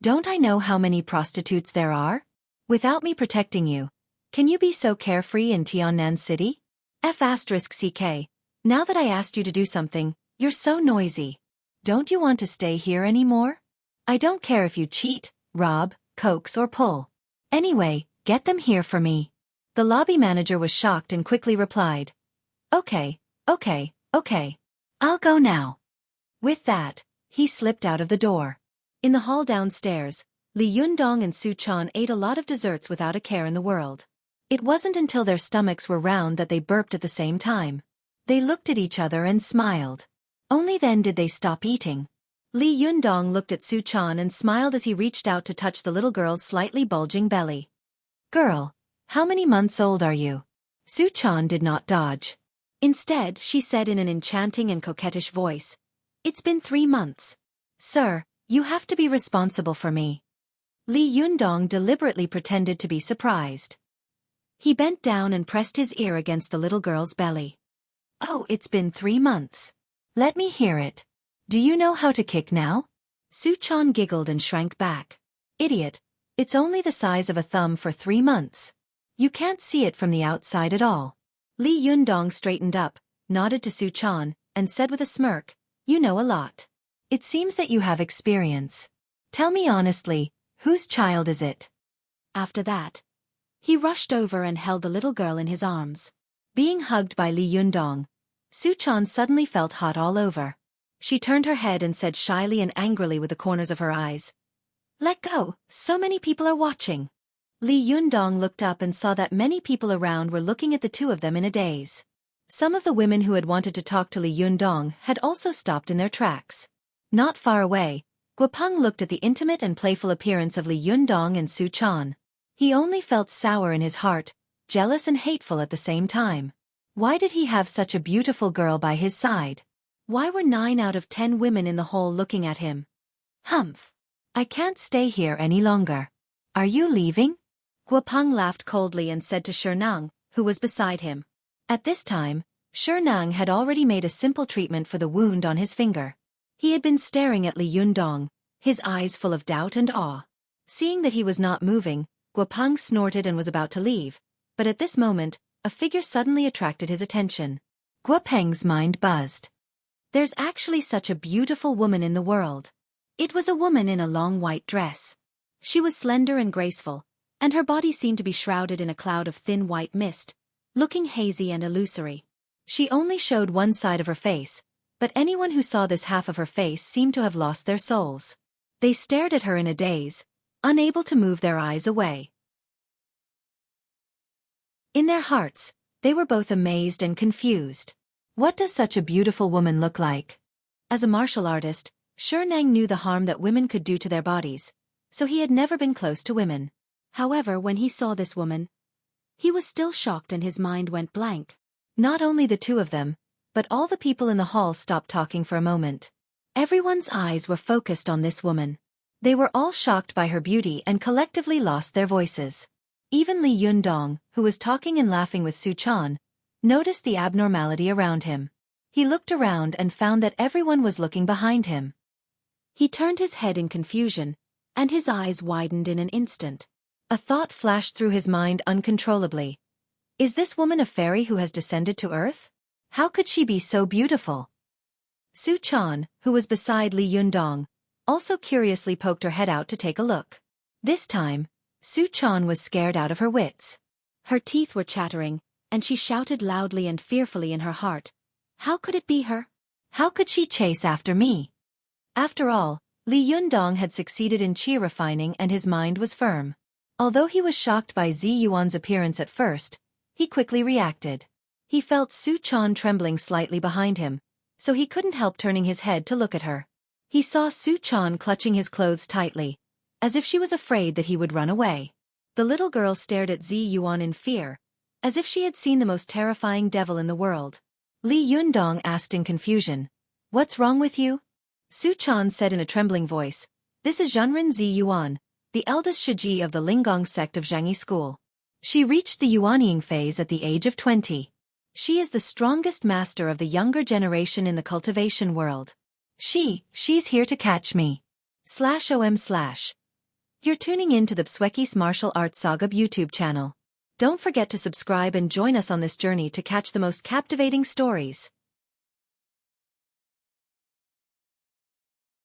Don't I know how many prostitutes there are? Without me protecting you, can you be so carefree in Tiannan City? F***CK. Now that I asked you to do something, you're so noisy. Don't you want to stay here anymore? I don't care if you cheat, rob, coax or pull. Anyway, get them here for me." The lobby manager was shocked and quickly replied, Okay. I'll go now." With that, he slipped out of the door. In the hall downstairs, Li Yundong and Su Chan ate a lot of desserts without a care in the world. It wasn't until their stomachs were round that they burped at the same time. They looked at each other and smiled. Only then did they stop eating. Li Yundong looked at Su Chan and smiled as he reached out to touch the little girl's slightly bulging belly. "Girl, how many months old are you?" Su Chan did not dodge. Instead, she said in an enchanting and coquettish voice, "It's been 3 months. Sir, you have to be responsible for me." Li Yundong deliberately pretended to be surprised. He bent down and pressed his ear against the little girl's belly. "Oh, it's been 3 months. Let me hear it. Do you know how to kick now?" Su Chan giggled and shrank back. "Idiot, it's only the size of a thumb for 3 months. You can't see it from the outside at all." Li Yundong straightened up, nodded to Su Chan, and said with a smirk, "You know a lot. It seems that you have experience. Tell me honestly, whose child is it?" After that, he rushed over and held the little girl in his arms. Being hugged by Li Yundong, Su Chan suddenly felt hot all over. She turned her head and said shyly and angrily with the corners of her eyes, "Let go, so many people are watching." Li Yundong looked up and saw that many people around were looking at the two of them in a daze. Some of the women who had wanted to talk to Li Yundong had also stopped in their tracks. Not far away, Guopeng looked at the intimate and playful appearance of Li Yundong and Su Chan. He only felt sour in his heart, jealous and hateful at the same time. Why did he have such a beautiful girl by his side? Why were 9 out of 10 women in the hall looking at him? Humph! I can't stay here any longer. Are you leaving? Guopeng laughed coldly and said to Shernang, who was beside him. At this time, Shernang had already made a simple treatment for the wound on his finger. He had been staring at Li Yundong, his eyes full of doubt and awe. Seeing that he was not moving, Guopeng snorted and was about to leave, but at this moment, a figure suddenly attracted his attention. Guopeng's mind buzzed. There's actually such a beautiful woman in the world. It was a woman in a long white dress. She was slender and graceful, and her body seemed to be shrouded in a cloud of thin white mist, looking hazy and illusory. She only showed one side of her face, but anyone who saw this half of her face seemed to have lost their souls. They stared at her in a daze, unable to move their eyes away. In their hearts, they were both amazed and confused. What does such a beautiful woman look like? As a martial artist, Shernang knew the harm that women could do to their bodies, so he had never been close to women. However, when he saw this woman, he was still shocked and his mind went blank. Not only the two of them, but all the people in the hall stopped talking for a moment. Everyone's eyes were focused on this woman. They were all shocked by her beauty and collectively lost their voices. Even Li Yundong, who was talking and laughing with Su Chan, noticed the abnormality around him. He looked around and found that everyone was looking behind him. He turned his head in confusion, and his eyes widened in an instant. A thought flashed through his mind uncontrollably. Is this woman a fairy who has descended to earth? How could she be so beautiful? Su Chan, who was beside Li Yundong, also curiously poked her head out to take a look. This time, Su Chan was scared out of her wits. Her teeth were chattering, and she shouted loudly and fearfully in her heart. How could it be her? How could she chase after me? After all, Li Yundong had succeeded in qi refining and his mind was firm. Although he was shocked by Zi Yuan's appearance at first, he quickly reacted. He felt Su Chan trembling slightly behind him, so he couldn't help turning his head to look at her. He saw Su Chan clutching his clothes tightly, as if she was afraid that he would run away. The little girl stared at Zi Yuan in fear, as if she had seen the most terrifying devil in the world. Li Yundong asked in confusion, "What's wrong with you?" Su Chan said in a trembling voice, "This is Zhenren Zi Yuan, the eldest Xueqi of the Linggong sect of Zhangyi school. She reached the Yuanying phase at the age of 20. She is the strongest master of the younger generation in the cultivation world. She's here to catch me. /om/. You're tuning in to the Xueqi's Martial Arts Saga YouTube channel. Don't forget to subscribe and join us on this journey to catch the most captivating stories.